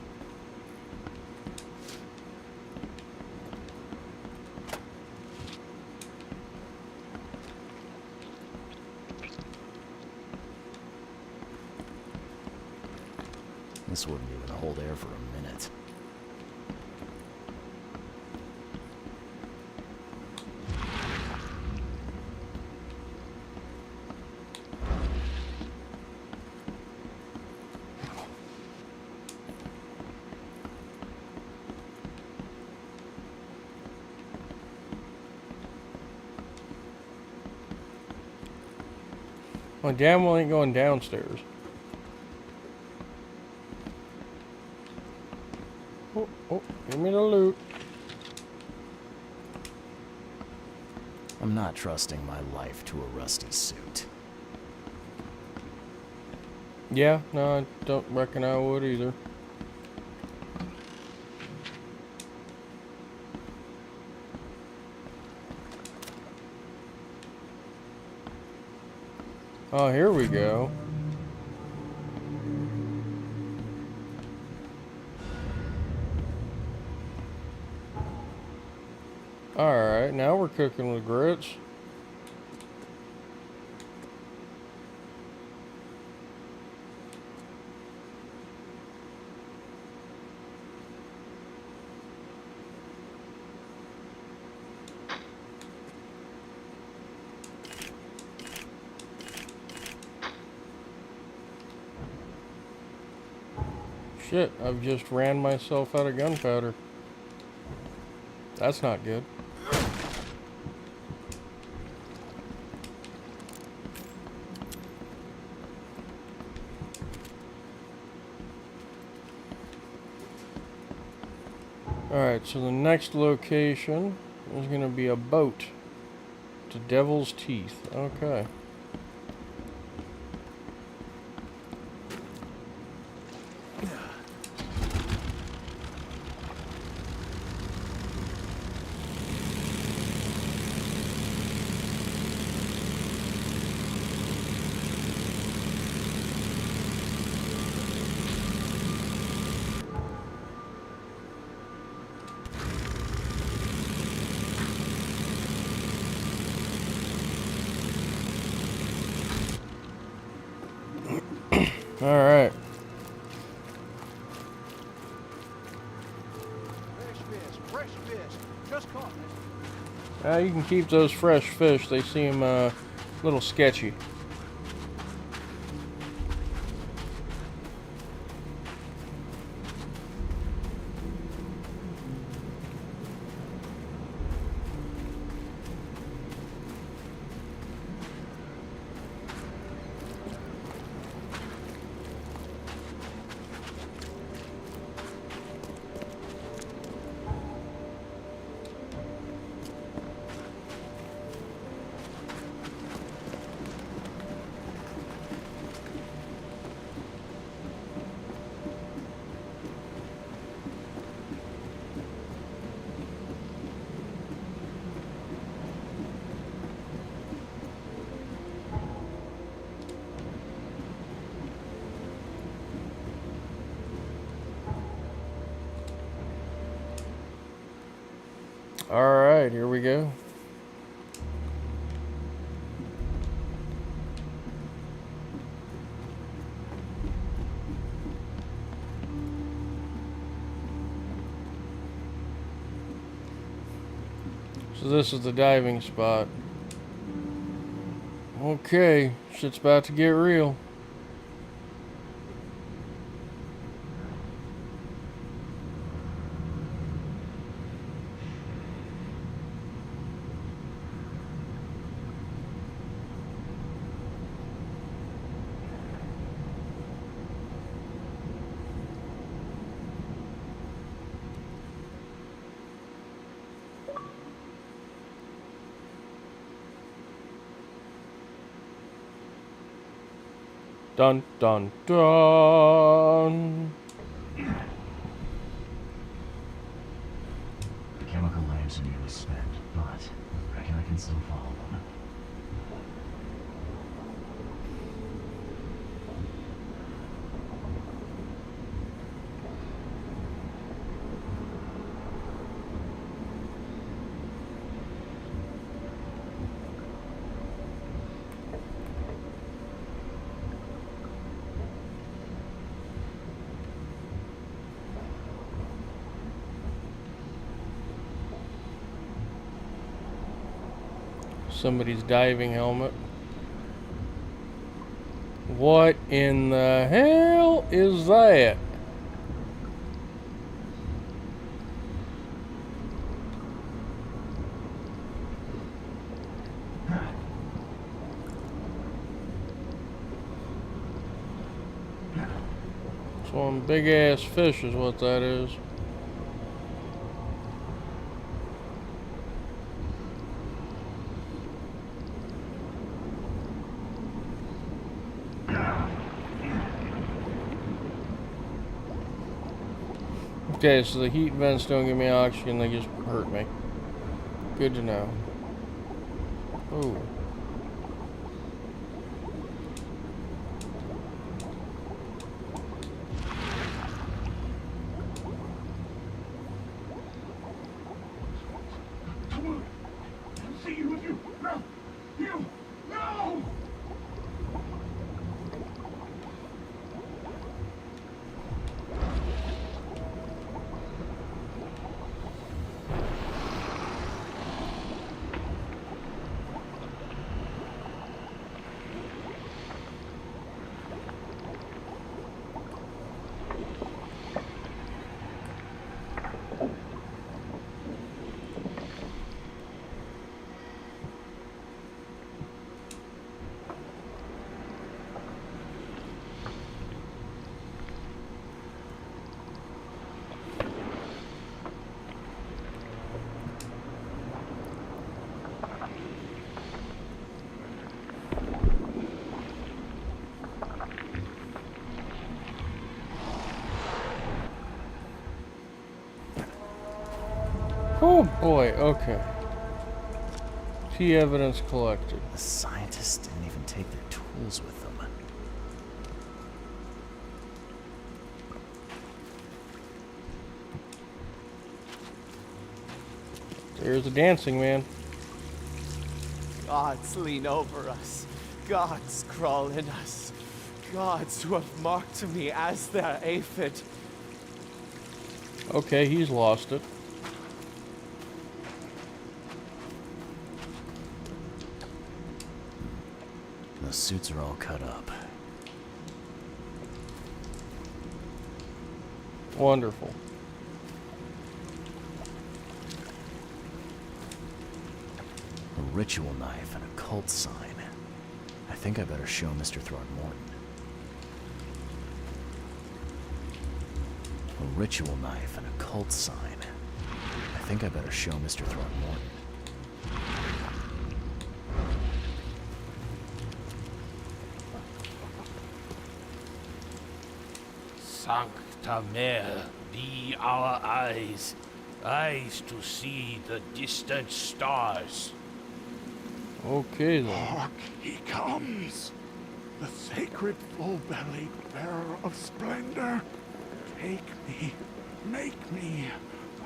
This wouldn't even hold air for a minute. Well, damn well ain't going downstairs. Oh, oh, give me the loot. I'm not trusting my life to a rusty suit. Yeah, no, I don't reckon I would either. Oh, here we go. Alright, now we're cooking with grits. Shit, I've just ran myself out of gunpowder. That's not good. Alright, so the next location is going to be a boat to Devil's Teeth. Okay. Alright. Fresh fish. Just caught, Now you can keep those fresh fish. They seem a little sketchy. Alright, here we go. So this is the diving spot. Okay, shit's about to get real. Dun dun dun. The chemical lamps are nearly spent, but I reckon I can still follow them. Somebody's diving helmet. What in the hell is that? One big ass fish is what that is. Okay, so the heat vents don't give me oxygen, they just hurt me. Good to know. Ooh. Oh boy, okay. Key evidence collected. The scientists didn't even take their tools with them. There's the dancing man. Gods lean over us. Gods crawl in us. Gods who have marked me as their aphid. Okay, he's lost it. The suits are all cut up. Wonderful. A ritual knife and a cult sign. I think I better show Mr. Throgmorton. A ritual knife and a cult sign. I think I better show Mr. Throgmorton. Sancta Mare, be our eyes, eyes to see the distant stars. Okay then. Hark, he comes! The sacred full-bellied bearer of splendor. Take me, make me,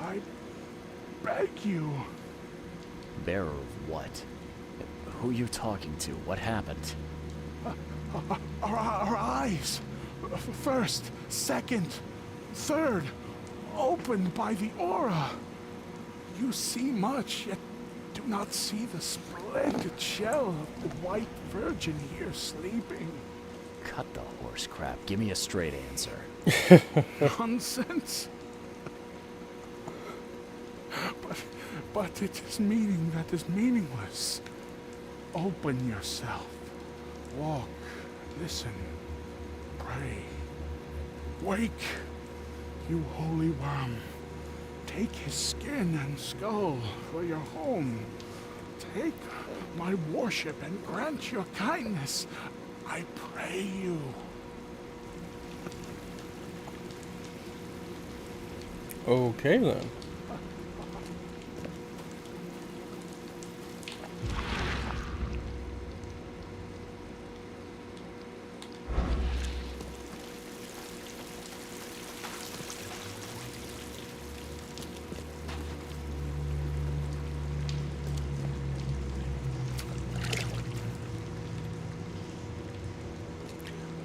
I beg you. Bearer of what? Who are you talking to? What happened? Our eyes. First, second, third, opened by the aura. You see much, yet do not see the splendid shell of the white virgin here sleeping. Cut the horse crap. Give me a straight answer. Nonsense. But it is meaning that is meaningless. Open yourself. Walk. Listen. Pray. Wake, you holy worm. Take his skin and skull for your home. Take my worship and grant your kindness. I pray you. Okay then.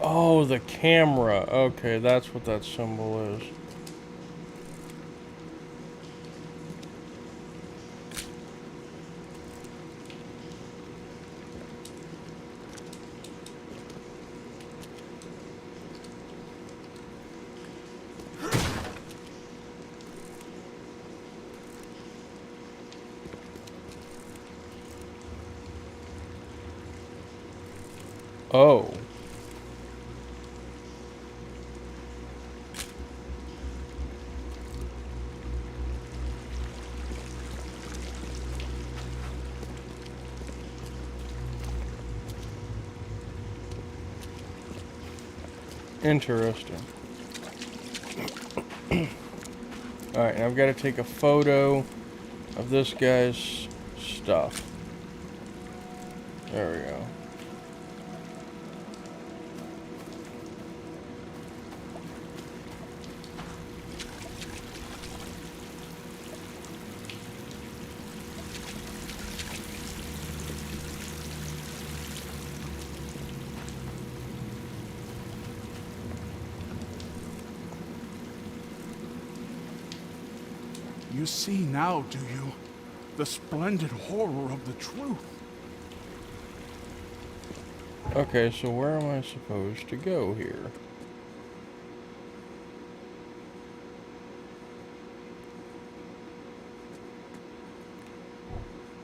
Oh, the camera. Okay, that's what that symbol is. Oh. Interesting. Alright, now I've got to take a photo of this guy's stuff. There we go. You see now, do you? The splendid horror of the truth. Okay, so where am I supposed to go here?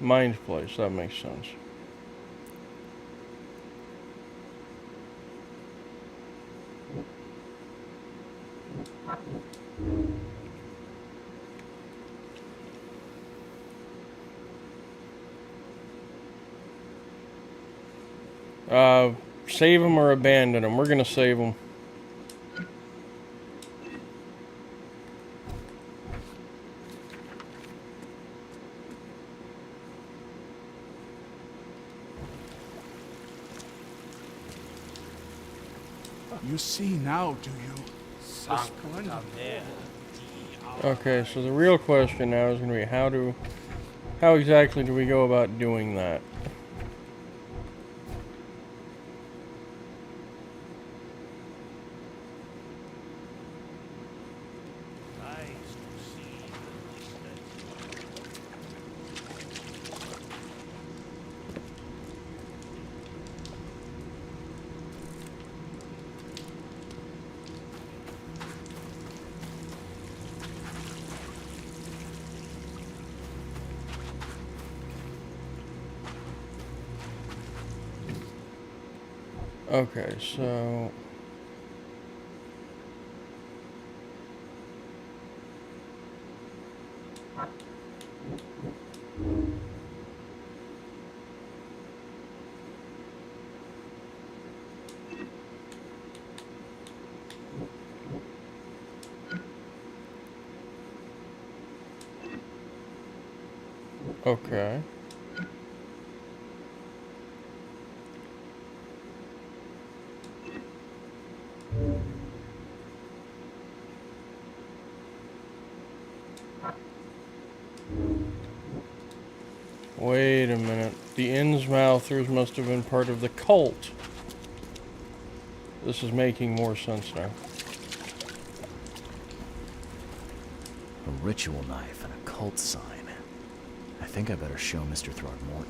Mind place, that makes sense. Save them or abandon them. We're gonna save them. You see now, do you? The splendid Okay, so the real question now is gonna be how exactly do we go about doing that? Okay, so okay. Wait a minute. The Innsmouthers must have been part of the cult. This is making more sense now. A ritual knife and a cult sign. I think I better show Mr. Throgmorton.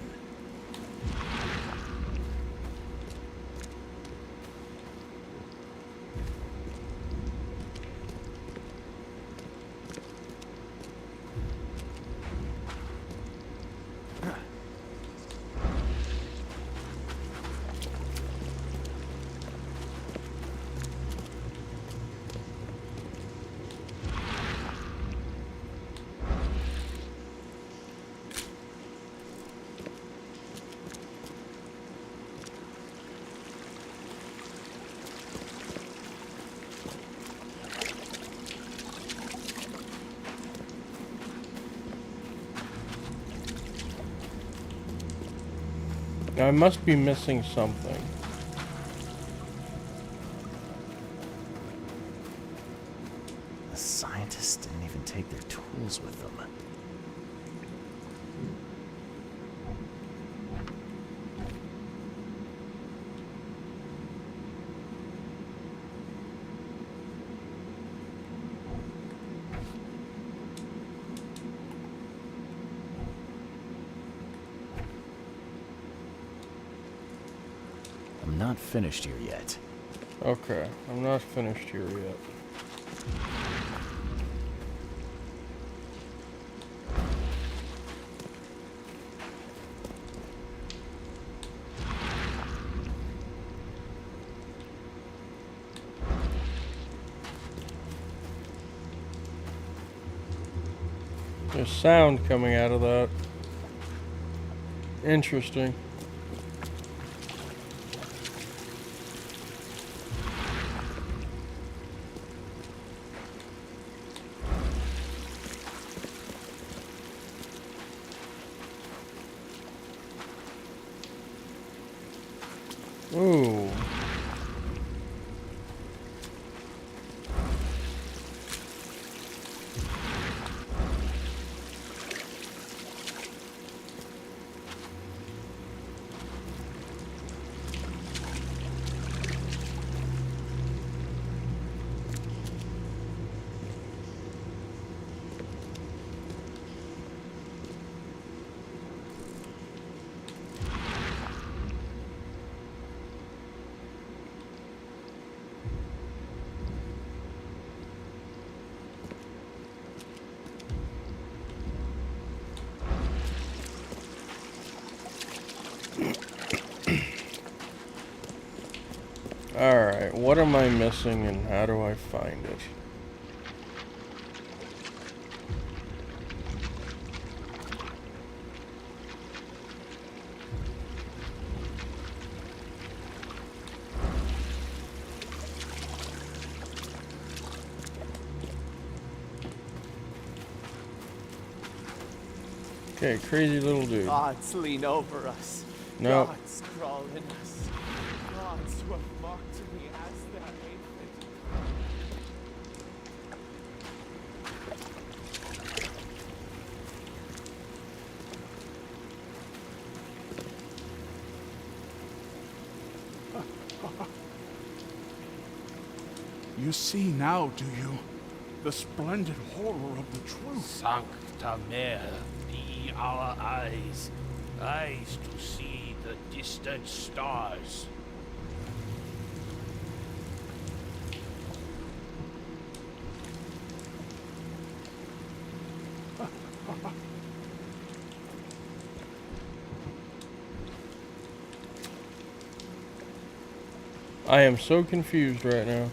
Now I must be missing something. The scientists didn't even take their tools with them. I'm not finished here yet. Okay, I'm not finished here yet. There's sound coming out of that. Interesting. Ooh. Alright, what am I missing and how do I find it? Okay, crazy little dude. Gods lean over us. No. Gods crawl in us. Gods who have mocked to me as their infant. You see now, do you? The splendid horror of the truth. Sancta Mare, be our eyes, eyes to see the distant stars. I am so confused right now.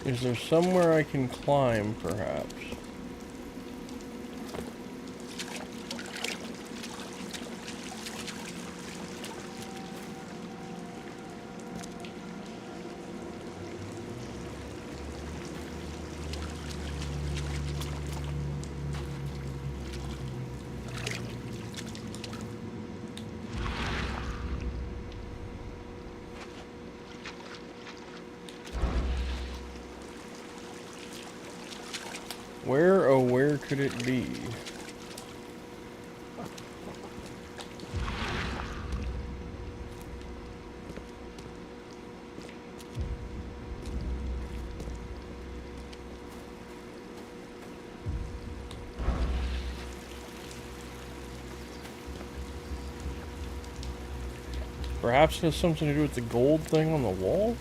Is there somewhere I can climb, perhaps? Where, oh where could it be? Perhaps it has something to do with the gold thing on the wall?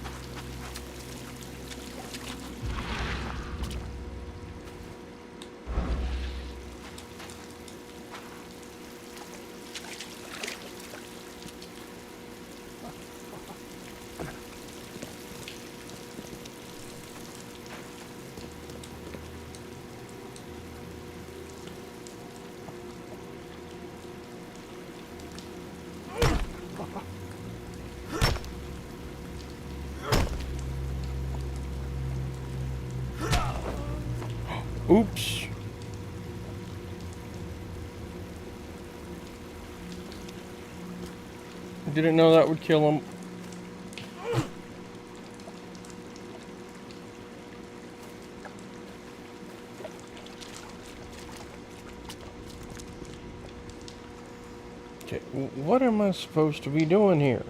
Oops. Didn't know that would kill him. Okay, what am I supposed to be doing here?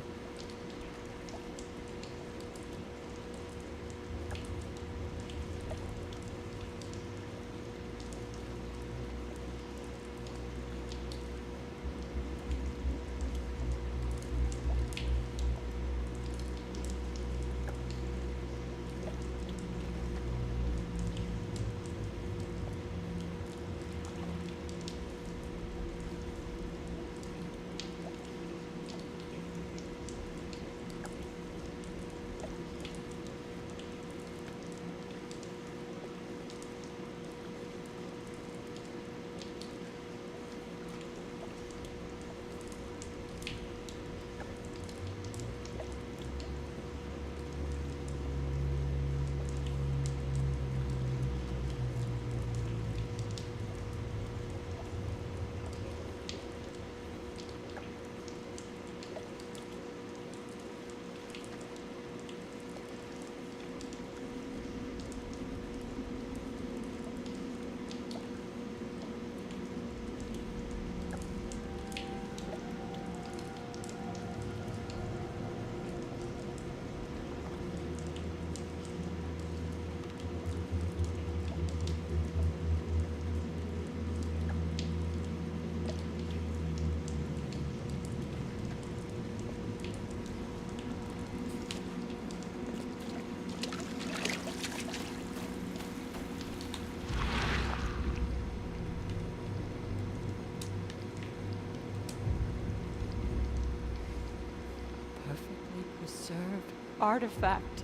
artifact.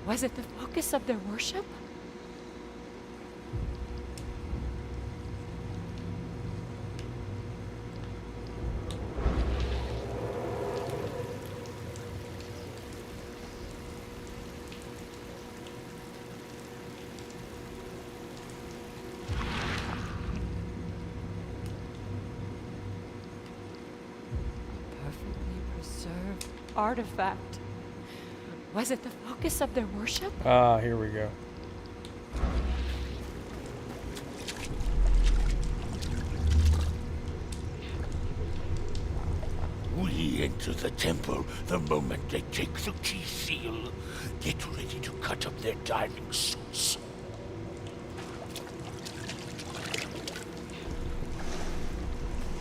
Was it the focus of their worship? Preserved artifact. Was it the focus of their worship? Ah, here we go. We enter the temple the moment they take the key seal. Get ready to cut up their diving suits.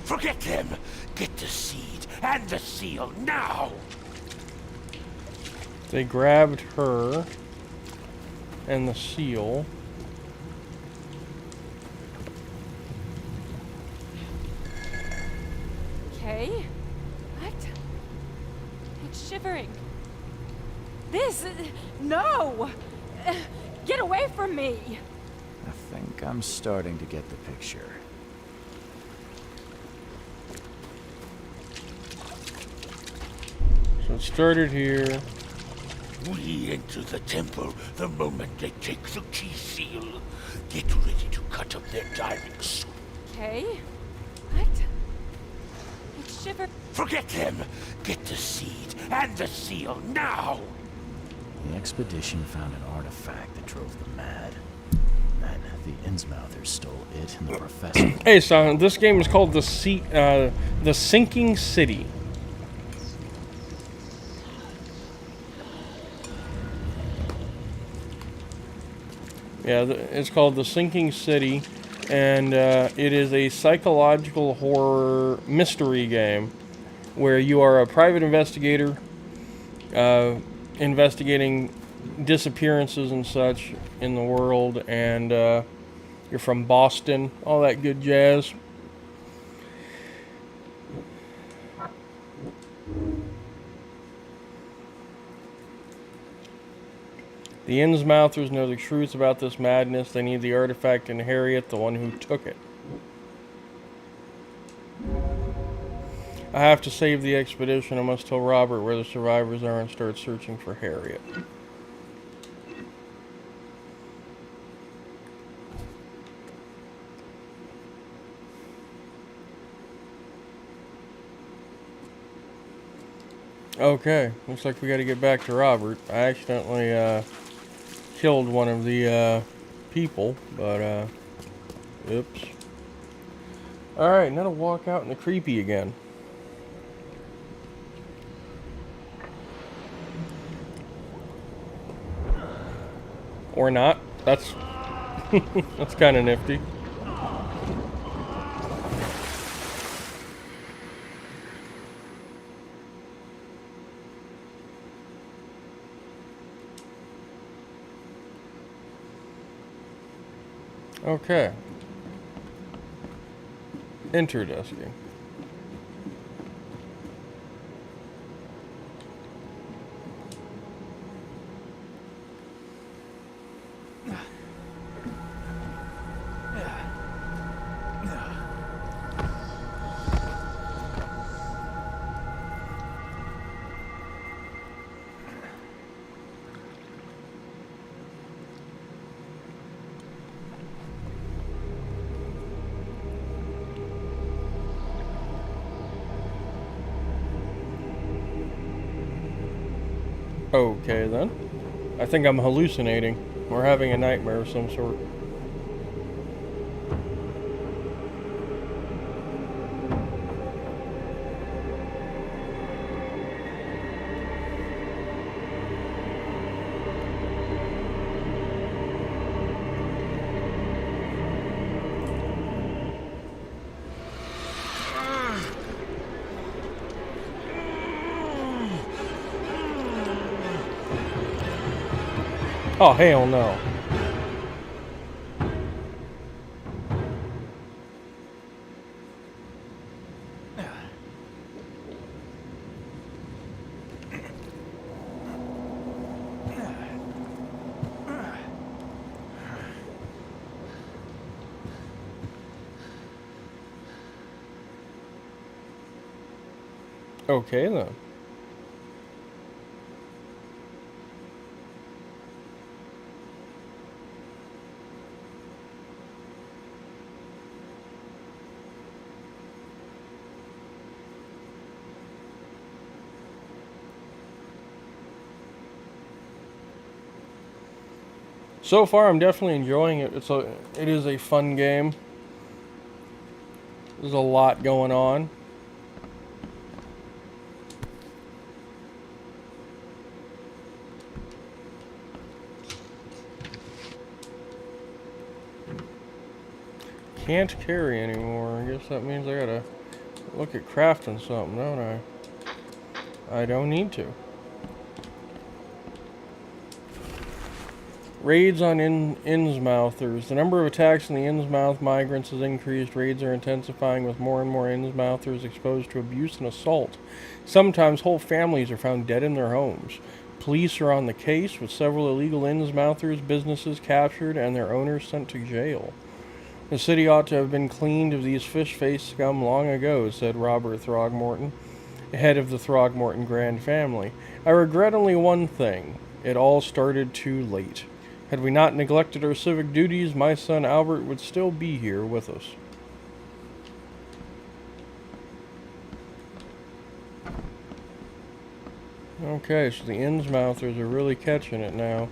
Forget them! Get the seed and the seal now! They grabbed her and the seal. Okay. What? It's shivering. This... No! Get away from me! I think I'm starting to get the picture. So it started here. We enter the temple the moment they take the key seal. Get ready to cut up their diving suit. Okay. What? It's shivering. Forget them! Get the seed and the seal now! The expedition found an artifact that drove them mad. Then the Innsmouthers stole it and the professor. Hey, son, this game is called The Sinking City. Yeah, it's called The Sinking City, and it is a psychological horror mystery game where you are a private investigator investigating disappearances and such in the world, and you're from Boston, all that good jazz. The Innsmouthers know the truth about this madness. They need the artifact and Harriet, the one who took it. I have to save the expedition. I must tell Robert where the survivors are and start searching for Harriet. Okay, looks like we got to get back to Robert. I accidentally killed one of the people, but oops. Alright, now to walk out in the creepy again. Or not. That's that's kind of nifty. Okay. Interdesking. Okay then. I think I'm hallucinating. Or having a nightmare of some sort. Oh, hell no. Okay, then. So far, I'm definitely enjoying it. It is a fun game. There's a lot going on. Can't carry anymore. I guess that means I gotta look at crafting something, don't I? I don't need to. Raids on Innsmouthers. The number of attacks on the Innsmouth migrants has increased. Raids are intensifying with more and more Innsmouthers exposed to abuse and assault. Sometimes whole families are found dead in their homes. Police are on the case, with several illegal Innsmouthers businesses captured and their owners sent to jail. The city ought to have been cleaned of these fish-faced scum long ago, said Robert Throgmorton, head of the Throgmorton Grand family. I regret only one thing. It all started too late. Had we not neglected our civic duties, my son Albert would still be here with us. Okay, so the Innsmouthers are really catching it now.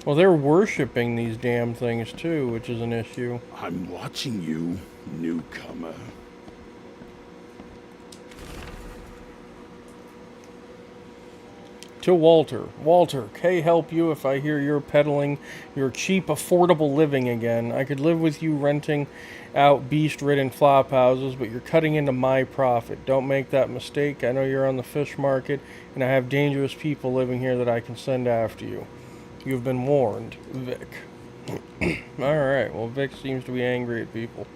Well, they're worshipping these damn things too, which is an issue. I'm watching you, newcomer. To Walter. Walter, Kay help you if I hear you're peddling your cheap, affordable living again. I could live with you renting out beast-ridden flop houses, but you're cutting into my profit. Don't make that mistake. I know you're on the fish market, and I have dangerous people living here that I can send after you. You've been warned, Vic. Alright, well, Vic seems to be angry at people.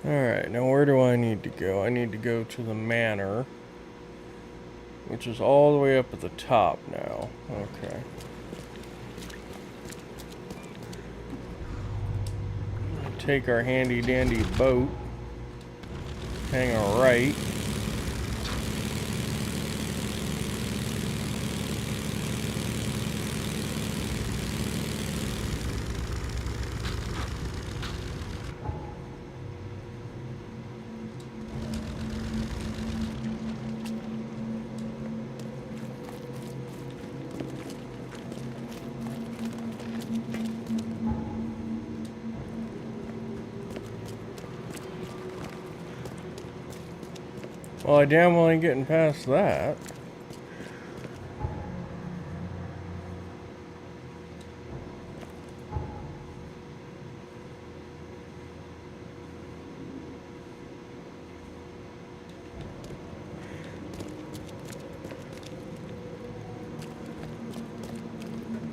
Alright, now where do I need to go? I need to go to the manor, which is all the way up at the top now. Okay. Take our handy dandy boat, hang a right. Well, I damn well ain't getting past that.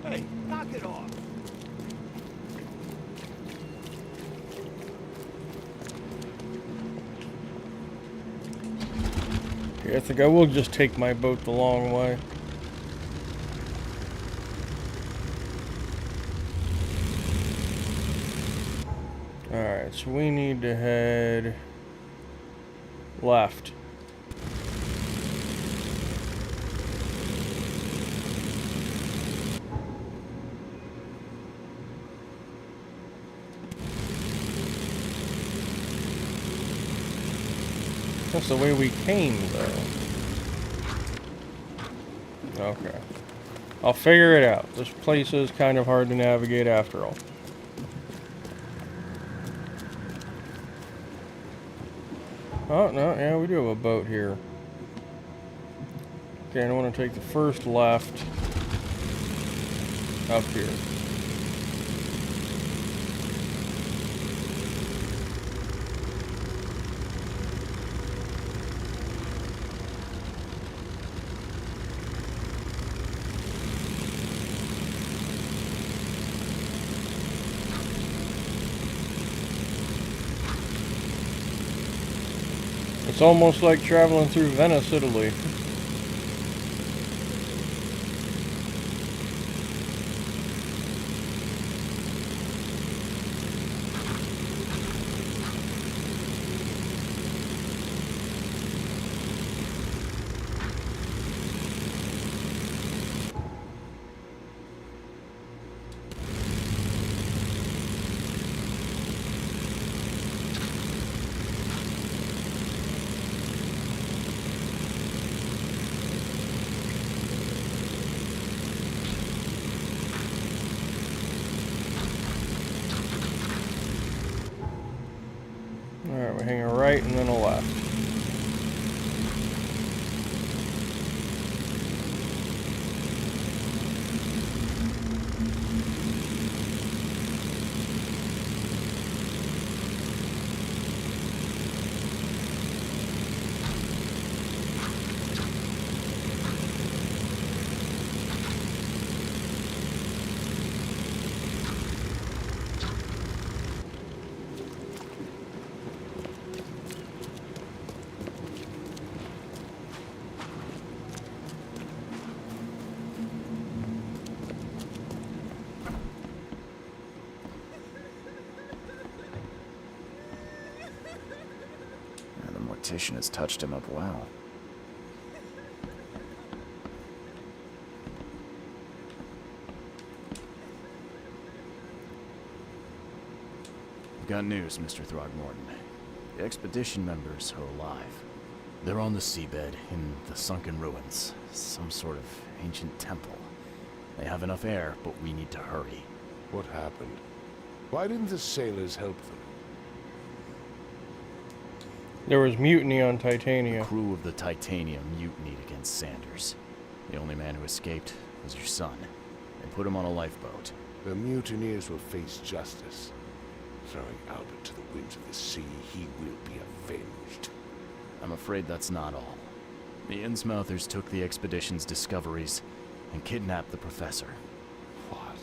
Hey, knock it off. I think I will just take my boat the long way. Alright, so we need to head left. That's the way we came, though. Okay. I'll figure it out. This place is kind of hard to navigate after all. Oh, no, yeah, we do have a boat here. Okay, I want to take the first left up here. It's almost like traveling through Venice, Italy. Alright, we're hanging a right and then a left. And the mortician has touched him up well. I've got news, Mr. Throgmorton. The expedition members are alive. They're on the seabed in the sunken ruins. Some sort of ancient temple. They have enough air, but we need to hurry. What happened? Why didn't the sailors help them? There was mutiny on Titania. The crew of the Titania mutinied against Sanders. The only man who escaped was your son. They put him on a lifeboat. The mutineers will face justice. Throwing Albert to the winds of the sea, he will be avenged. I'm afraid that's not all. The Innsmouthers took the expedition's discoveries and kidnapped the professor. What?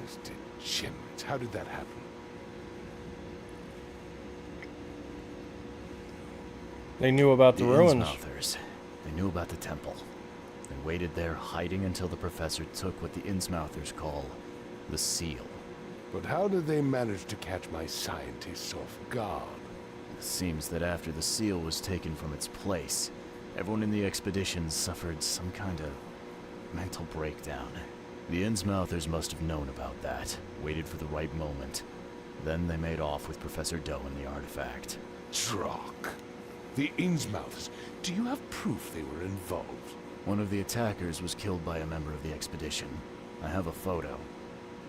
Those degenerates. How did that happen? They knew about the ruins. Innsmouthers. They knew about the temple. They waited there, hiding until the professor took what the Innsmouthers call the seal. But how did they manage to catch my scientists off guard? It seems that after the seal was taken from its place, everyone in the expedition suffered some kind of mental breakdown. The Innsmouthers must have known about that, waited for the right moment. Then they made off with Professor Doe and the artifact. Drock. The Innsmouthers. Do you have proof they were involved? One of the attackers was killed by a member of the expedition. I have a photo.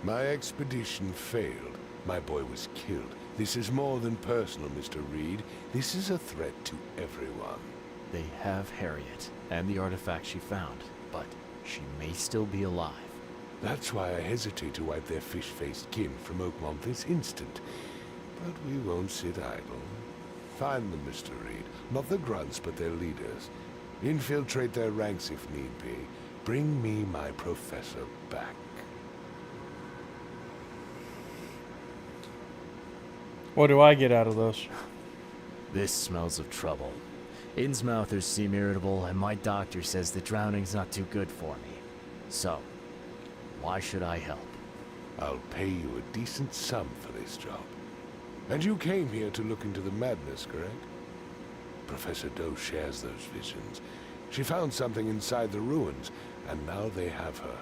My expedition failed. My boy was killed. This is more than personal, Mr. Reed. This is a threat to everyone. They have Harriet and the artifact she found, but she may still be alive. That's why I hesitate to wipe their fish-faced kin from Oakmont this instant. But we won't sit idle. Find them, Mr. Reed. Not the grunts, but their leaders. Infiltrate their ranks if need be. Bring me my professor back. What do I get out of this? This smells of trouble. Innsmouthers seem irritable, and my doctor says that drowning's not too good for me. So, why should I help? I'll pay you a decent sum for this job. And you came here to look into the madness, correct? Professor Doe shares those visions. She found something inside the ruins, and now they have her.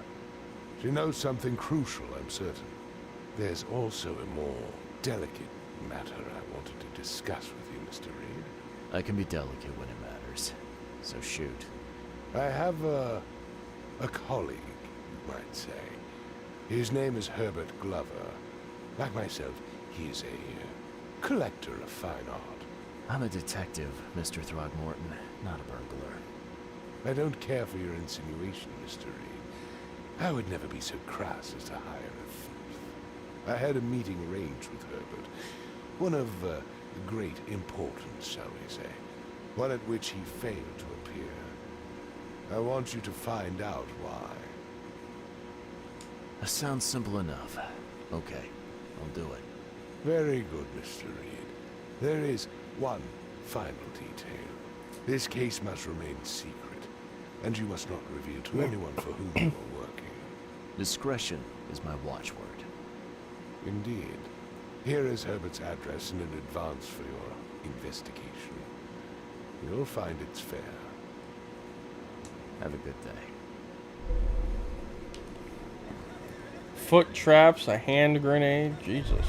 She knows something crucial, I'm certain. There's also a more delicate matter I wanted to discuss with you, Mr. Reed. I can be delicate when it matters, so shoot. I have a colleague, you might say. His name is Herbert Glover. Like myself, he is a collector of fine art. I'm a detective, Mr. Throgmorton, not a burglar. I don't care for your insinuation, Mr. Reed. I would never be so crass as to hire a thief. I had a meeting arranged with Herbert. One of great importance, shall we say. One at which he failed to appear. I want you to find out why. That sounds simple enough. Okay, I'll do it. Very good, Mr. Reed. There is one final detail. This case must remain secret, and you must not reveal to anyone for whom you are working. Discretion is my watchword. Indeed. Here is Herbert's address in advance for your investigation. You'll find it's fair. Have a good day. Foot traps, a hand grenade, Jesus.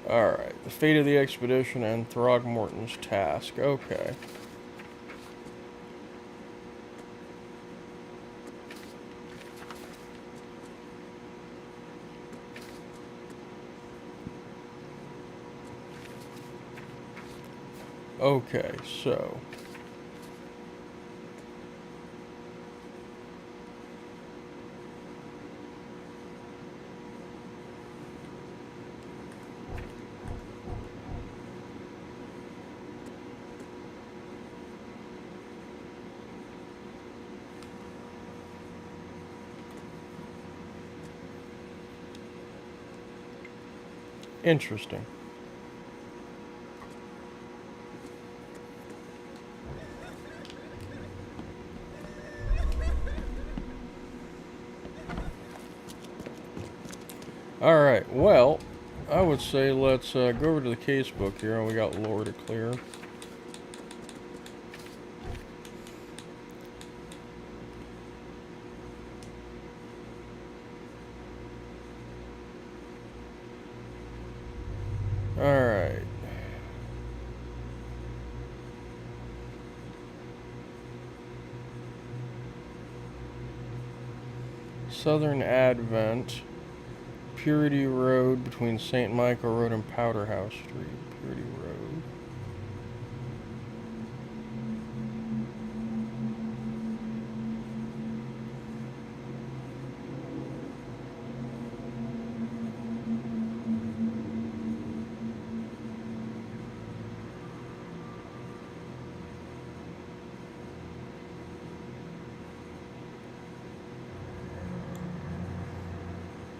Alright, the fate of the expedition and Throgmorton's task. Okay. Okay, so... Interesting. Alright, well, I would say let's go over to the case book here, and we got lore to clear. Alright. Southern Advent. Purity Road between St. Michael Road and Powderhouse Street. Purity Road.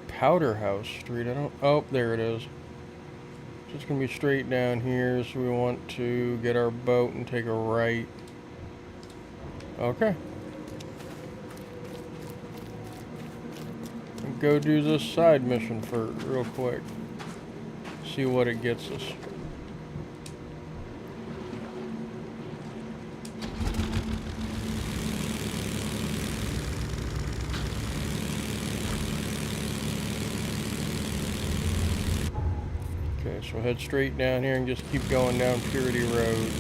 Powderhouse Street, I don't... Oh, there it is. So it's going to be straight down here, so we want to get our boat and take a right. Okay. And go do this side mission for real quick. See what it gets us. Okay, so head straight down here and just keep going down Purity Road.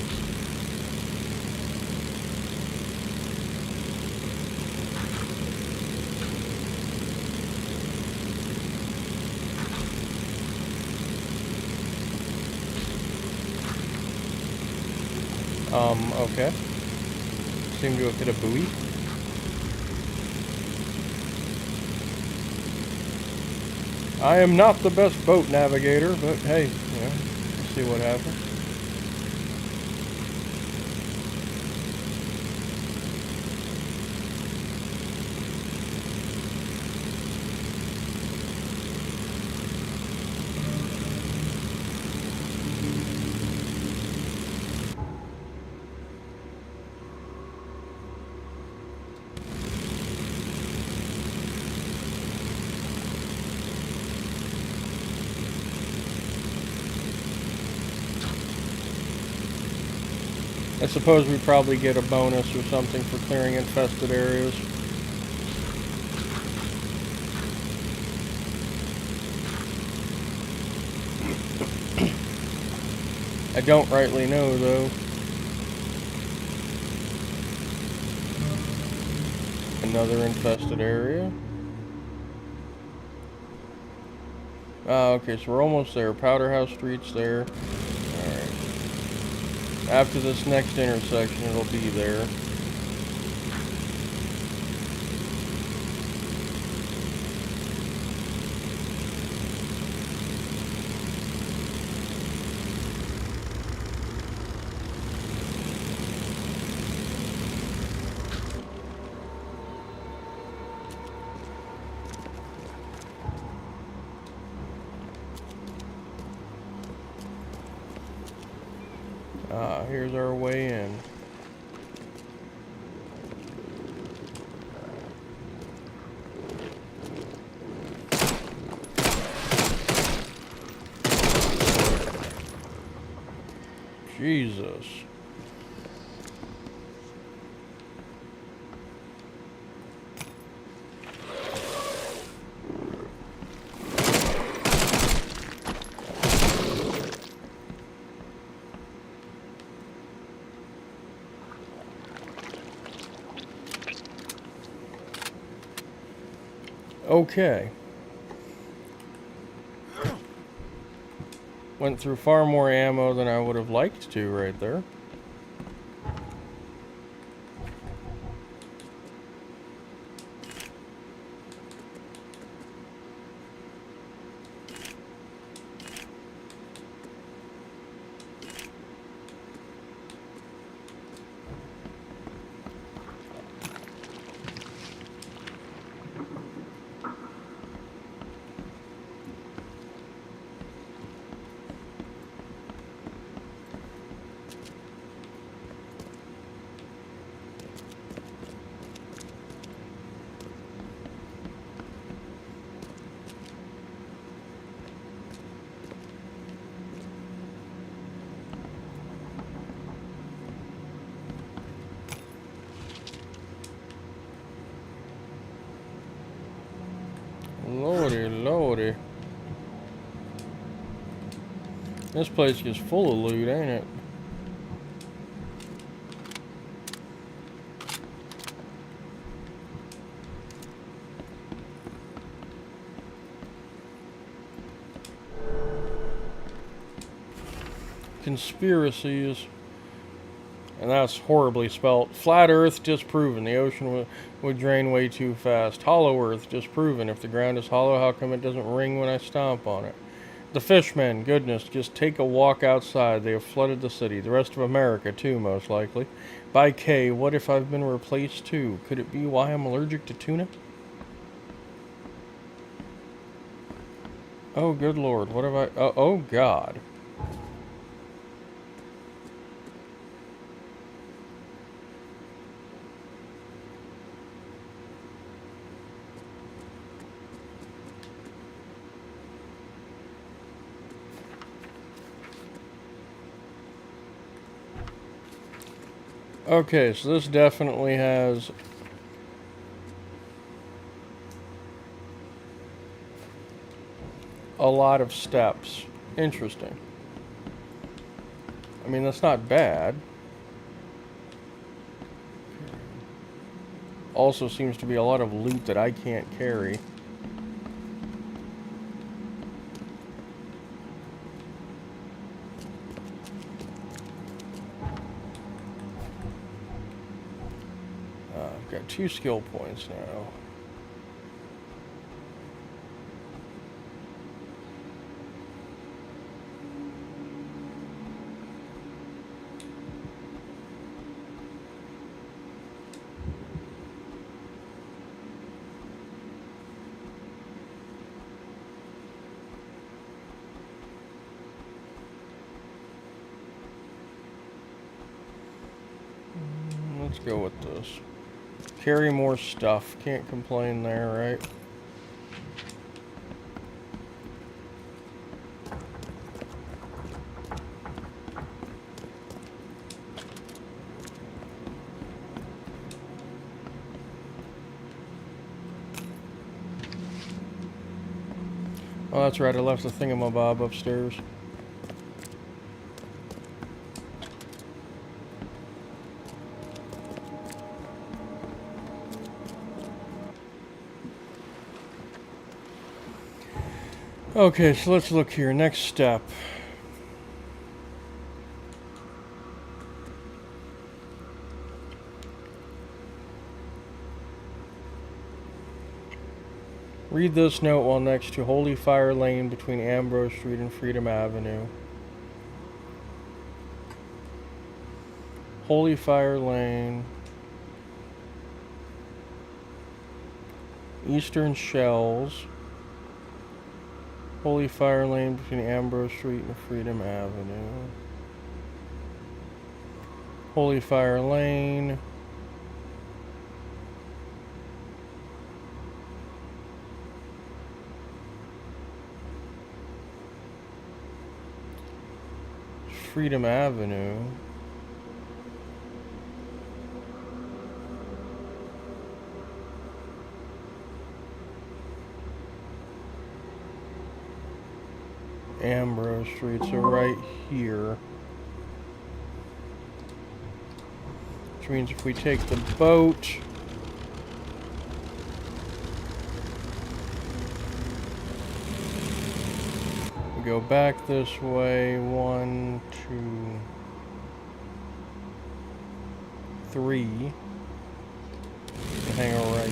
Okay. Seem to have hit a buoy. I am not the best boat navigator, but hey, you know, we'll see what happens. I suppose we probably get a bonus or something for clearing infested areas. I don't rightly know, though. Another infested area. Okay, so we're almost there. Powderhouse Street's there. Alright. After this next intersection, it'll be there. Ah, here's our way in. Jesus. Okay. Went through far more ammo than I would have liked to right there. Lordy, lordy. This place is full of loot, ain't it? Conspiracies. And that's horribly spelt. Flat Earth disproven. The ocean would drain way too fast. Hollow Earth disproven. If the ground is hollow, how come it doesn't ring when I stomp on it? The fishmen, goodness, just take a walk outside. They have flooded the city. The rest of America, too, most likely. By K, what if I've been replaced, too? Could it be why I'm allergic to tuna? Oh, good Lord. What have I... oh God. Okay, so this definitely has a lot of steps. Interesting. I mean, that's not bad. Also seems to be a lot of loot that I can't carry. I've got 2 skill points now. Let's go with this. Carry more stuff. Can't complain there, right? Oh, that's right. I left the thingamabob upstairs. Okay, so let's look here. Next step. Read this note while next to Holy Fire Lane between Ambrose Street and Freedom Avenue. Holy Fire Lane. Eastern Shells. Holy Fire Lane between Ambrose Street and Freedom Avenue. Holy Fire Lane. Freedom Avenue. Ambrose Street, so right here. Which means if we take the boat, we go back this way, 1, 2, 3, and hang a right.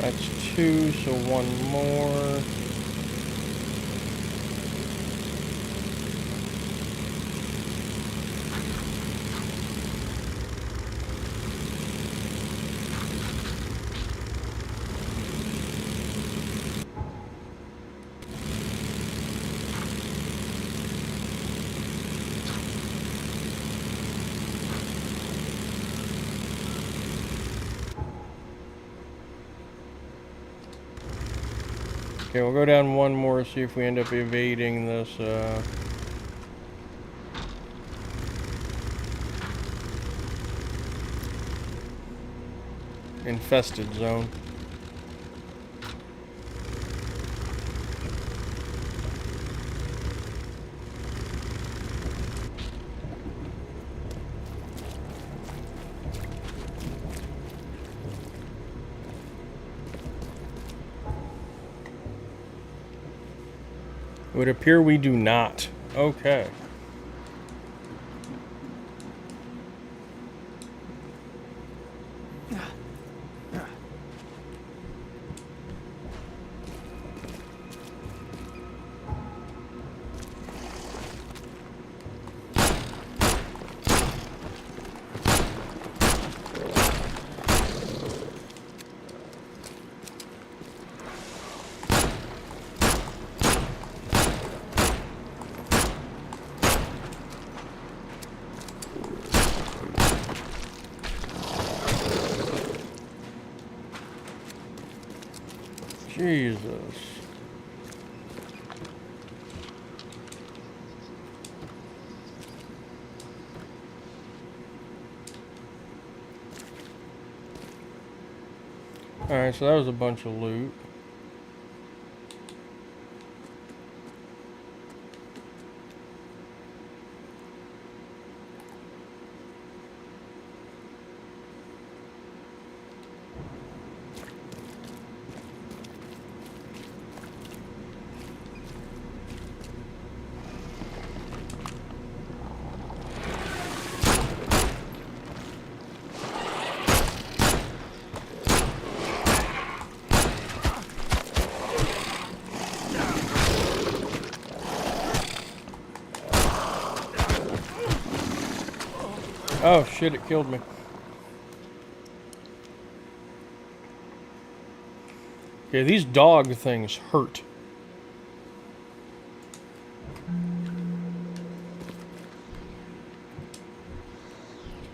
That's 2, so 1 more. Okay, we'll go down 1 more, see if we end up evading this, infested zone. It would appear we do not. Okay. Jesus. Alright, so that was a bunch of loot. Oh shit, it killed me. Okay, these dog things hurt.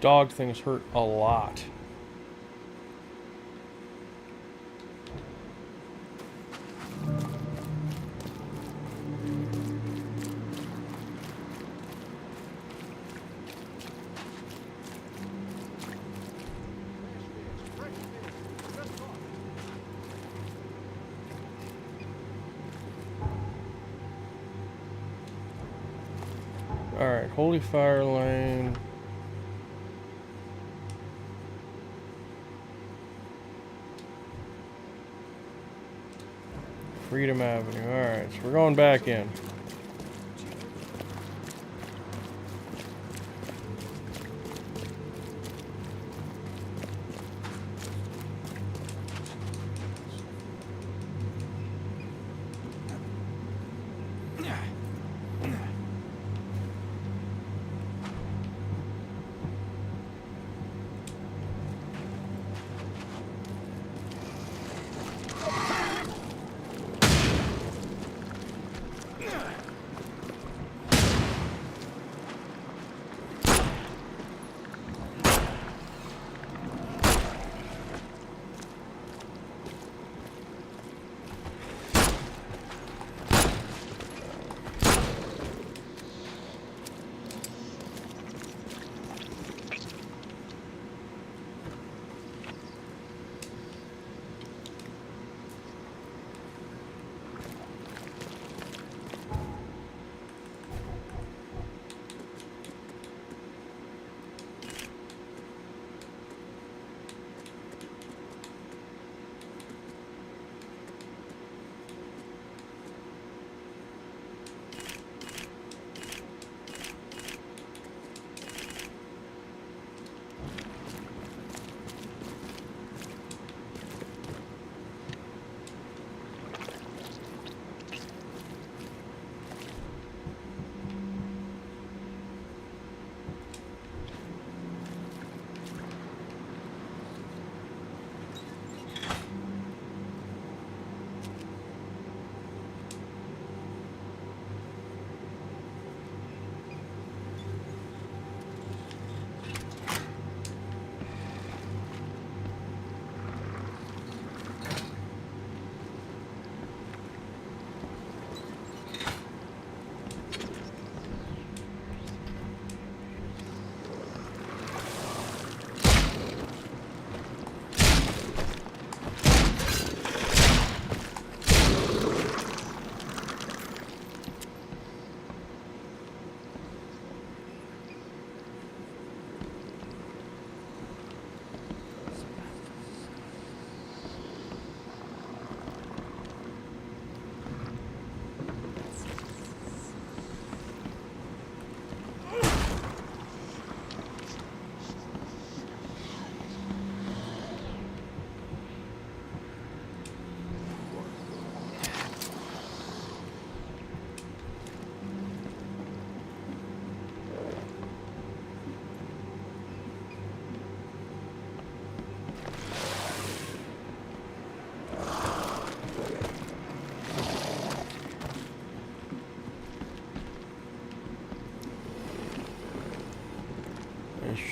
Dog things hurt a lot. Alright, Holy Fire Lane. Freedom Avenue. Alright, so we're going back in.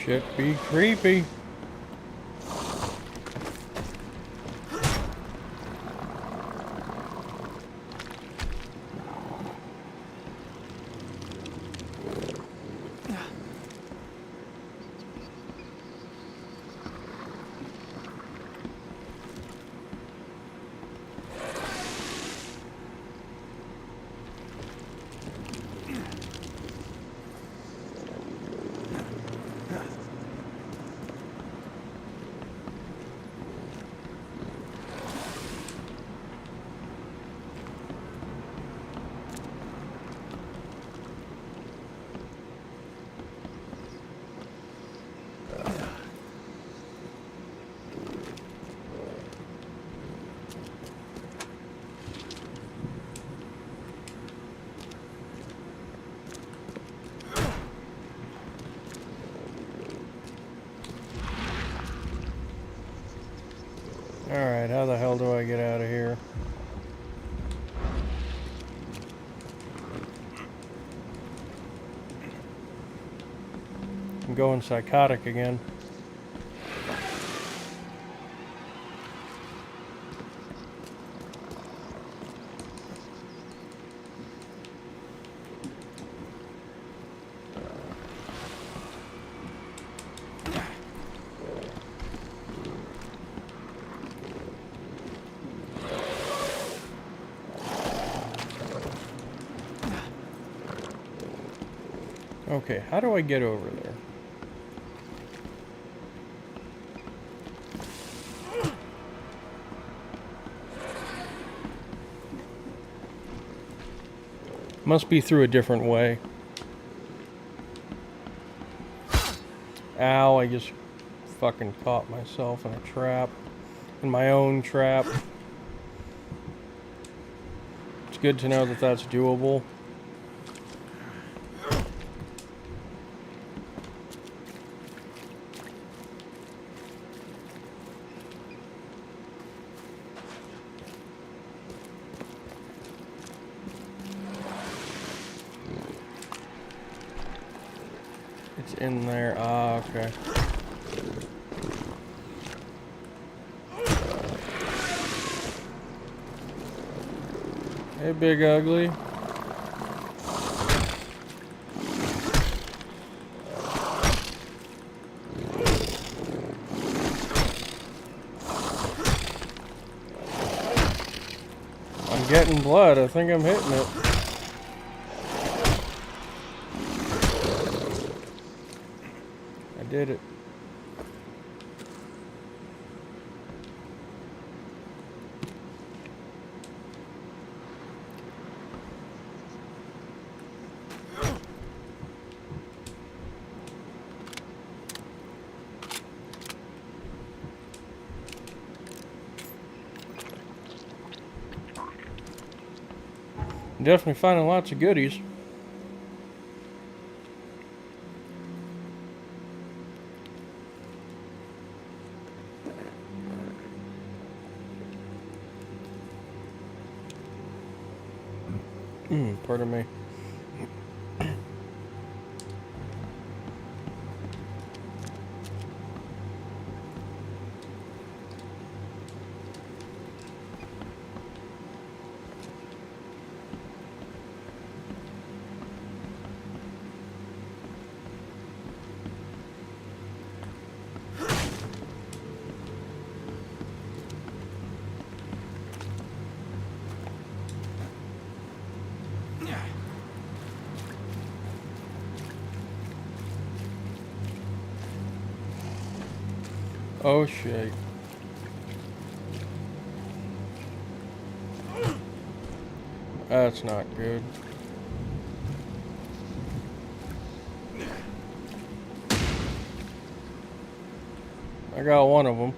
Shit be creepy. Alright, how the hell do I get out of here? I'm going psychotic again. Okay, how do I get over there? Must be through a different way. Ow, I just fucking caught myself in a trap. In my own trap. It's good to know that that's doable. It's in there. Ah, okay. Hey, big ugly. I'm getting blood. I think I'm hitting it. I did it. Definitely finding lots of goodies. Pardon me. Oh shit. That's not good. I got one of them.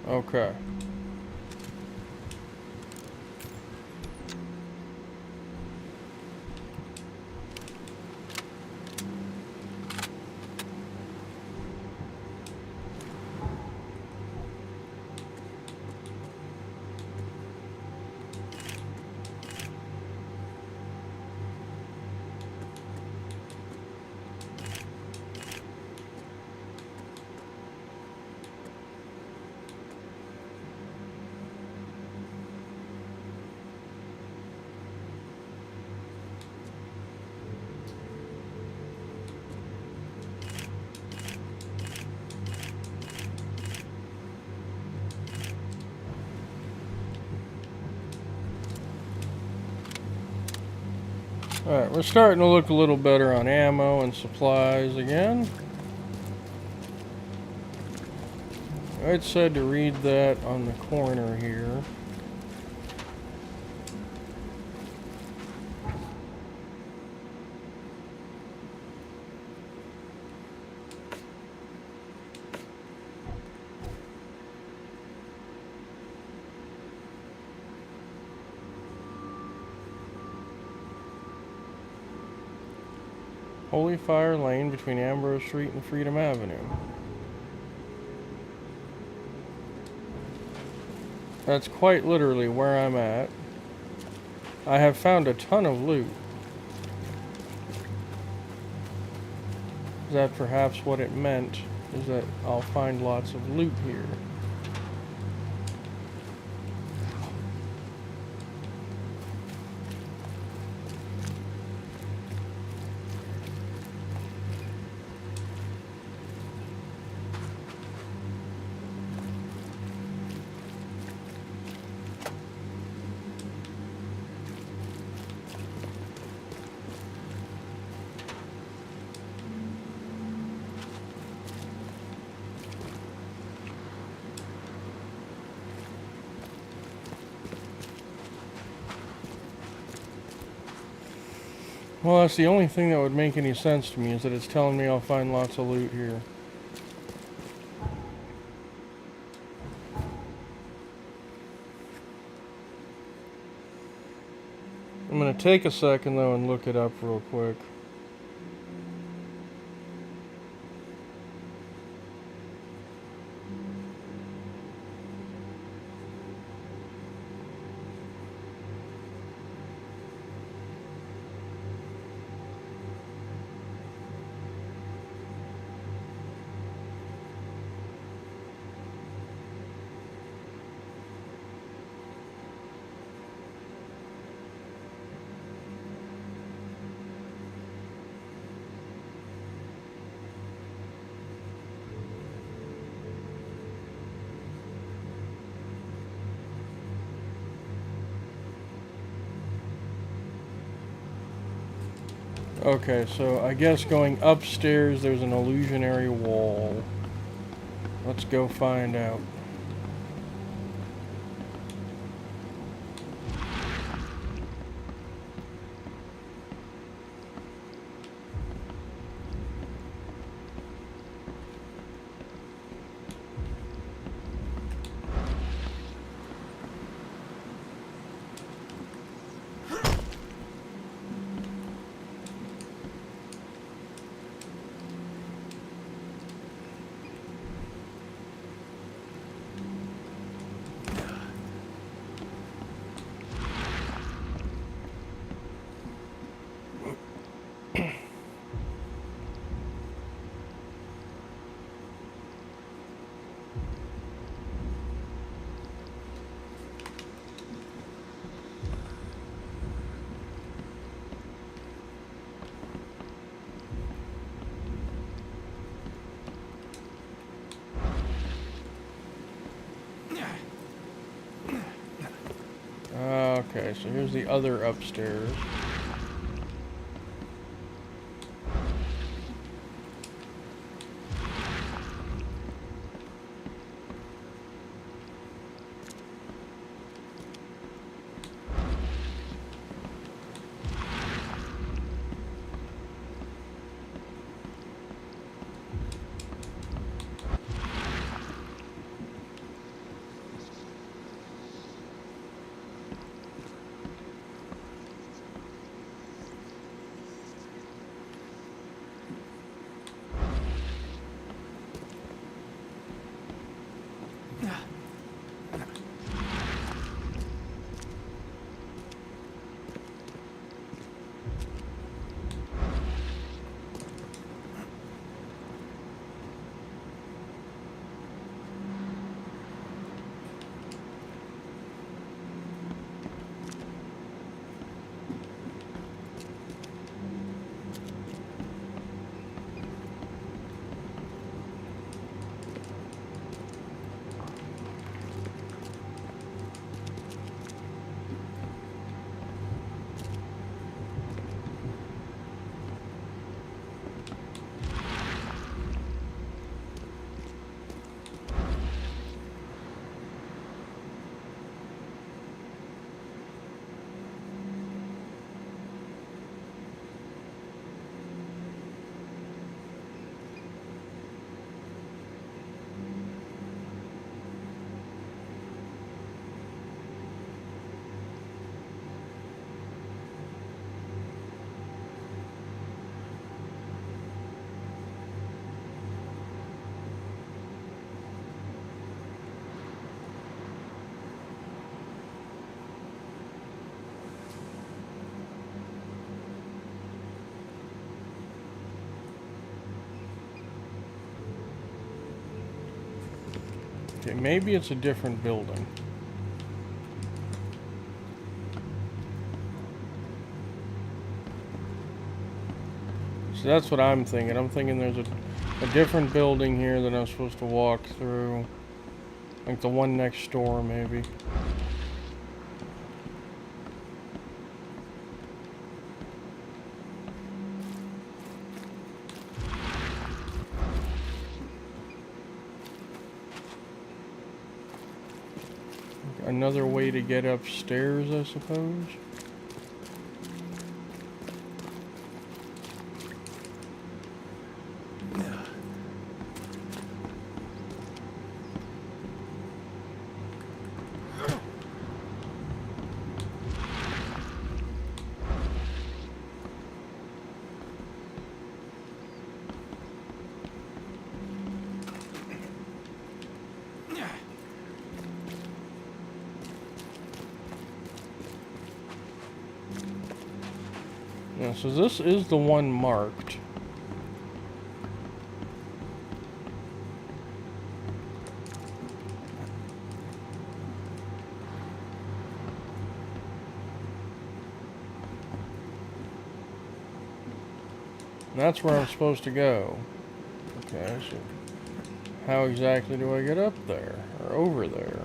Okay. Alright, we're starting to look a little better on ammo and supplies again. It said to read that on the corner here. Holy Fire Lane between Ambrose Street and Freedom Avenue. That's quite literally where I'm at. I have found a ton of loot. Is that perhaps what it meant? Is that I'll find lots of loot here? Well, that's the only thing that would make any sense to me, is that it's telling me I'll find lots of loot here. I'm going to take a second, though, and look it up real quick. Okay, so I guess going upstairs there's an illusionary wall. Let's go find out. Okay, so here's the other upstairs. Okay, maybe it's a different building. So that's what I'm thinking. I'm thinking there's a different building here that I'm supposed to walk through. Like the one next door, maybe. Another way to get upstairs, I suppose. Yeah, so this is the one marked. And that's where I'm supposed to go. Okay, so how exactly do I get up there? Or over there?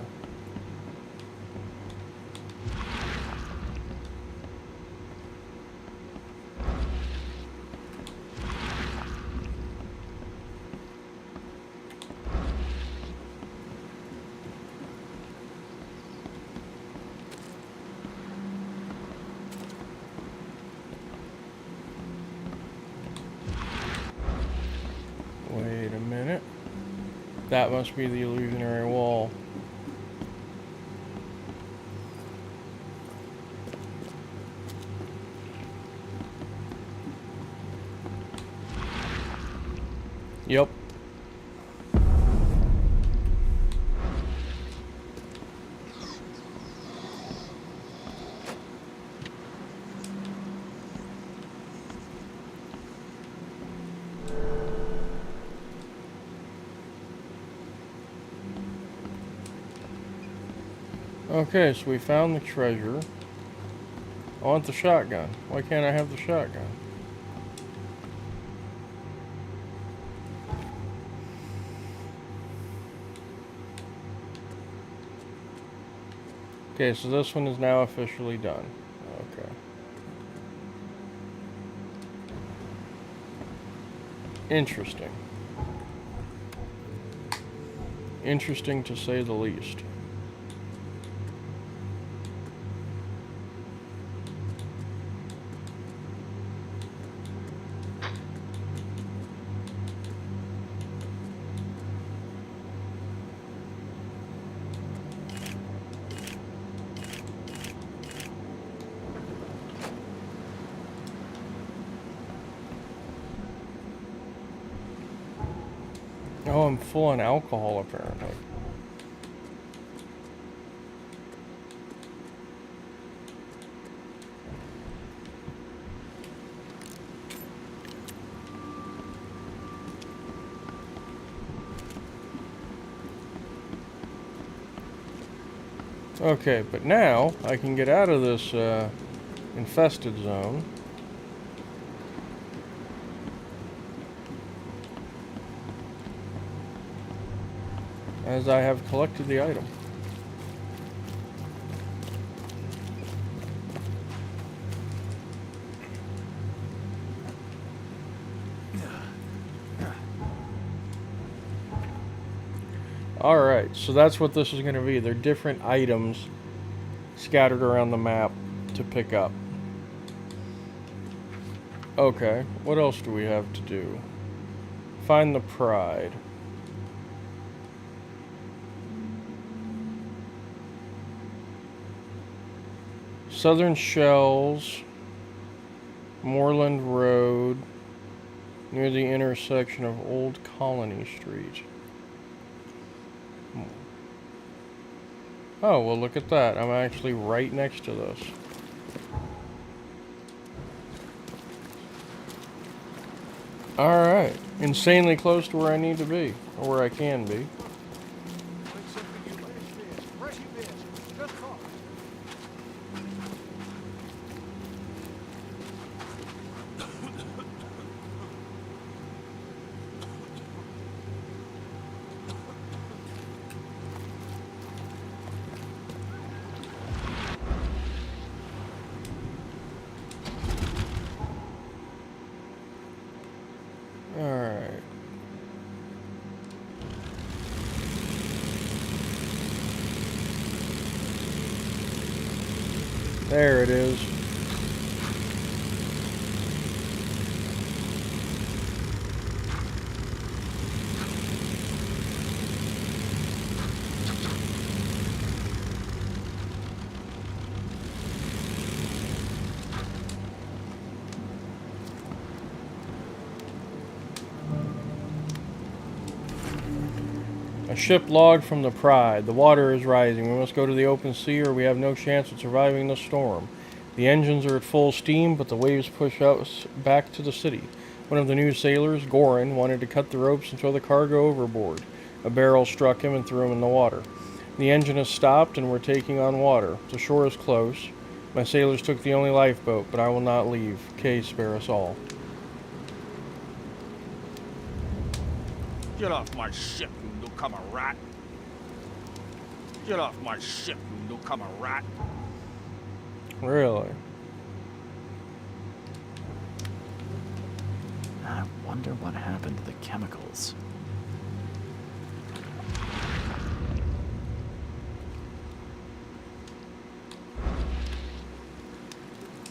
Wait a minute. That must be the illusionary wall. Yep. Okay, so we found the treasure. I want the shotgun. Why can't I have the shotgun? Okay, so this one is now officially done. Okay. Interesting. Interesting to say the least. Oh, I'm full on alcohol apparently. Okay, but now I can get out of this infested zone. As I have collected the item. Alright, so that's what this is going to be. They're different items scattered around the map to pick up. Okay, what else do we have to do? Find the pride. Southern Shells, Moreland Road, near the intersection of Old Colony Street. Oh, well look at that. I'm actually right next to this. Alright. Insanely close to where I need to be. Or where I can be. Quick Fresh fish. Just caught. Alright. There it is. A ship logged from the Pride. The water is rising. We must go to the open sea or we have no chance of surviving the storm. The engines are at full steam, but the waves push us back to the city. One of the new sailors, Gorin, wanted to cut the ropes and throw the cargo overboard. A barrel struck him and threw him in the water. The engine has stopped and we're taking on water. The shore is close. My sailors took the only lifeboat, but I will not leave. Kay, spare us all. Get off my ship, you newcomer rat. Get off my ship, you newcomer rat. Really? I wonder what happened to the chemicals.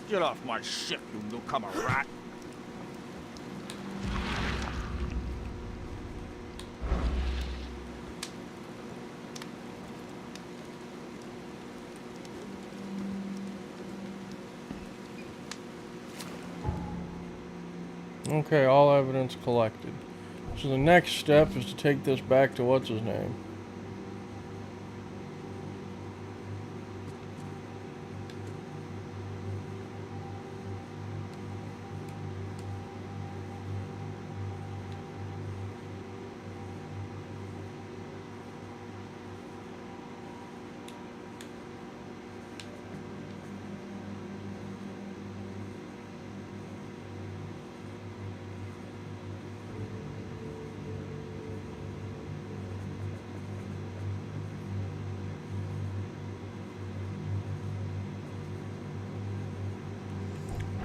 Get off my ship, you newcomer rat. Okay, all evidence collected. So the next step is to take this back to what's his name?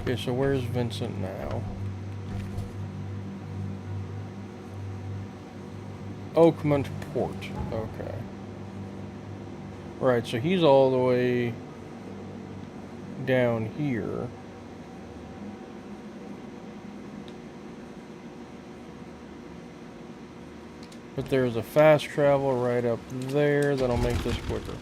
Okay, so where's Vincent now? Oakmont Port. Okay. Right, so he's all the way down here. But there's a fast travel right up there that'll make this quicker.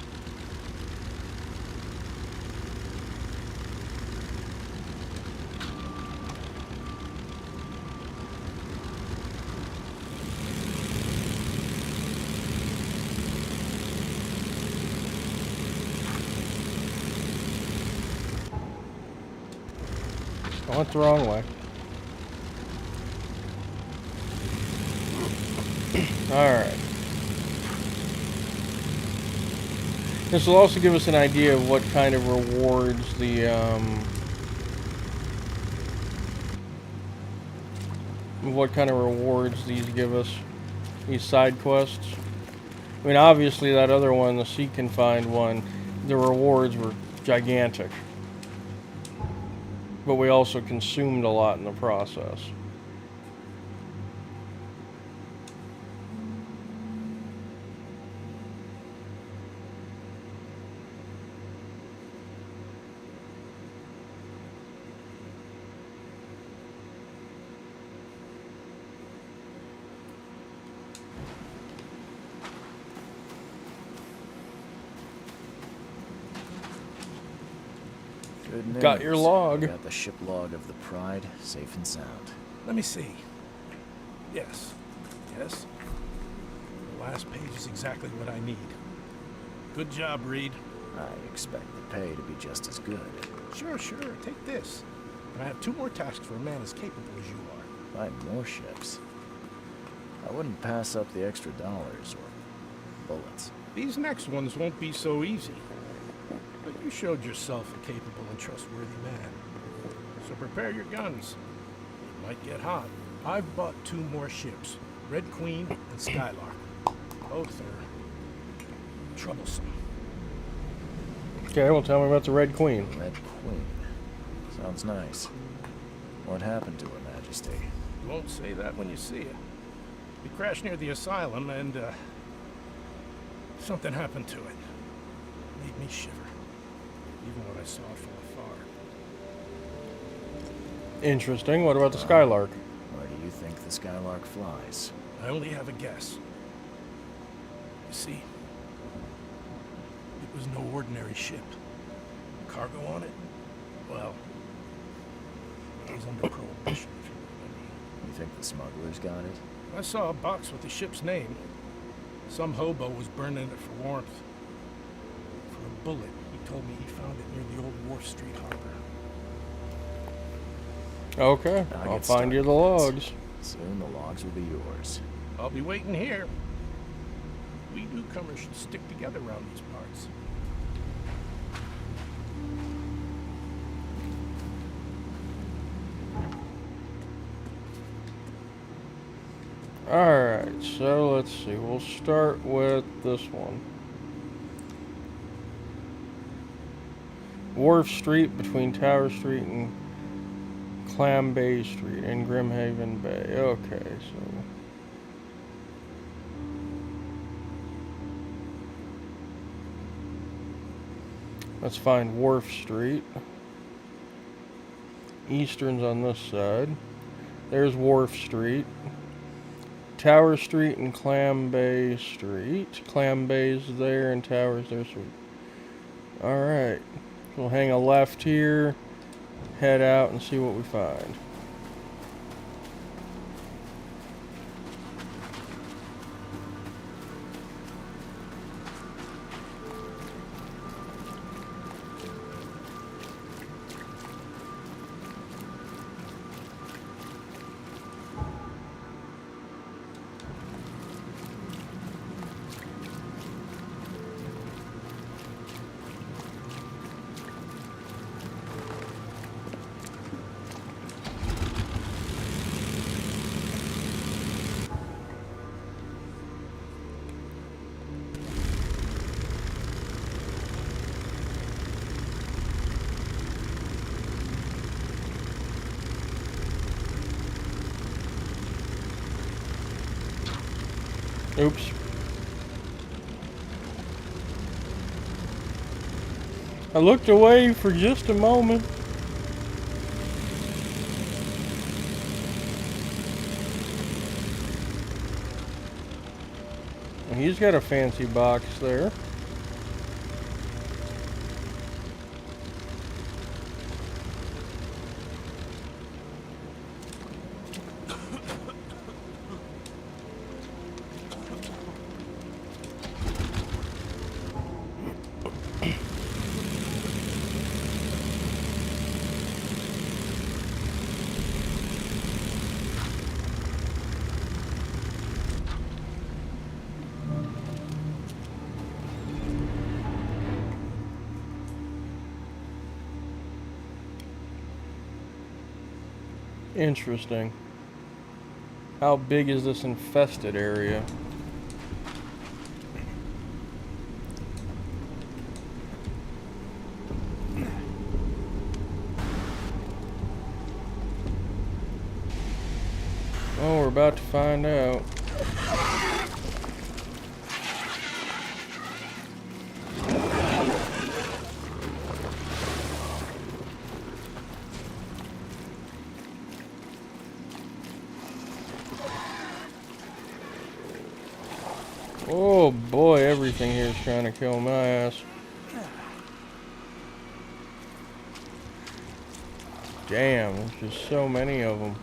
I went the wrong way. Alright. This will also give us an idea of what kind of rewards the, what kind of rewards these give us, these side quests. I mean, obviously that other one, the Seek and Find one, the rewards were gigantic. But we also consumed a lot in the process. Good news. Got your log. Got the ship log of the Pride, safe and sound. Let me see. Yes. Yes. The last page is exactly what I need. Good job, Reed. I expect the pay to be just as good. Sure. Take this. And I have 2 more tasks for a man as capable as you are. 5 more ships. I wouldn't pass up the extra dollars or bullets. These next ones won't be so easy. But you showed yourself a capable and trustworthy man. So prepare your guns. It might get hot. I've bought 2 more ships, Red Queen and Skylark. Both are troublesome. Okay, well, tell me about the Red Queen. Red Queen. Sounds nice. What happened to Her Majesty? You won't say that when you see it. We crashed near the asylum and, something happened to it. Made me shiver. Even when I saw it from afar. Interesting. What about the Skylark? Where do you think the Skylark flies? I only have a guess. You see, it was no ordinary ship. Cargo on it? Well, it was under prohibition, if you know what I mean. You think the smugglers got it? I saw a box with the ship's name. Some hobo was burning it for warmth. For a bullet, he told me he found it near the old Wharf Street harbor. Okay, I'll find you the logs. Soon the logs will be yours. I'll be waiting here. We newcomers should stick together around these parts. Alright, so let's see. We'll start with this one. Wharf Street between Tower Street and Clam Bay Street in Grimhaven Bay. Okay, so... let's find Wharf Street. Eastern's on this side. There's Wharf Street. Tower Street and Clam Bay Street. Clam Bay's there and Tower's there. So, alright. We'll hang a left here, head out, and see what we find. Oops. I looked away for just a moment. And he's got a fancy box there. Interesting. How big is this infested area? Oh, we're about to find out. Oh boy, everything here is trying to kill my ass. Damn, there's just so many of them.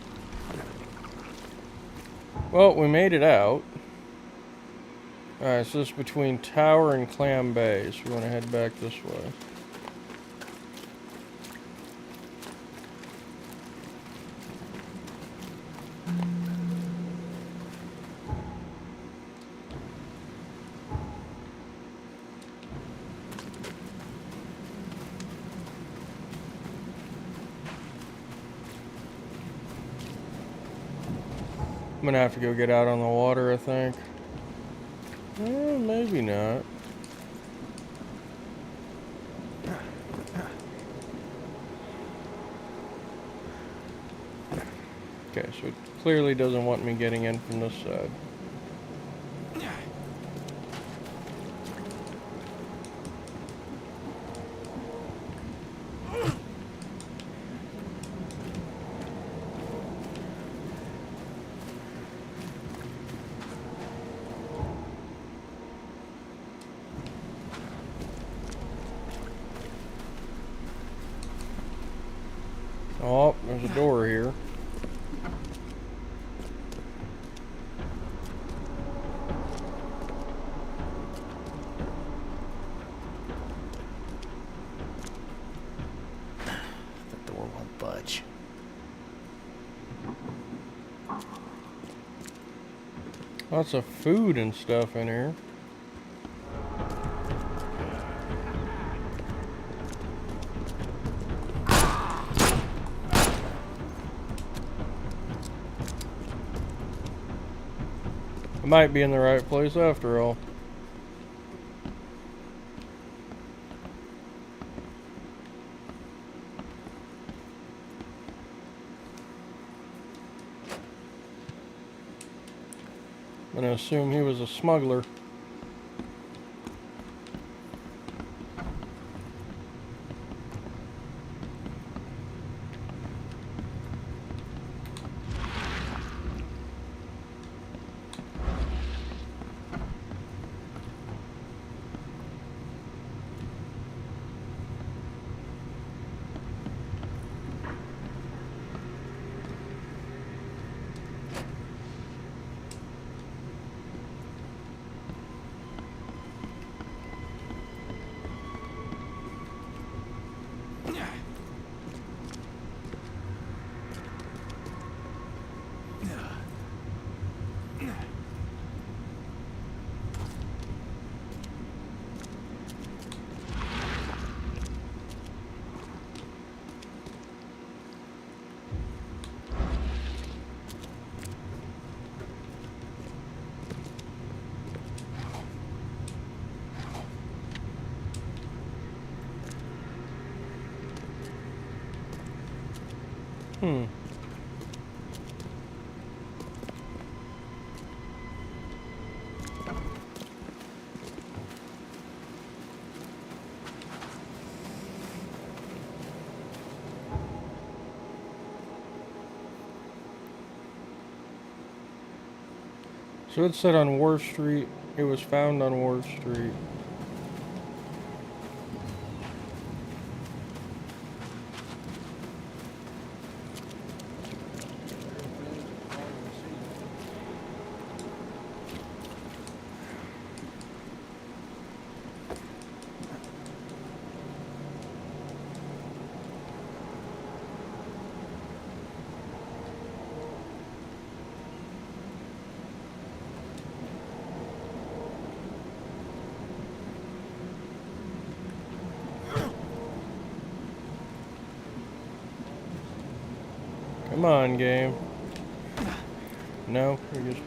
Well, we made it out. Alright, so this is between Tower and Clam Bay, so we want to head back this way. I'm gonna have to go get out on the water, I think. Maybe not. Okay, so it clearly doesn't want me getting in from this side. Oh, there's a door here. The door won't budge. Lots of food and stuff in here. I might be in the right place after all. I'm gonna assume he was a smuggler. So it said on Wharf Street. It was found on Wharf Street. Come on, game. No, you're just...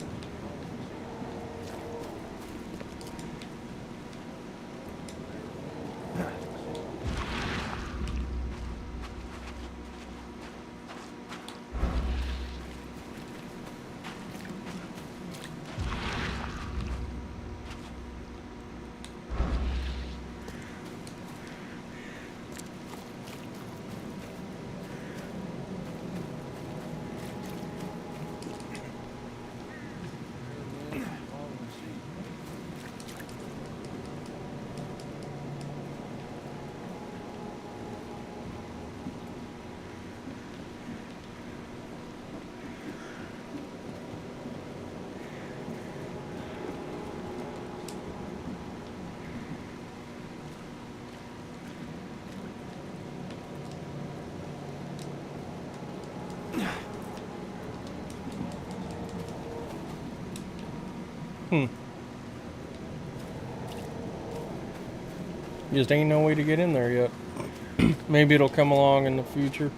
Just ain't no way to get in there yet. Maybe it'll come along in the future.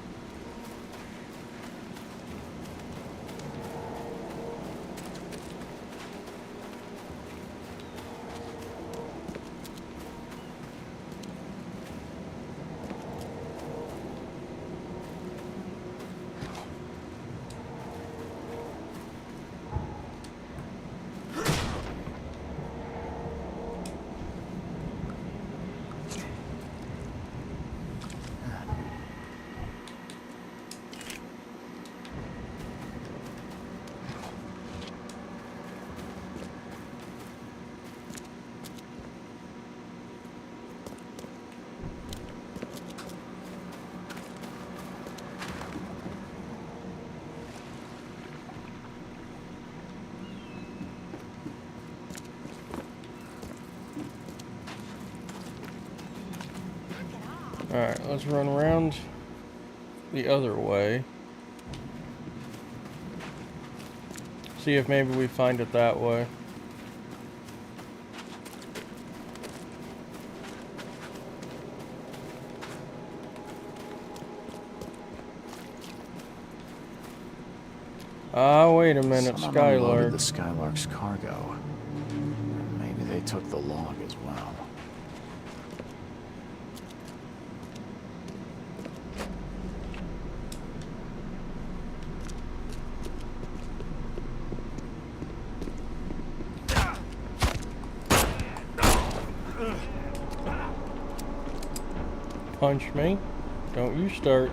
Alright, let's run around the other way. See if maybe we find it that way. Ah, wait a minute, Someone Skylark. unloaded the Skylark's cargo. Maybe they took the log as well. Punch me. Don't you start.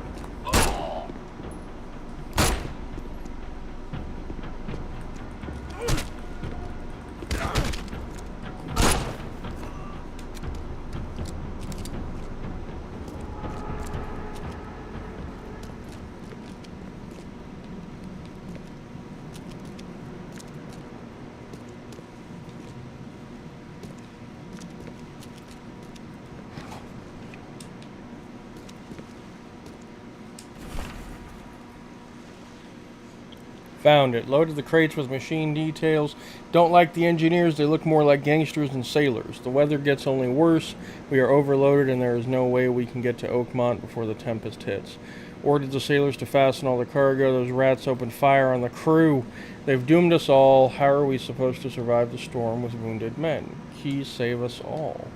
Found it. Loaded the crates with machine details. Don't like the engineers. They look more like gangsters than sailors. The weather gets only worse. We are overloaded and there is no way we can get to Oakmont before the tempest hits. Ordered the sailors to fasten all the cargo. Those rats opened fire on the crew. They've doomed us all. How are we supposed to survive the storm with wounded men? Keys save us all.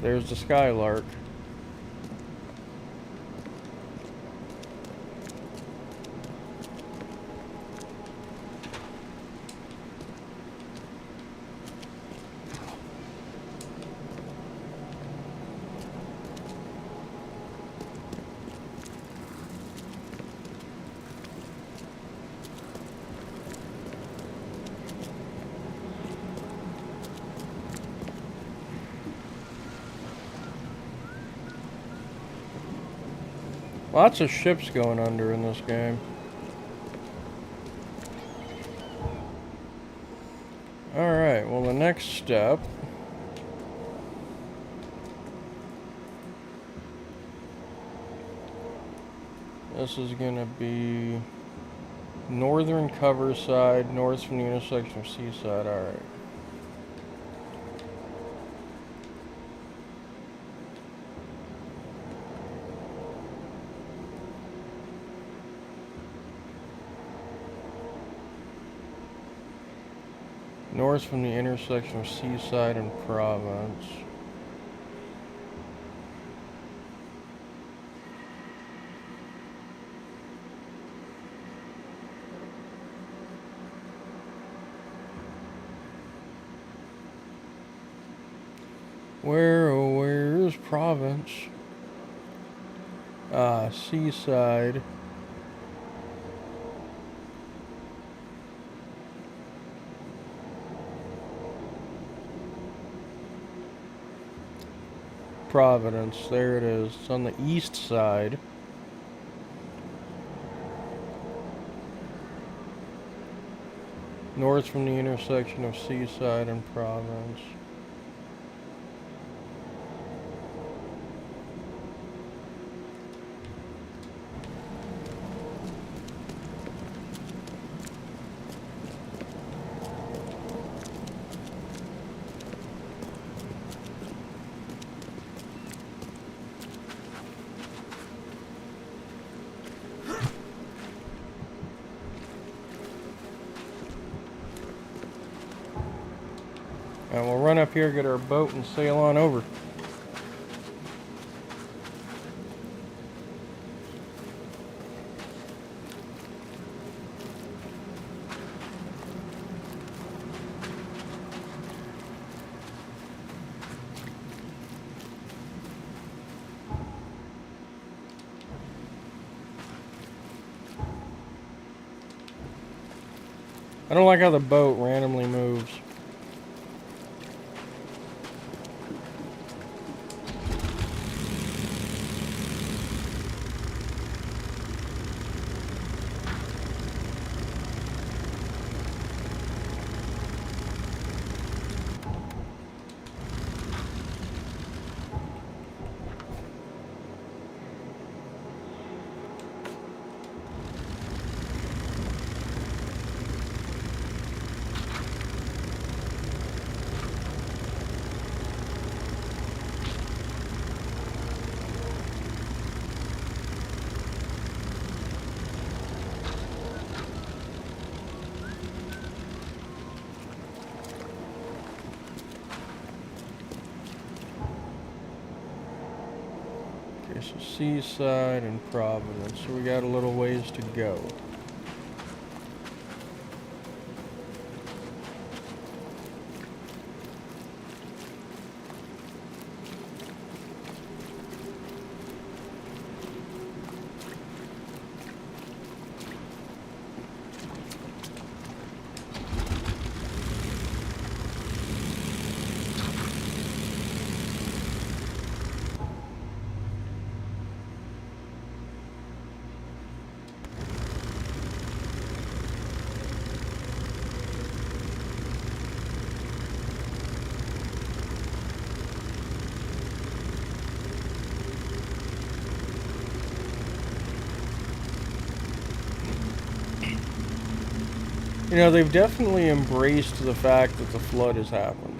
There's the Skylark. Lots of ships going under in this game. Alright, well the next step this is gonna be northern cover side, north from the intersection of Seaside. Alright. North from the intersection of Seaside and Province. Where's Province? Seaside. Providence, there it is. It's on the east side. North from the intersection of Seaside and Province. And we'll run up here, get our boat, and sail on over. I don't like how the boat randomly moves. so Seaside and Providence. So we got a little ways to go. You know, they've definitely embraced the fact that the flood has happened.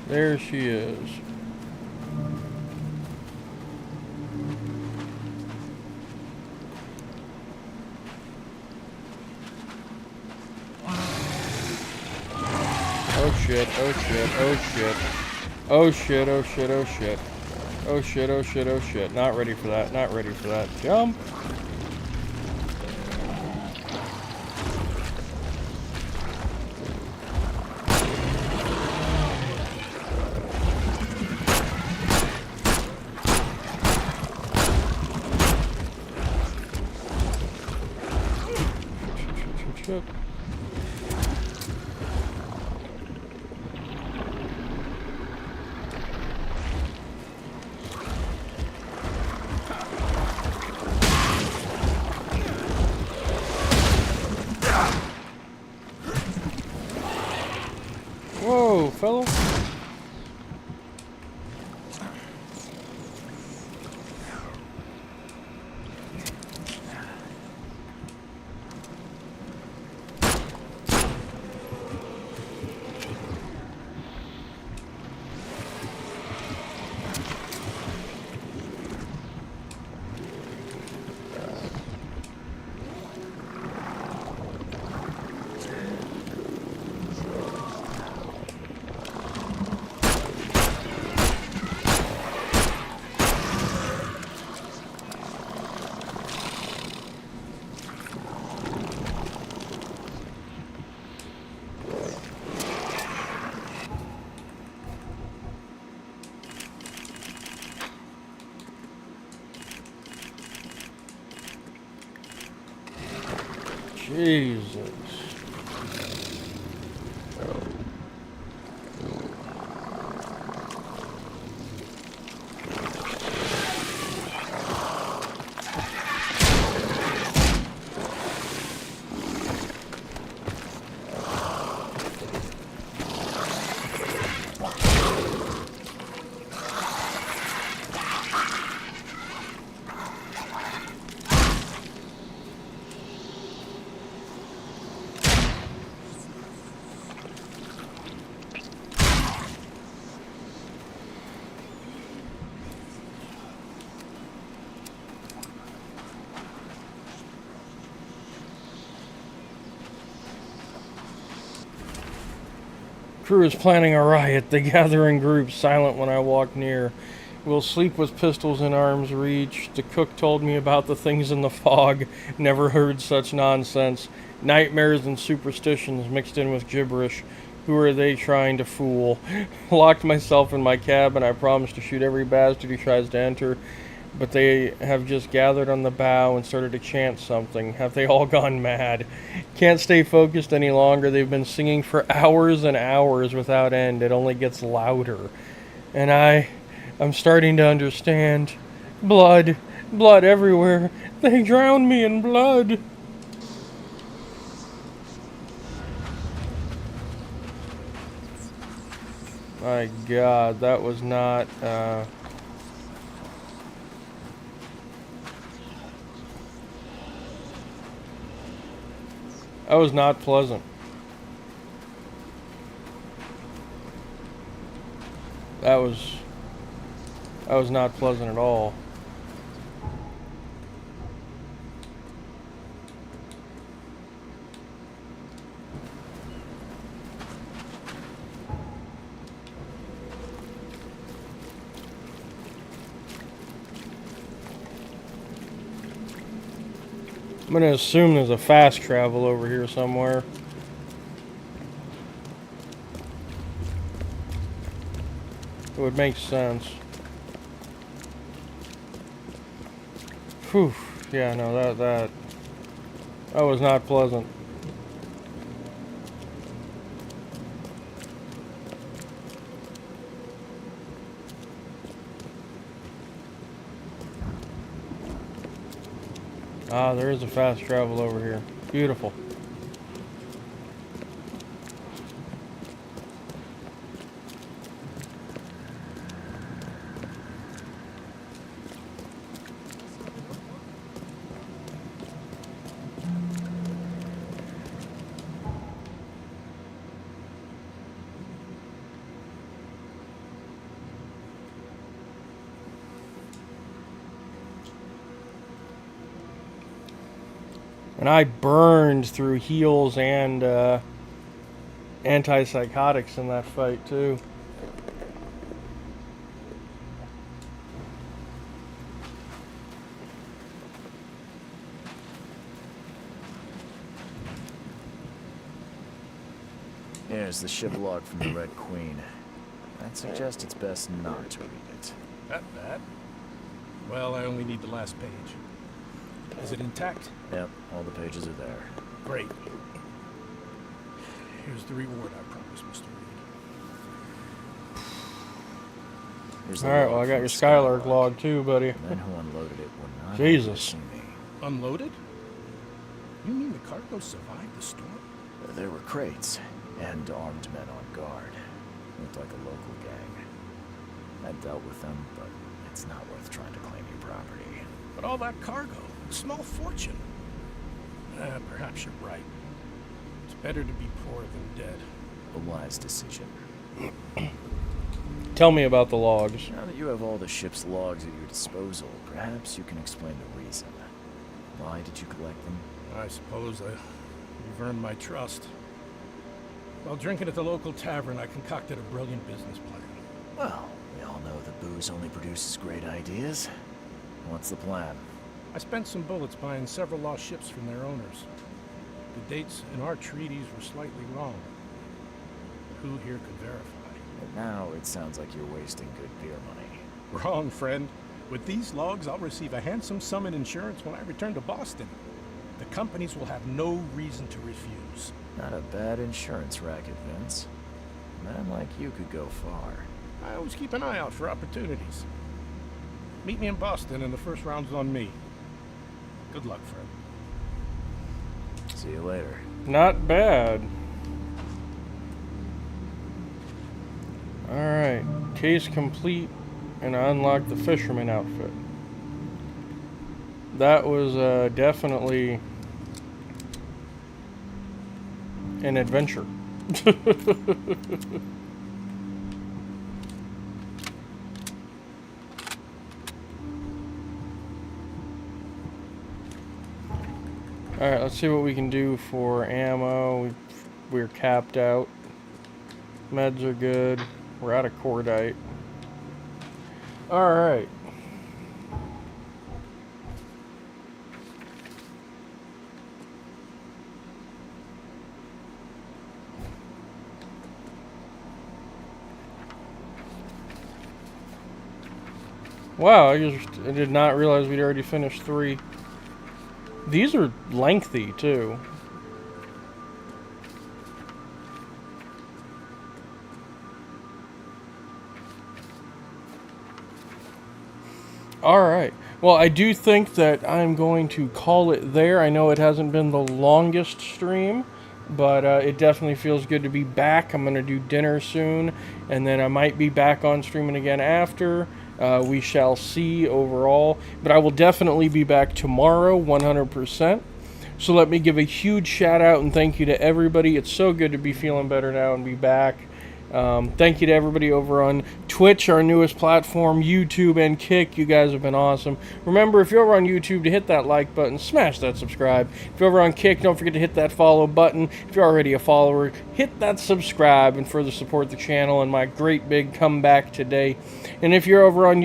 There she is. Oh shit, oh shit, oh shit. Oh shit, oh shit, oh shit. Oh shit, oh shit, oh shit. Not ready for that, not ready for that. Jump! Shit. Whoa, fellow. Jesus. Crew is planning a riot. They gather in groups, silent when I walk near. We'll sleep with pistols in arm's reach. The cook told me about the things in the fog. Never heard such nonsense. Nightmares and superstitions mixed in with gibberish. Who are they trying to fool? Locked myself in my cabin. I promised to shoot every bastard who tries to enter. But they have just gathered on the bow and started to chant something. Have they all gone mad? Can't stay focused any longer. They've been singing for hours and hours without end. It only gets louder. And I'm starting to understand. Blood. Blood everywhere. They drowned me in blood. My God, that was not, That was not pleasant. That was not pleasant at all. I'm going to assume there's a fast travel over here somewhere. It would make sense. Whew. Yeah, no, that was not pleasant. Ah, there is a fast travel over here. Beautiful. And I burned through heals and antipsychotics in that fight too. Here's the ship log from the Red Queen. I'd suggest it's best not to read it. That bad? Well, I only need the last page. Is it intact? Yep, all the pages are there. Great. Here's the reward I promised, Mr. Reed. Alright, well I got your Skylark log too, buddy. The men who unloaded it were not Jesus. me. Unloaded? You mean the cargo survived the storm? There were crates and armed men on guard. Looked like a local gang. I dealt with them, but it's not worth trying to claim your property. But all that cargo, a small fortune. Perhaps you're right. It's better to be poor than dead. A wise decision. Tell me about the logs. Now that you have all the ship's logs at your disposal, perhaps you can explain the reason. Why did you collect them? I suppose you've earned my trust. While drinking at the local tavern, I concocted a brilliant business plan. Well, we all know that booze only produces great ideas. What's the plan? I spent some bullets buying several lost ships from their owners. The dates in our treaties were slightly wrong. Who here could verify? And now it sounds like you're wasting good beer money. Wrong, friend. With these logs, I'll receive a handsome sum in insurance when I return to Boston. The companies will have no reason to refuse. Not a bad insurance racket, Vince. A man like you could go far. I always keep an eye out for opportunities. Meet me in Boston and the first round's on me. Good luck, friend. See you later. Not bad. Alright, case complete, and I unlocked the fisherman outfit. That was definitely an adventure. Alright, let's see what we can do for ammo. We're capped out. Meds are good. We're out of cordite. Alright. Wow, I did not realize we'd already finished 3. These are lengthy, too. Alright. Well, I do think that I'm going to call it there. I know it hasn't been the longest stream, but it definitely feels good to be back. I'm going to do dinner soon, and then I might be back on streaming again after. We shall see overall. But I will definitely be back tomorrow, 100%. So let me give a huge shout out and thank you to everybody. It's so good to be feeling better now and be back. Thank you to everybody over on Twitch, our newest platform, YouTube, and Kick. You guys have been awesome. Remember, if you're over on YouTube, to hit that like button, smash that subscribe. If you're over on Kick, don't forget to hit that follow button. If you're already a follower, hit that subscribe and further support the channel and my great big comeback today. And if you're over on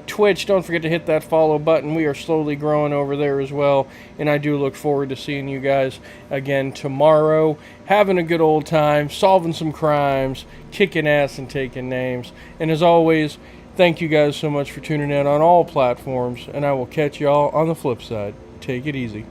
Twitch, don't forget to hit that follow button. We are slowly growing over there as well, and I do look forward to seeing you guys again tomorrow, having a good old time, solving some crimes, kicking ass and taking names. And as always, thank you guys so much for tuning in on all platforms, and I will catch y'all on the flip side. Take it easy.